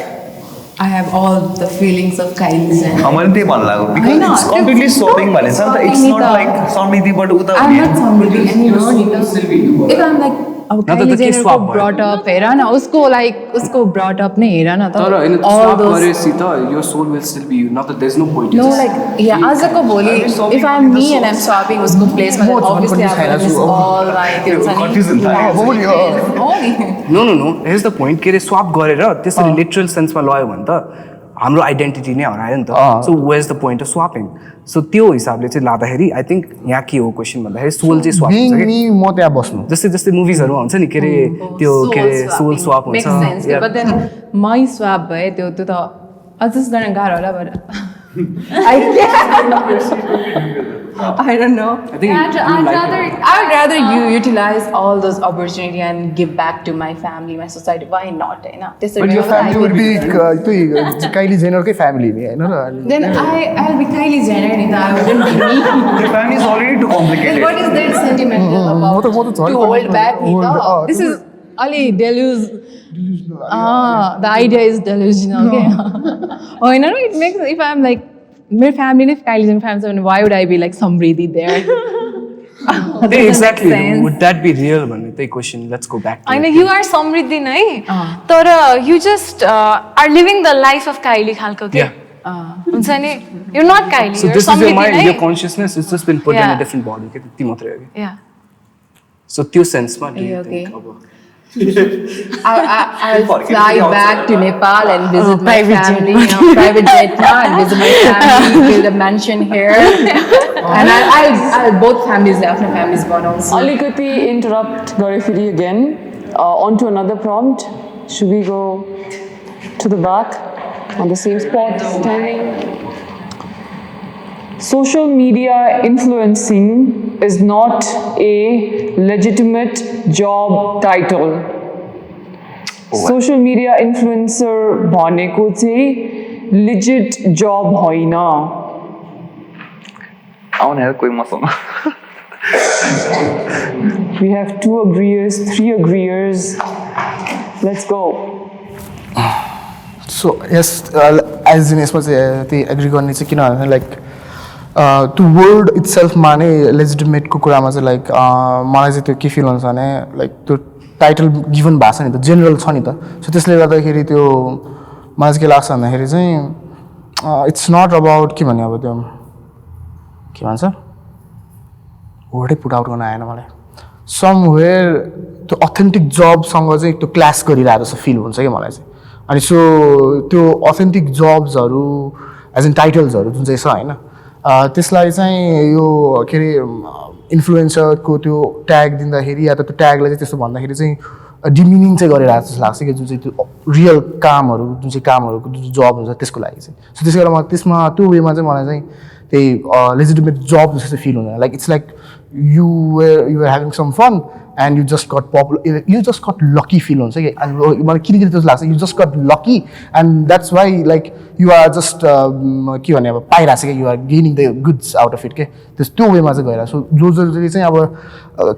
I have all the feelings of Kylie Jenner? मैले त्यही भन्नु लाग्यो I because know, it's completely swapping भनेछ नि त इट्स नट लाइक समृद्धिबाट उता I'm हुने not Samriddhi anymore. If I'm like अब त Kylie के Jenner swap को भयो? brought up हेर न उसको brought up नै हेर न त तर होइन all swap those गरेपछि त your soul will still be you. Not that there's no point. No, like, yeah, आजको भोलि if I'm me and I'm swapping उसको place मा then obviously I'm gonna miss all my त्यो छ नि Confusion only No. Here's the point. के अरे swap गरेर त्यसरी literal sense मा लयो भने त हाम्रो आइडेन्टिटी नै हरायो नि त so where is the point of swapping so त्यो हिसाबले चाहिँ लाँदाखेरि आई थिङ्क यहाँ के हो क्वेसन भन्दाखेरि सोल चाहिँ स्वाप हुन्छ कि म त्यहाँ बस्नु जस्तै मूभिजहरू हुन्छ नि के अरे त्यो के अरे सोल स्वाप हुन्छ बट देन मै स्वाप भए त्यो त अझ गर्न गाह्रो होला but I don't know. I think I would rather you utilize all those opportunity and give back to my family, my society. Why not? But your family would be Kylie Jenner family, Then I'll be Kylie Jenner. I wouldn't be me. Your family is already too complicated. Then what is there sentimental about to hold back? This is only the idea is delusional. Okay. Oh, it makes if I'm like. My family, if Kylie Jenner family, why would I be like Samriddhi there? Exactly. Would that be real? The question. Let's go back. I know you are Samriddhi, nahi? But you just are living the life of Kylie khalko. Yeah. You're not Kylie. So you're this is your mind, nahi? your consciousness. It's just been put in a different body. Yeah. So, two sense, what do you Okay. think? I'll fly back to Nepal and visit my family, private jet and visit my family, build a mansion here. And I'll both families, after families born also. Alikati interrupt Garifiri again. On to another prompt. Should we go to the back on the same spot? Standing. Social media influencing is not a legitimate job title. Social media influencer bhaneko chahi legit job hoina. आउने कोही मसँग We have 2 agreeers, 3 agreeers. Let's go. So yes, as in यसमा चाहिँ त्यही agree गर्ने चाहिँ किनभने like त्यो वर्ड इट्सेल्फमा नै लेजिटिमेटको कुरामा चाहिँ लाइक मलाई चाहिँ त्यो के फिल हुन्छ भने लाइक त्यो टाइटल गिभन भएको छ नि त जेनरल छ नि त सो त्यसले गर्दाखेरि त्यो मलाई चाहिँ के लाग्छ भन्दाखेरि चाहिँ इट्स नट अबाउट के भन्ने अब त्यो के भन्छ वर्डै पुट आउट गर्न आएन मलाई समवेयर त्यो अथेन्टिक जबसँग चाहिँ त्यो क्लास गरिरहेको जस्तो फिल हुन्छ क्या मलाई चाहिँ अनि सो त्यो अथेन्टिक जब्सहरू एज इन टाइटल्सहरू जुन चाहिँ छ होइन त्यसलाई चाहिँ यो के अरे इन्फ्लुएन्सरको त्यो ट्याग दिँदाखेरि या त त्यो ट्यागलाई चाहिँ त्यस्तो भन्दाखेरि चाहिँ डिमिनिङ चाहिँ गरिरहेको जस्तो लाग्छ कि जुन चाहिँ त्यो रियल कामहरू जुन चाहिँ कामहरूको जुन जब हुन्छ त्यसको लागि चाहिँ सो त्यसै गरेर म त्यसमा त्यो वेमा चाहिँ मलाई चाहिँ त्यही लेजिटिमेट जब जस्तो फिल हुँदैन like it's like you were having some fun and you just got popular, you just got lucky feel हुन्छ कि अनि मलाई किन त्यस्तो लाग्छ you just got lucky and that's why like you are just के भने अब पाइरहेको छ कि you are gaining the goods out of it के त्यो वेमा चाहिँ गएर सो जसले चाहिँ अब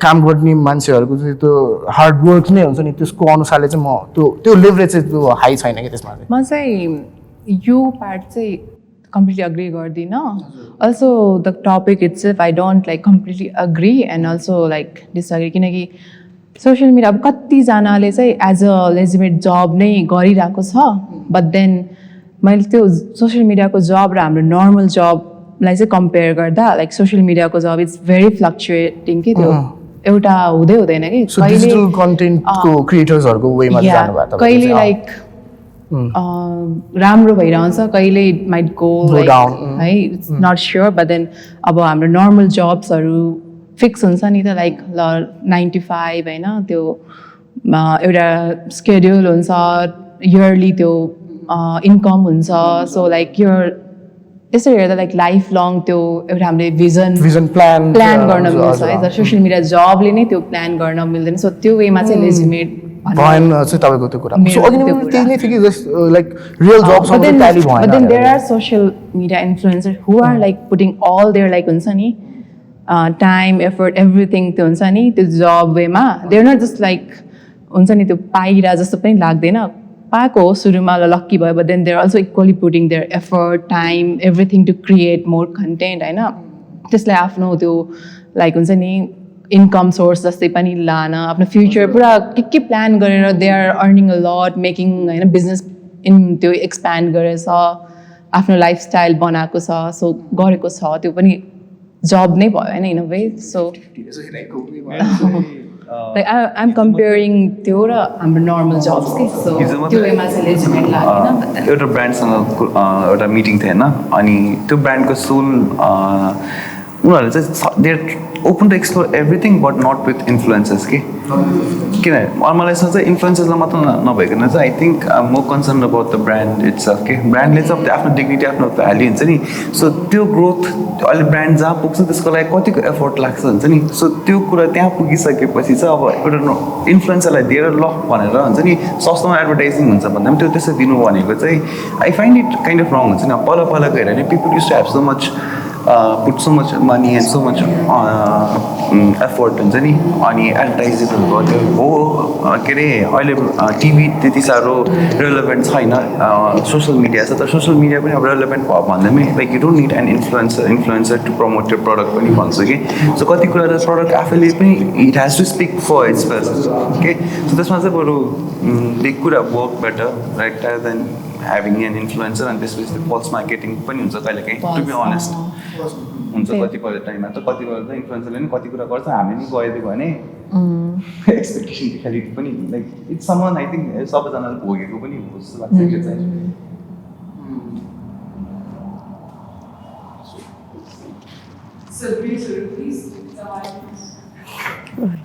काम गर्ने मान्छेहरूको चाहिँ त्यो हार्ड वर्क नै हुन्छ नि त्यसको अनुसारले चाहिँ म त्यो लेभरेज चाहिँ त्यो हाई छैन कि त्यसमा चाहिँ म चाहिँ यो पार्ट चाहिँ completely agree गर्दिनँ also the topic itself I don't like completely agree and also like disagree किनकि social media अब कतिजनाले चाहिँ एज अ लेजिटिमेट जब नै गरिरहेको छ बट देन मैले त्यो सोसियल मिडियाको जब र हाम्रो नर्मल जबलाई चाहिँ कम्पेयर गर्दा लाइक सोसियल मिडियाको जब इट्स भेरी फ्लक्चुएटिङ कि त्यो एउटा हुँदै हुँदैन कि डिजिटल कन्टेन्टको क्रिएटर्सहरूको वेमा जानु भयो कहिले लाइक राम्रो भइरहन्छ कहिले इट माइट गो है it's not sure but then अब हाम्रो नर्मल जब्सहरू फिक्स हुन्छ नि त लाइक 9 to 5 होइन त्यो एउटा स्केड्युल हुन्छ इयरली त्यो इन्कम हुन्छ सो लाइक यो यसरी हेर्दा लाइक लाइफ लङ त्यो एउटा हामीले भिजन प्लान गर्न मिल्छ है तर सोसियल मिडिया जबले नै त्यो प्लान गर्न मिल्दैन सो त्यो वेमा चाहिँ लेजिटिमेट भएन चाहिँ तपाईँको त्यो कुरा सो अघि त्यही नै थियो कि जस्ट लाइक रियल जबसँग ट्याली भएन but then there are social media influencer who are like putting all there like हुन्छ नि टाइम एफर्ट एभ्रिथिङ त्यो हुन्छ नि त्यो जब वेमा देयर नट जस्ट लाइक हुन्छ नि त्यो पाइरा जस्तो पनि लाग्दैन पाएको हो सुरुमा लक्की भयो but then they're also equally putting their effort time everything to create more content होइन त्यसलाई आफ्नो त्यो लाइक हुन्छ नि इन्कम सोर्स जस्तै पनि लान आफ्नो फ्युचर पुरा के प्लान गरेर they are earning a lot making होइन बिजनेस इन त्यो एक्सप्यान्ड गरेर छ आफ्नो लाइफस्टाइल बनाएको छ सो गरेको छ त्यो पनि जब नै भयो होइन in a way so Like I'm comparing त्यो र हाम्रो normal jobs के so त्यो वेमा चाहिँ legitimate लागेन but then एउटा ब्रान्डसँग एउटा मिटिङ थियो होइन अनि त्यो ब्रान्डको सोल उनीहरूले चाहिँ they open to explore everything but not with influences के किनभने मलाई लाग्छ चाहिँ इन्फ्लुएन्सेसलाई मात्र नभइकन चाहिँ आई थिङ्क म concern about the brand itself के ब्रान्डले चाहिँ आफ्नो डिग्निटी आफ्नो भ्याल्यु हुन्छ नि सो त्यो ग्रोथ अहिले ब्रान्ड जहाँ पुग्छ त्यसको लागि कतिको एफोर्ट लाग्छ हुन्छ नि सो त्यो कुरा त्यहाँ पुगिसकेपछि चाहिँ अब एउटा इन्फ्लुएन्सरलाई दिएर ल भनेर हुन्छ नि सस्तोमा एडभर्टाइजिङ हुन्छ भन्दा पनि त्यो त्यसरी दिनु भनेको चाहिँ I find it kind of wrong हुन्छ नि अब पहिला गएर नि people use to have so much put so much money and so much effort हुन्छ नि अनि एडभर्टाइजहरू गर्थ्यो हो के अरे अहिले टिभी त्यति साह्रो रेलेभेन्ट छैन सोसियल मिडिया छ तर सोसियल मिडिया पनि अब रेलेभेन्ट भयो भन्दा पनि like you don't need an influencer to promote your product पनि भन्छु कि सो कति कुरा त प्रडक्ट आफैले पनि it has to speak for its best के सो त्यसमा चाहिँ बरु बिग कुरा work better right rather than having an influencer and त्यसपछि फल्स मार्केटिङ पनि हुन्छ कहिलेकाहीँ टु बी अनेस्ट हुन्छ कतिपय टाइममा त कतिपय त इन्फ्लुएन्सरले पनि कति कुरा गर्छ हामीले नि गइदियो भने एक्सपेक्टेसन देखालि पनि like it's someone I think सबैजनाले भोगेको पनि हो जस्तो लाग्छ कि चाहिँ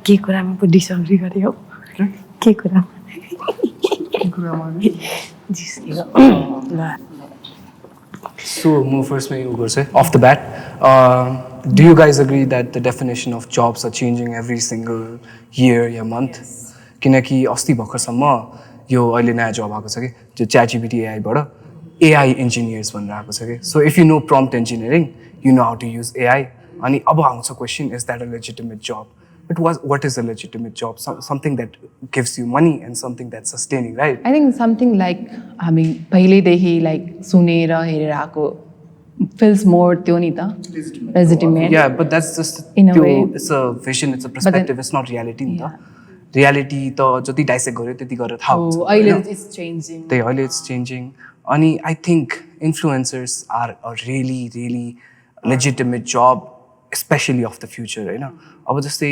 के कुरामा पो डिसअग्री गरे हो के कुरामा So, move first maybe we'll say off the bat. Do you guys agree that the definition of jobs are changing every single year or month? किनकि अस्ति भर्खरसम्म यो अहिले नयाँ जब आएको छ कि जो ChatGPT AI-बाट AI engineers भनेर आएको छ कि so if you know prompt engineering you know how to use AI अनि अब आउँछ question is that a legitimate job? But what is a legitimate job? Something that gives you money and something that's sustaining, right? I think something like हामी पहिलेदेखि like सुनेर हेरेर आएको feels more त्यो नि त legitimate. Yeah, but that's just in a way. It's a vision, it's a perspective, it's not reality नि त. Reality त जति डाइसेक्ट गर्यो त्यति गरेर थाहा हुन्छ. अहिले it's changing. त्यही अहिले it's changing. अनि I think influencers are a really legitimate job, especially of the future, होइन. अब जस्तै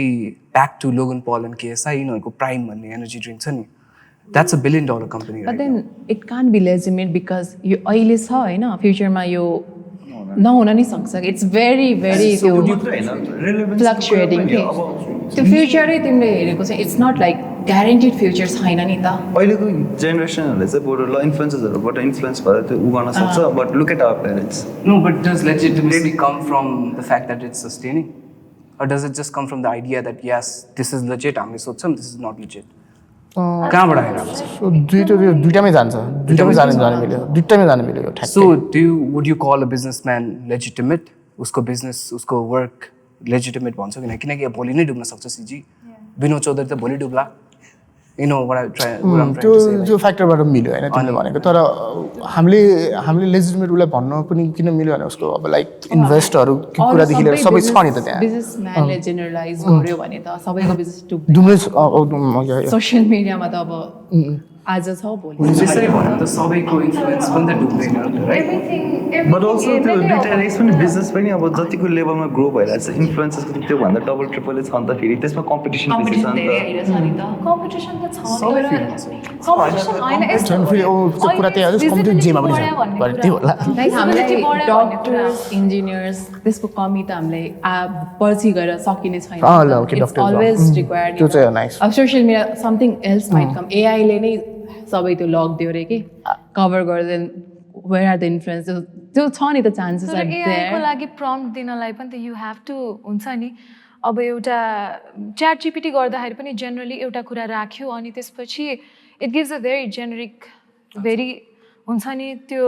ब्याक टु लोगन पल एन्ड केएसआई यिनीहरूको प्राइम भन्ने एनर्जी ड्रिङ्क छ नि that's $1 billion company. But then it can't be legitimate because यो अहिले छ होइन फ्युचरमा यो नहुन नि सक्छ इट्स भेरी त्यो फ्लक्चुएटिङ के त्यो फ्युचरै तिमीले हेरेको चाहिँ it's not like guaranteed future छैन नि त अहिलेको जेनेरेसनहरूले चाहिँ बरु ल इन्फ्लुएन्सर्सहरूबाट इन्फ्लुएन्स भएर त्यो उ गर्न सक्छ but look at our parents No, but does legitimacy come from the fact that it's sustaining? Or does it just come from the idea that yes, this is legit, हामीले सोच्छौँ, this is not legit? कहाँबाट आइरहेको छ? So दुइटामै जाने मिल्यो ठ्याक्कै So would you call a businessman legitimate? उसको business, उसको work legitimate भन्छ किनकि भोलि नै डुब्न सक्छ सिजी विनोद चौधरी त भोलि डुब्ला you know what I'm trying to say. त्यो फ्याक्टरबाट मिल्यो होइन तिमीले भनेको तर हामीले लेजिटिमेट उसलाई भन्न पनि किन मिल्यो भने उसको अब लाइक इन्भेस्टहरू कुरादेखि लिएर सबै छ नि त त्यहाँ बिजनेसम्यानले जेनरलाइज गर्यो भने त सबैको बिजनेस डुब्ने सोसियल मिडियामा त अब आज छ भोलि त्यसरी भन्दा त सबैको इन्फ्लुएन्स पनि त डुब्दैन राइट बट अल्सो त्यो दुइटा रेस पनि बिजनेस पनि अब जतिको लेभलमा ग्रो भइरहेको छ इन्फ्लुएन्सेसको त त्योभन्दा डबल ट्रिपल छ नि त फेरि त्यसमा कम्पिटिसन बेसी छ नि त कम्पिटिसन त छ कम्पिटिसन होइन फेरि त्यो कुरा त्यही हो कम्पिटिसन जेमा पनि छ त्यही होला लाइक हामीलाई डक्टर्स इन्जिनियर्स त्यसको कमी त हामीलाई पछि गएर सकिने छैन ल ओके डक्टर अलवेज रिक्वायर्ड त्यो चाहिँ नाइस अब social media something else might come एआईले नै सबै त्यो लक दियो रे कि कभर गर्दैन वेयर आर द इन्फ्लुएन्स त्यो छ नि त चान्सेस आर एआईको देयर लागि प्रम्प्ट दिनलाई पनि त यु हेभ टु हुन्छ नि अब एउटा च्याट जिपिटी गर्दाखेरि पनि जेनरली एउटा कुरा राख्यो अनि त्यसपछि it gives a very generic very हुन्छ नि त्यो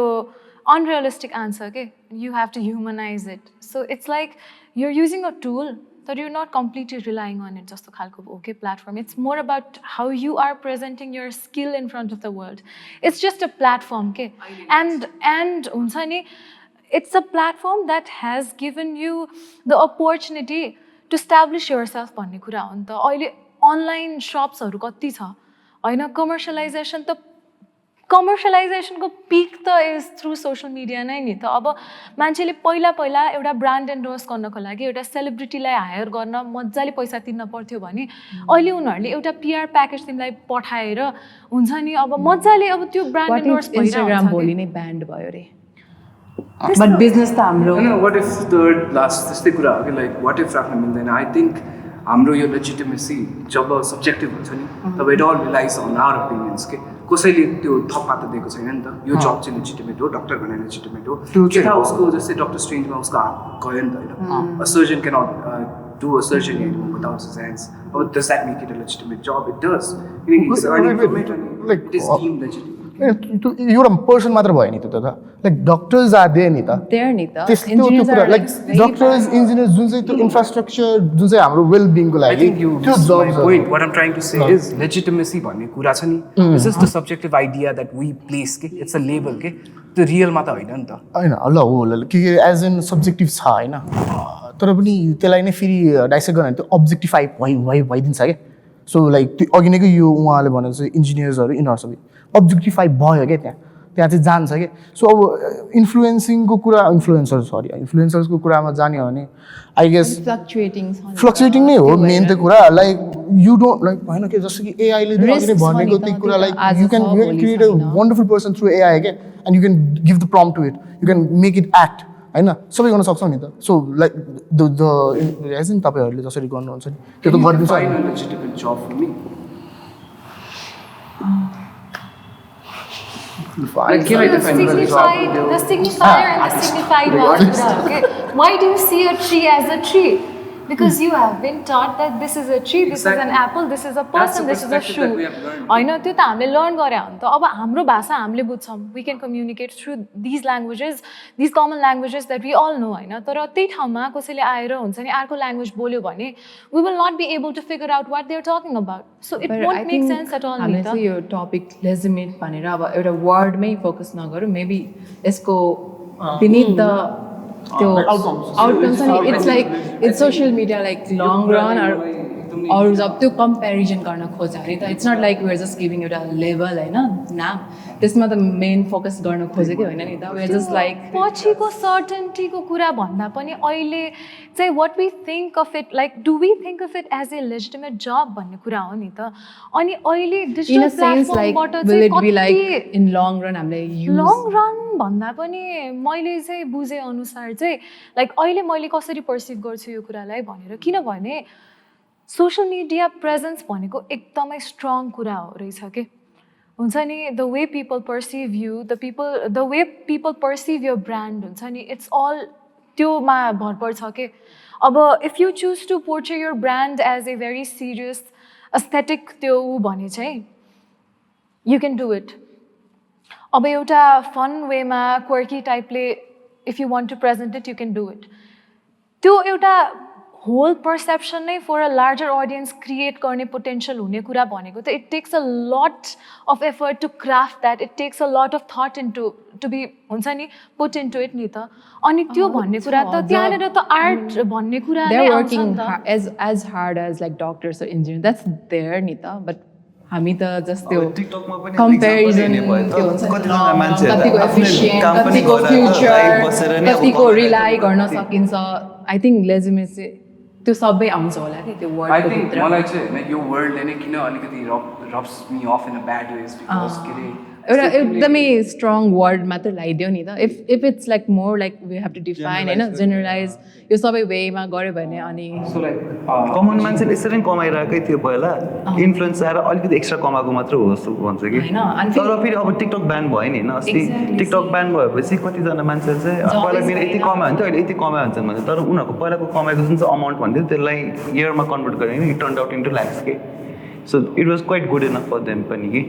अनरियलिस्टिक आन्सर के you have to humanize it so it's like you're using a tool तर you're not completely relying on it जस्तो खालको okay platform. It's more about how you are presenting your skill in front of the world. It's just a platform, okay? And हुन्छ नि it's a platform that has given you the opportunity to establish yourself भन्ने कुरा हो नि त अहिले online सप्सहरू कति छ होइन कमर्सियलाइजेसन त कमर्सियलाइजेसनको पिक त इज थ्रु सोसियल मिडिया नै नि त अब मान्छेले पहिला एउटा ब्रान्ड एन्डोर्स गर्नको लागि एउटा सेलिब्रिटीलाई हायर गर्न मजाले पैसा तिर्न पर्थ्यो भने अहिले उनीहरूले एउटा पिआर प्याकेज तिमीलाई पठाएर हुन्छ नि अब मजाले अब त्यो ब्रान्ड एन्डोर्स भइरहेको छ इन्स्टाग्राम भोलि नै ब्यान्ड भयो रे बट बिजनेस त हाम्रो what if third last त्यस्तै कुरा हो कि लाइक what if राख्न मिल्दैन आई थिङ्क हाम्रो यो लेजिटिमेसी जब सब्जेक्टिभ हुन्छ नि तब it all relies on our opinions के कसैले त्यो थप्पा त दिएको छैन नि त यो जब चाहिँ लेजिटिमेट हो डक्टर भने लेजिटिमेट हो के थाहा उसको जस्तै डक्टर स्ट्रेन्जमा उसको हात गयो नि त होइन a surgeon can not do a surgery anymore without his hands अब does that make it a legitimate job it does किनकि इट्स अर्निङ फ्रम इट अनि इट इज डीम्ड लेजिटिमेट एउटा पर्सन मात्र भयो नि त लाइक डक्टर्स आर देयर नि त देयर नि त त्यस्तो त्यो कुरा लाइक डक्टर्स इन्जिनियर्स जुन चाहिँ त्यो इन्फ्रास्ट्रक्चर जुन चाहिँ हाम्रो वेल बिङको लागि त्यो jobs point what I'm trying to say is legitimacy भन्ने कुरा छ नि this is the subjective idea that we place के it's a label के त्यो रियलमा त होइन नि त होइन ल हो ल के एज एन सब्जेक्टिभ छ होइन तर पनि त्यसलाई नै फेरि डाइसेक्ट गर्यो भने त्यो अब्जेक्टिफाई भइदिन्छ क्या सो लाइक त्यो अघि नै यो उहाँले भनेको चाहिँ इन्जिनियर्सहरू यिनीहरू सबै अब्जेक्टिफाई भयो क्या त्यहाँ चाहिँ जान्छ क्या सो अब इन्फ्लुएन्सिङको कुरा इन्फ्लुएन्सर्सको कुरामा जाने हो भने आई गेस फ्लक्चुएटिङ नै हो मेन त्यो कुरा लाइक यु डोन्ट लाइक होइन कि जस्तो कि एआईले अघि नै भनेको त्यो कुरा like you can create a wonderful person through AI क्या and you can give the prompt to it you can make it act होइन सबै गर्न सक्छौँ नि त so like the age in तपाईँहरूले जसरी गर्नुहुन्छ नि त्यो त गरिदिन्छ The signifier and the signified ones. Okay. Why do you see a tree as a tree? Because you have been taught that this is a tree, this is an apple, this is a person, this is a shoe. होइन त्यो त हामीले learn गरे हो नि त अब हाम्रो भाषा हामीले बुझ्छौँ we can communicate through these languages these common languages that we all know होइन तर त्यही ठाउँमा कसैले आएर हुन्छ नि अर्को ल्याङ्ग्वेज बोल्यो भने we will not be able to figure out what they are talking about so it won't make sense at all नि त यो टपिक लेजिटिमेट भनेर अब एउटा वर्डमै फोकस नगरौँ मेबी यसको beneath the outcomes and it's like it's social media like long run or जब त्यो कम्पेरिजन गर्न खोज्छ भने त it's not like we're just giving एउटा लेभल होइन नाम त्यसमा त मेन फोकस गर्न खोजेकै होइन नि त वेआर जस्ट लाइक पछिको सर्टेन्टीको कुरा भन्दा पनि अहिले चाहिँ what we think of it like do we think of it as a legitimate job भन्ने कुरा हो नि त अनि अहिले डिजिटल प्लेटफर्मबाट चाहिँ कति इन लङ रन हामीले लङ रन भन्दा पनि मैले चाहिँ बुझे अनुसार चाहिँ लाइक अहिले मैले कसरी पर्सिभ गर्छु यो कुरालाई भनेर किनभने सोसियल मिडिया प्रेजेन्स भनेको एकदमै स्ट्रङ कुरा हो रहेछ के हुन्छ नि the way people perceive you the way people perceive your brand हुन्छ नि इट्स अल त्योमा भर पर्छ के अब if you choose to portray your brand as a very serious aesthetic त्यो भने चाहिँ यु क्यान डु इट अब एउटा फन वेमा क्वर्की टाइपले if you want to present it you can do it त्यो एउटा होल पर्सेप्सन नै for a larger audience create गर्ने पोटेन्सियल हुने कुरा भनेको त it takes a lot of effort to craft that it takes a lot of thought into to be हुन्छ नि पुट इन्टु इट नि त अनि त्यो भन्ने कुरा त त्यहाँनिर त आर्ट भन्ने कुरा नै आउँछ नि त as hard as like doctors or engineer that's there नि त बट हामी त जस्ट त्यो कम्पेरिजन त्यो हुन्छ कतिको एफिसियन्ट कतिको फ्युचर कतिको रिलाइ गर्न सकिन्छ आई थिङ्क लेजिटिमेसी त्यो सबै आउँछ होला कि त्यो वर्ड आई थिङ्क मलाई चाहिँ होइन यो वर्डले नै किन अलिकति rubs me off in a bad ways because के अरे एउटा एकदमै स्ट्रङ वर्ड मात्र लगाइदियो नि त if it's like more like we have to define होइन जेनरलाइज यो सबै वेमा गऱ्यो भने अनि कमन मान्छेले यसरी नै कमाइरहेकै थियो पहिला इन्फ्लुएन्स आएर अलिकति एक्स्ट्रा कमाएको मात्र हो जस्तो भन्छ कि तर फेरि अब टिकटक ब्यान भयो नि होइन अस्ति टिकटक ब्यान भएपछि कतिजना मान्छेहरू चाहिँ पहिला मेरो यति कमायो भने अहिले यति कमायो हुन्छ भने तर उनीहरूको पहिलाको कमाएको जुन चाहिँ अमाउन्ट भन्थ्यो त्यसलाई इयरमा कन्भर्ट गरेर it turn out into lakhs के so it was quite good enough for them पनि कि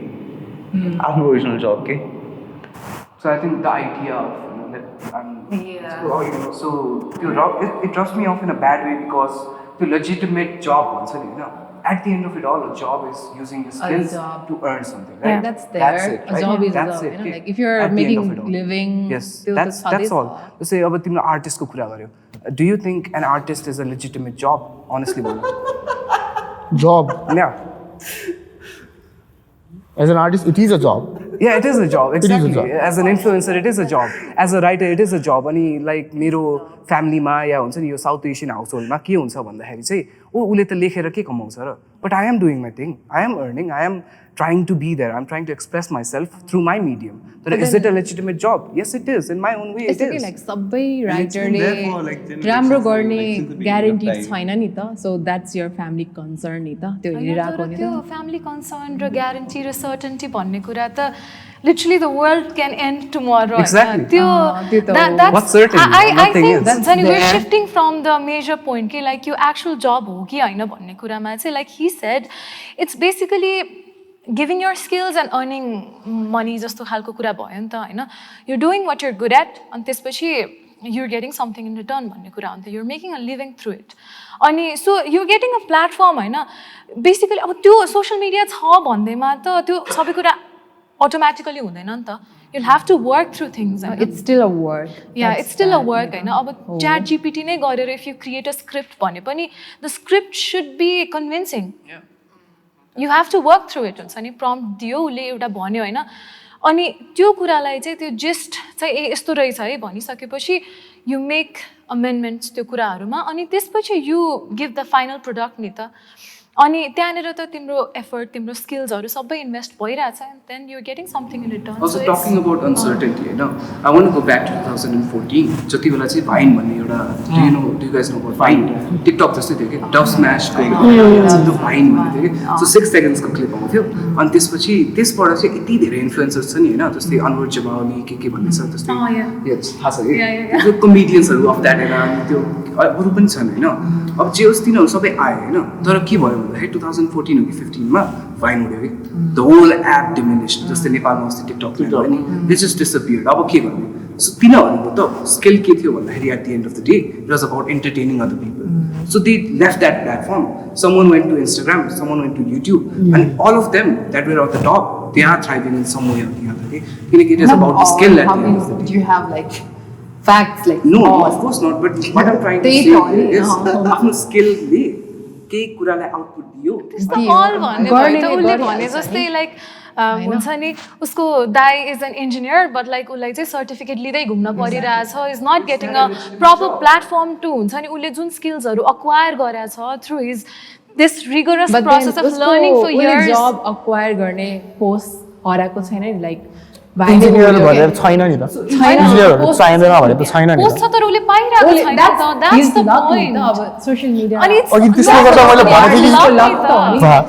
आफ्नो ओरिजिनल जब के so I think the idea so त्यो it rubs me off in a bad way because त्यो लेजिटिमेट जब भन्छ नि होइन at the end of it all, a job is using your skills to earn something, right? Yeah, that's there. That's it, a job is a job. You know? Like if you're making living, yes, that's all. Say, अब तिम्रो artist को कुरा गर्यो. Do you think an artist is a legitimate job? Honestly, job. Yeah. As an artist, it is a job. Yeah, it is a job. Exactly. job. As an influencer, it is a job. As a writer, it is a job. अनि like मेरो फ्यामिलीमा या हुन्छ नि यो south Asian house होल्डमा के हुन्छ भन्दाखेरि चाहिँ उसले त लेखेर के कमाउँछ र but I am doing my thing I am earning I am trying to be there. I'm trying to express myself through my medium. But is it a legitimate job? Yes, it is. In my own way, it is. Like सबै राइटरले राम्रो गर्ने guarantee छैन नि त so that's your family concern नि त त्यो हेरिरहेको नि त्यो फ्यामिली कन्सर्न र ग्यारेन्टी र सर्टेन्टी भन्ने कुरा त literally the world can end tomorrow. Exactly. What's certain? I think that's we're shifting from the major point कि like यो actual job हो कि हैन भन्ने कुरामा चाहिँ like he said it's basically giving your skills and earning money जस्तो खालको कुरा भयो नि त हैन you're doing what you're good at अनि त्यसपछि you're getting something in return भन्ने कुरा हो नि त you're making a living through it अनि so you're getting a platform हैन basically अब त्यो social media छ भन्दैमा त त्यो सबै कुरा automatically हुँदैन नि त you'll have to work through things it's still a work yeah it's still a work हैन अब chat gpt नै गरेर if you create a script भने पनि the script should be convincing you have to work through it हुन्छ नि prompt दियो उले एउटा भन्यो हैन अनि त्यो कुरालाई चाहिँ त्यो जिस्ट चाहिँ यस्तो रहेछ है भनिसकेपछि you make amendments त्यो कुराहरुमा अनि त्यसपछि you give the final product नि त अनि त्यहाँनेर त तिम्रो एफर्ट तिम्रो स्किल्सहरु सबै invest भइराछ and then you're getting something in return also talking about uncertainty you know I want to go back to 2014 जति बेला चाहिँ Vine भन्ने एउटा do you guys know about Vine TikTok जस्तै थियो के Dub Smash को त्यो Vine भन्ने थियो के so 6 seconds को क्लिप आउँथ्यो अनि त्यसपछि त्यसबाट चाहिँ यति धेरै इन्फ्लुएन्सर्स छ नि हैन जस्तै अनवर जबावली के भन्ने छ जस्तै यस थाहा छ के त्यो कमेडियन्सहरु अफ दैट एरा अनि त्यो अरु पनि छन् हैन अब जे होस् तिनीहरु सबै आए हैन तर के भयो भन्दाखेरि 2014 हो कि 15 मा Vine उड्यो के द होल एप डिमिनिस्ड जस्तै नेपालमा अस्ति टिकटक थियो नि दे जस्ट डिसअपियर्ड अब के गर्ने सो तिनीहरुको त स्किल के थियो भन्दाखेरि at the end of the day it was about entertaining other people so they left that platform someone went to Instagram someone went to YouTube and all of them that were at the top they are thriving in some way or the other because it is about the skill at the end of the day. Do you have like facts like no of course not but what I'm trying to say is आफ्नो skill ले केही कुरालाई output दियो त्यस्तो all भन्ने भयो त उले भने जस्तै लाइक हुन्छ नि उसको दाइ is an engineer but like उसलाई चाहिँ सर्टिफिकेट लिँदै घुम्न परिरहेछ is not getting a proper platform to हुन्छ नि उसले जुन स्किल्सहरू अक्वायर गरेछ through his this rigorous process of learning for years जब अक्वायर गर्ने पोस्ट हराएको छैन नि लाइक इन्जिनियर भनेर छैन नि त इन्जिनियरहरु चाहिँदैन भने त छैन नि पोस्ट छ तर उसले पाइरहेको छैन त द्याट्स द पोइन्ट अब सोशल मिडिया अघि त्यसले गर्दा मैले भनेको कि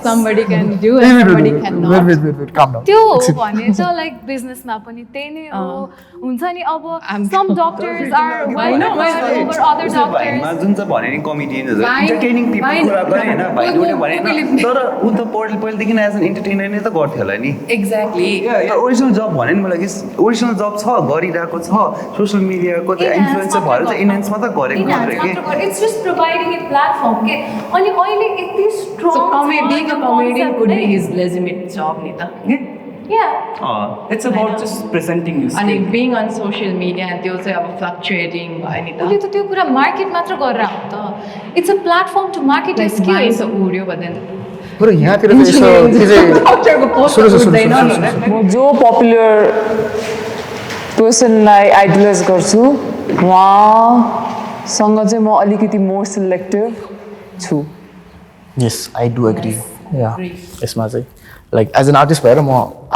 somebody can do and somebody cannot wait calm down त्यो भने त लाइक बिजनेसमा पनि त्यही नै हो हुन्छ नि अब some doctors are well over other doctors जुन चाहिँ भने नि कमेडियन्सहरु एन्टरटेनिङ पिपल कुरा गरे हैन भाइले भने तर उ त पहिलेदेखि एज एन एन्टरटेनर नै त गर्थ्यो होला नि एक्ज्याक्टली ओरिजिनल जब भने नि मलाई ओरिजिनल जब छ गरिरहेको छ सोशल मिडियाको त इन्फ्लुएन्सर भएर चाहिँ इन्हान्स मात्र गरेको मात्र के इट्स जस्ट प्रोवाइडिङ अ प्लेटफर्म के अनि अहिले यति strong being a comedian could be his legitimate job नि त yeah it's about just presenting your and skill being on social media and त्यो चाहिँ अब फ्लक्चुएटिङ भयो नि त उसले त त्यो कुरा मार्केट मात्र गरेर हो त it's a platform to market your skills उड्यो भन्दैन पुरा यहाँतिर त यसो के चाहिँ डक्टरको पोस्ट हुँदैन म जो पपुलर पर्सनलाई आइडलाइज गर्छु उहाँसँग चाहिँ म अलिकति मोर सिलेक्टिभ छु यस आई डु एग्री या यसमा चाहिँ लाइक एज एन आर्टिस्ट भएर म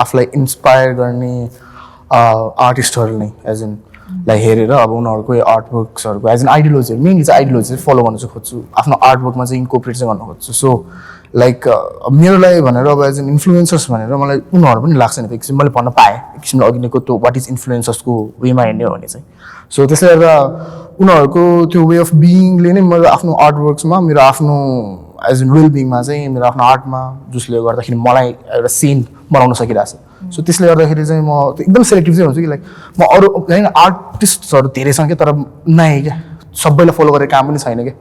आफूलाई इन्सपायर गर्ने आर्टिस्टहरू नै एज एन लाइक हेरेर अब उनीहरूको आर्टवर्क्सहरूको एज एन आइडियोलोजी मेनली चाहिँ आइडियोलोजी चाहिँ फलो गर्न चाहिँ खोज्छु आफ्नो आर्टवर्कमा चाहिँ इन्कोपरेट चाहिँ गर्न खोज्छु सो लाइक मेरो लागि भनेर अब एज एन इन्फ्लुएन्सर्स भनेर मलाई उनीहरू पनि लाग्छ नि त एकछिन मैले भन्न पाएँ एकछिन अघि नैको त्यो वाट इज इन्फ्लुएन्सर्सको वेमा हिँड्ने हो भने चाहिँ सो त्यसले गर्दा उनीहरूको त्यो वे अफ बिइङले नै मेरो आफ्नो आर्टवर्क्समा मेरो आफ्नो एज एन वेल बिङमा चाहिँ मेरो आफ्नो आर्टमा जसले गर्दाखेरि मलाई एउटा सिन बनाउन सकिरहेको छ सो त्यसले गर्दाखेरि चाहिँ म एकदम सेलेक्टिभ चाहिँ हुन्छु कि लाइक म अरू होइन आर्टिस्टहरू धेरै छन् क्या तर नआए क्या सबैलाई फलो गरेर काम पनि छैन क्या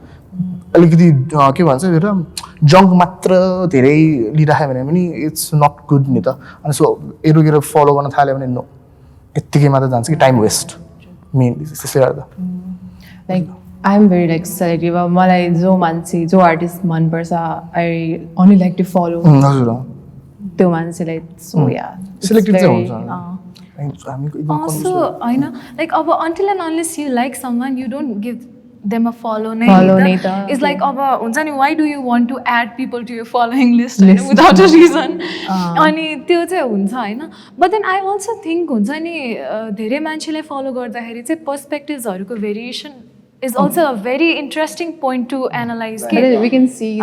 अलिकति के भन्छ एउटा जङ्क मात्र धेरै लिइराख्यो भने पनि इट्स नट गुड नि त अनि सो एरोगेर फलो गर्न थाल्यो भने नो यत्तिकै मात्र जान्छ कि टाइम वेस्ट मेनली त्यसले गर्दा like I am very like selective अब मलाई जो मान्छे जो आर्टिस्ट मनपर्छ I only like to follow हजुर त्यो मान्छेलाई सो या Selective चाहिँ हुन्छ हामीको एकदम Also, I know, like, until and unless you like someone, you don't give them a follow. Follow nahi ta. It's like, why do you want to add people to your following list without a reason? Ani त्यो चाहिँ हुन्छ हैन. But then I also think हुन्छ नि धेरै मान्छेले follow गर्दाखेरि चाहिँ perspectives-हरुको variation is also a very interesting point to analyze. We can see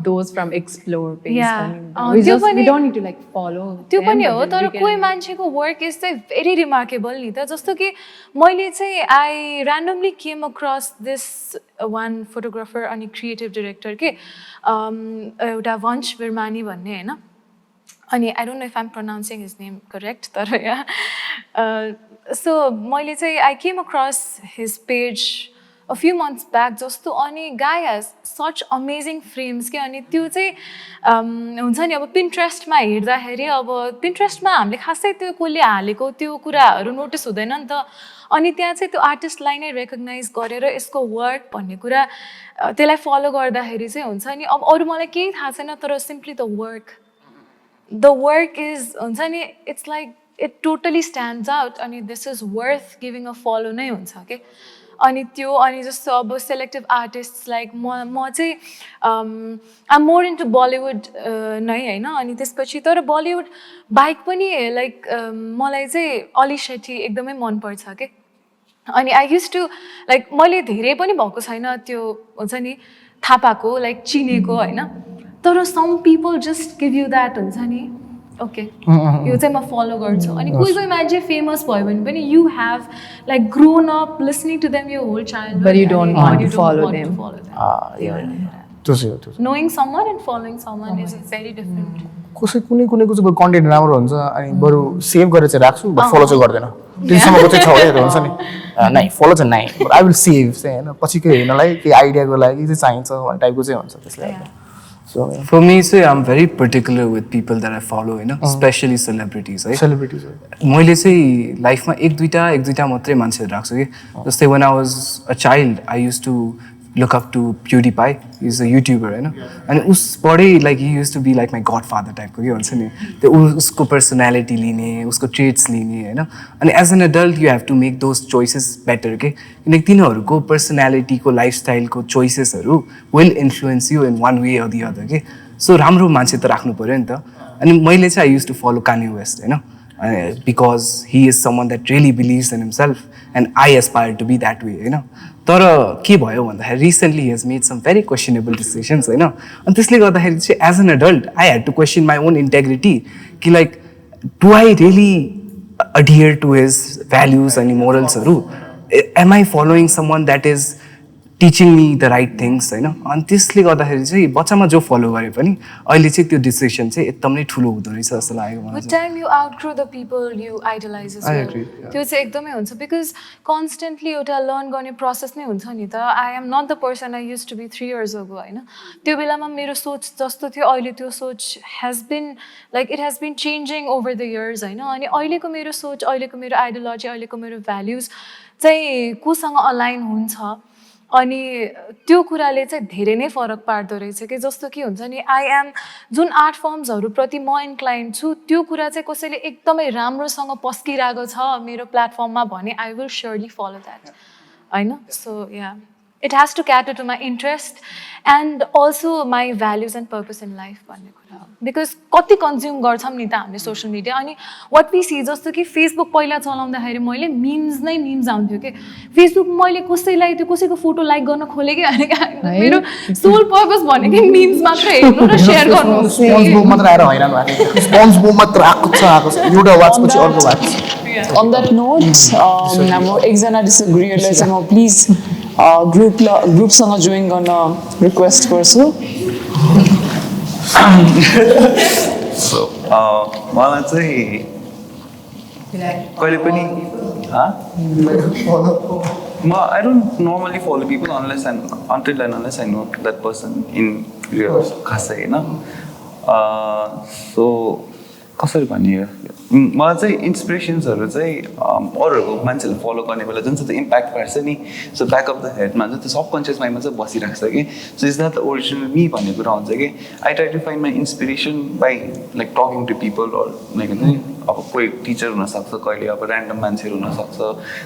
those from explore page. Yeah. We don't need to like follow. त्यो पनि हो तर कोही मान्छेको वर्क इज चाहिँ भेरी रिमार्केबल नि त जस्तो कि मैले चाहिँ I randomly came across this one photographer अनि क्रिएटिभ डिरेक्टर के एउटा वंश बिरमानी भन्ने होइन अनि I don't know if I am pronouncing his name correct तर सो मैले चाहिँ I came across his page a few months back जस्तो अनि guy has such amazing frames के अनि त्यो चाहिँ हुन्छ नि अब पिन्ट्रेस्टमा हेर्दाखेरि अब पिन्ट्रेस्टमा हामीले खासै त्यो कसले हालेको त्यो कुराहरू नोटिस हुँदैन नि त अनि त्यहाँ चाहिँ त्यो आर्टिस्टलाई नै रेकग्नाइज गरेर यसको वर्क भन्ने कुरा त्यसलाई फलो गर्दाखेरि चाहिँ हुन्छ नि अब अरू मलाई केही थाहा छैन तर सिम्पली द वर्क इज हुन्छ नि it's like it totally stands out अनि this is worth giving a follow नै हुन्छ के अनि त्यो अनि जस्तो अब सेलेक्टिभ आर्टिस्ट लाइक म चाहिँ आइम मोर इन्टु बलिउड नै होइन अनि त्यसपछि तर बलिउड बाहेक पनि लाइक मलाई चाहिँ अली शेट्टी एकदमै मनपर्छ के अनि आई युज टु लाइक मैले धेरै पनि भएको छैन त्यो हुन्छ नि थाहा पाएको लाइक चिनेको होइन तर some people just give you that हुन्छ नि ओके यो चाहिँ म फलो गर्छु अनि कोही कोही मान्छे फेमस भयो भने पनि you have like grown up listening to them यो whole child but you don't want to follow them knowing someone and following someone is very different. कसै कुनै चाहिँ कन्टेन्ट राम्रो हुन्छ अनि बरु सेभ गरेर चाहिँ राख्छु बट फलो चाहिँ गर्दैन त्यसैसम्मको चाहिँ छ है हुन्छ नि नाइ फलो चाहिँ नाइ बट आई विल सेभ चाहिँ होइन पछिको हेर्नलाई केही आइडियाको लागि चाहिँ चाहिन्छ भन्ने टाइपको चाहिँ हुन्छ त्यसलाई So for me, I'm very particular with people that I follow, especially celebrities. Right? Celebrities. मैले चाहिँ लाइफमा एक दुईटा मात्रै मान्छेहरू राख्छु कि जस्तै when I was a child, I used to look up to PewDiePie. He's a YouTuber, होइन अनि उसबाटै like he used to be like my godfather टाइपको के भन्छ नि त्यो उसको पर्सनालिटी लिने उसको ट्रेट्स लिने होइन अनि as an adult you have to make those choices better के किनकि तिनीहरूको पर्सनालिटीको लाइफस्टाइलको चोइसेसहरू will influence you in one way or the other के सो राम्रो मान्छे त राख्नु पऱ्यो नि त अनि मैले चाहिँ I use to follow Kanye West होइन because he is someone that really believes in himself and I aspire to be that way होइन तर के भयो भन्दाखेरि recently he has made some very questionable decisions होइन अनि त्यसले गर्दाखेरि चाहिँ as an adult I had to question my own integrity कि like do I really adhere to his values and moralsहरू am I following someone that is teaching me the right things होइन अनि त्यसले गर्दाखेरि चाहिँ बच्चामा जो फलो गरे पनि अहिले चाहिँ त्यो डिसिसन चाहिँ एकदमै ठुलो हुँदो रहेछ जस्तो लागेको मलाई With time you outgrow the people you idolize as well. I agree, yeah. त्यो चाहिँ एकदमै हुन्छ because constantly एउटा लर्न गर्ने प्रोसेस नै हुन्छ नि त I am not the person I used to be 3 years ago होइन त्यो बेलामा मेरो सोच जस्तो थियो अहिले त्यो सोच has been changing over the years होइन अनि अहिलेको मेरो सोच अहिलेको मेरो आइडियोलोजी अहिलेको मेरो भ्याल्युज चाहिँ कोसँग अलाइन हुन्छ अनि त्यो कुराले चाहिँ धेरै नै फरक पार्दो रहेछ कि जस्तो कि हुन्छ नि आई एम जुन आर्ट फर्म्सहरूप्रति म इन्क्लाइन छु त्यो कुरा चाहिँ कसैले एकदमै राम्रोसँग पस्किरहेको छ मेरो प्लेटफर्ममा भने I will surely follow that होइन so yeah it has to cater to my interest and also my values and purpose in life भन्ने कुरा हो बिकज कति कन्ज्युम गर्छौँ नि त हामीले सोसियल मिडिया अनि वाट वी सी जस्तो कि फेसबुक पहिला चलाउँदाखेरि मैले मिम्स आउँथ्यो कि फेसबुक मैले कसैलाई त्यो कसैको फोटो लाइक गर्न खोलेँ कि मेरो सोल पर्पस भनेकै मिम्स मात्र हेर्नु र सेयर गर्नु On that note, हाम्रो एकजना डिसएग्रीहरूलाई चाहिँ म प्लिज ग्रुपसँग जोइन गर्न रिक्वेस्ट गर्छु मलाई चाहिँ कहिले पनि I don't normally follow people until and unless I know that person in real खासै होइन सो कसरी भन्ने मलाई चाहिँ इन्सपिरेसन्सहरू चाहिँ अरूहरूको मान्छेले फलो गर्ने बेला जुन चाहिँ त्यो इम्प्याक्ट पार्छ नि सो ब्याक अफ द हेडमा चाहिँ त्यो सबकन्सियस माइन्डमा चाहिँ बसिरहेको छ कि so is that the original me भन्ने कुरा हुन्छ कि I try to find my inspiration by like talking to people like हुन्छ नि अब कोही टिचर हुनसक्छ कहिले अब ऱ्यान्डम मान्छेहरू हुनसक्छ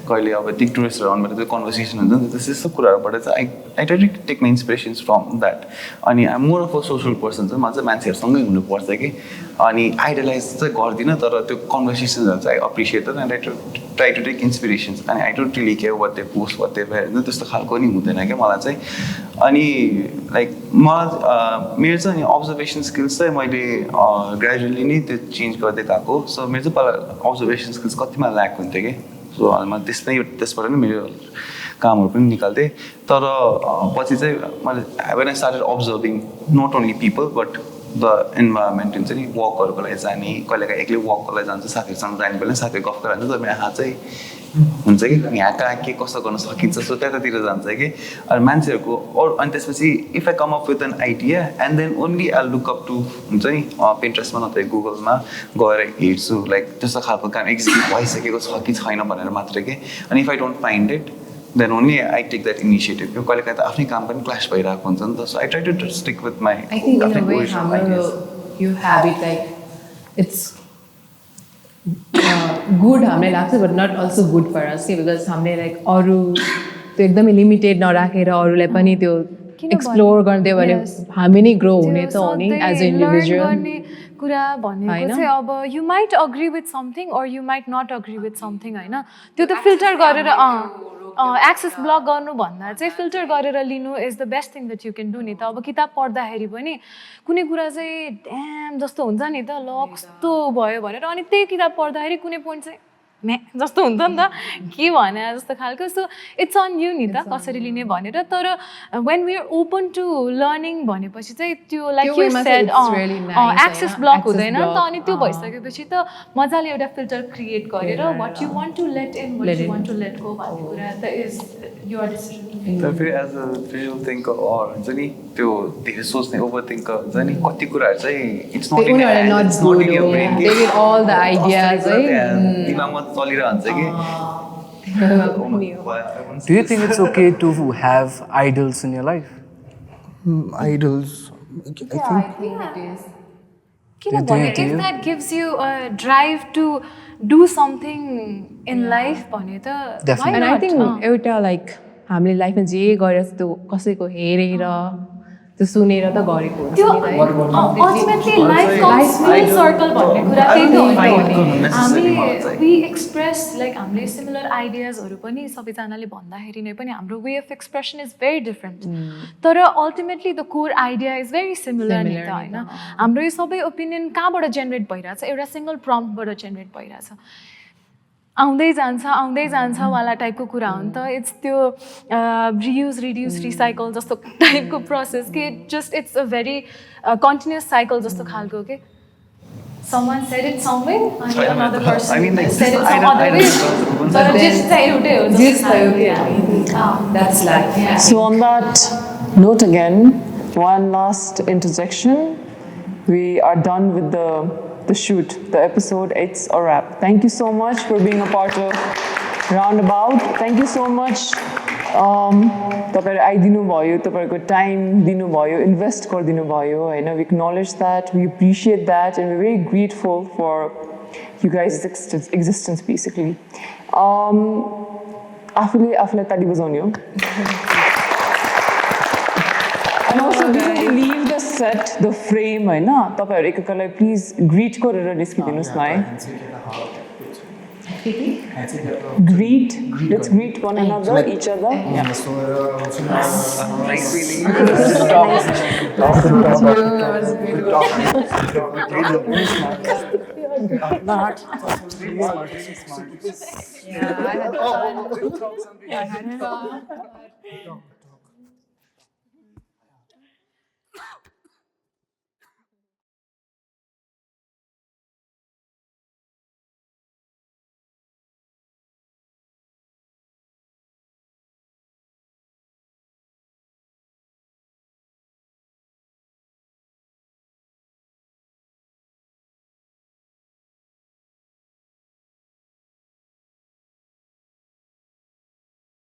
कहिले अब टिक टुरिस्टहरू आउनुबाट त्यो कन्भर्सेसन हुन्छ नि त्यस्तो कुराहरूबाट चाहिँ I try to take my inspirations from that अनि I more of a social person चाहिँ म चाहिँ मान्छेहरूसँगै हुनुपर्छ कि अनि आइडलाइज चाहिँ गर्दिनँ तर त्यो कन्भर्सेसन्सहरू चाहिँ I appreciate and I try to take inspirations अनि I don't really care what they post what they wear त्यस्तो खालको नि हुँदैन क्या मलाई चाहिँ अनि लाइक मलाई मेरो चाहिँ अनि अब्जर्भेसन स्किल्स चाहिँ मैले ग्रेजुअली नै त्यो चेन्ज गर्दै गएको सो मेरो चाहिँ पहिला अब्जर्भेसन स्किल्स कतिमा ल्याक हुन्थ्यो कि सो म त्यसबाट नै मेरो कामहरू पनि निकाल्थेँ तर पछि चाहिँ मैले when I started observing not only people but the environment हुन्छ नि वकहरूको लागि जाने कहिलेकाहीँ एक्लै वकको लागि जान्छ साथीहरूसँग जाने बेला साथीहरू गफ गरेर जान्छ तर मेरो हात चाहिँ हुन्छ कि यहाँ कहाँ के कसो गर्न सकिन्छ सो त्यतातिर जान्छ कि अनि मान्छेहरूको अरू अनि त्यसपछि if I come up with an idea and then only I look up to हुन्छ नि पिन्ट्रेस्टमा नत्र गुगलमा गएर हेर्छु लाइक त्यस्तो खालको काम एक्जिक्युट भइसकेको छ कि छैन भनेर मात्रै कि अनि if I don't find it then only I take that initiative कहिले काहीँ त आफ्नै काम पनि क्लास भइरहेको हुन्छ नि त so I try to stick with my I think in a way, you have it like it's good हामीलाई लाग्छ but not also good for us because हामीले like अरू त्यो एकदमै लिमिटेड नराखेर अरूलाई पनि त्यो एक्सप्लोर गरिदियो भने हामी नै ग्रो हुने त हो नि एज ए इन्डिभिजुअल कुरा भनेको चाहिँ अब you might agree with something or you might not agree with something होइन त्यो त फिल्टर गरेर एक्सेस ब्लक गर्नुभन्दा चाहिँ फिल्टर गरेर लिनु is the best thing that you can do नि त अब किताब पढ्दाखेरि पनि कुनै कुरा चाहिँ ड्याम जस्तो हुन्छ नि त ल कस्तो भयो भनेर अनि त्यही किताब पढ्दाखेरि कुनै पोइन्ट चाहिँ म्या जस्तो हुन्छ नि त के भने जस्तो खालको सो इट्स अन यु नि त कसरी लिने भनेर तर when we are open to learning भनेपछि चाहिँ त्यो like you said access block हुँदैन नि त अनि त्यो भइसकेपछि त मजाले एउटा फिल्टर क्रिएट गरेर what you want to let in what you want to let go भन्ने कुरा त इज युर डिसिजन तर फेरि एज अ भिजुअल थिङ्कर हुन्छ नि त्यो धेरै सोच्ने ओभर थिङ्कर हुन्छ नि कति कुराहरू चाहिँ it's not in all the ideas दिमागमा चलिरहन्छ कि Do you think it's okay to have idols in your life? Idols, I think it is. किनभने if that gives you a drive to do something in life भने त Definitely. And I think एउटा like हामीले लाइफमा जे गरेर त्यो कसैको हेरेर त्यो सुनेर त गरेको हुन्छ त्यो ultimately life comes full circle भन्ने कुरा त्यही त हो नि हामी वी एक्सप्रेस लाइक हामीले सिमिलर आइडियाजहरू पनि सबैजनाले भन्दाखेरि नै पनि हाम्रो way of expression is very different तर ultimately the core idea is very similar नि त होइन हाम्रो यो सबै ओपिनियन कहाँबाट जेनेरेट भइरहेछ एउटा सिङ्गल प्रम्प्टबाट जेनेरेट भइरहेछ आउँदै जान्छ वाला टाइपको कुरा हो नि त इट्स त्यो रियुज रिड्युस रिसाइकल जस्तो टाइपको प्रोसेस कि just it's a very continuous cycle जस्तो खालको के someone said it somewhere and another person said it some other way तर just चाहिँ एउटै हो just that's life. So on that note again, one last interjection. We are done with the shoot. The episode, it's a wrap. Thank you so much for being a part of Roundabout. Thank you so much. तपाईहरु आइदिनु भयो, तपाईहरुको time दिनु भयो, invest गरिदिनु भयो हैन. We acknowledge that, we appreciate that, and we're very grateful for you guys' existence basically. आफूले ताली बजाउने हो. And also before we leave the set, the frame हैन, तपाईहरु एकअर्कालाई प्लिज ग्रीट गरेर निस्किदिनुस् न है. Greet. Let's greet one another, each other. Yeah. Yeah, I had fun.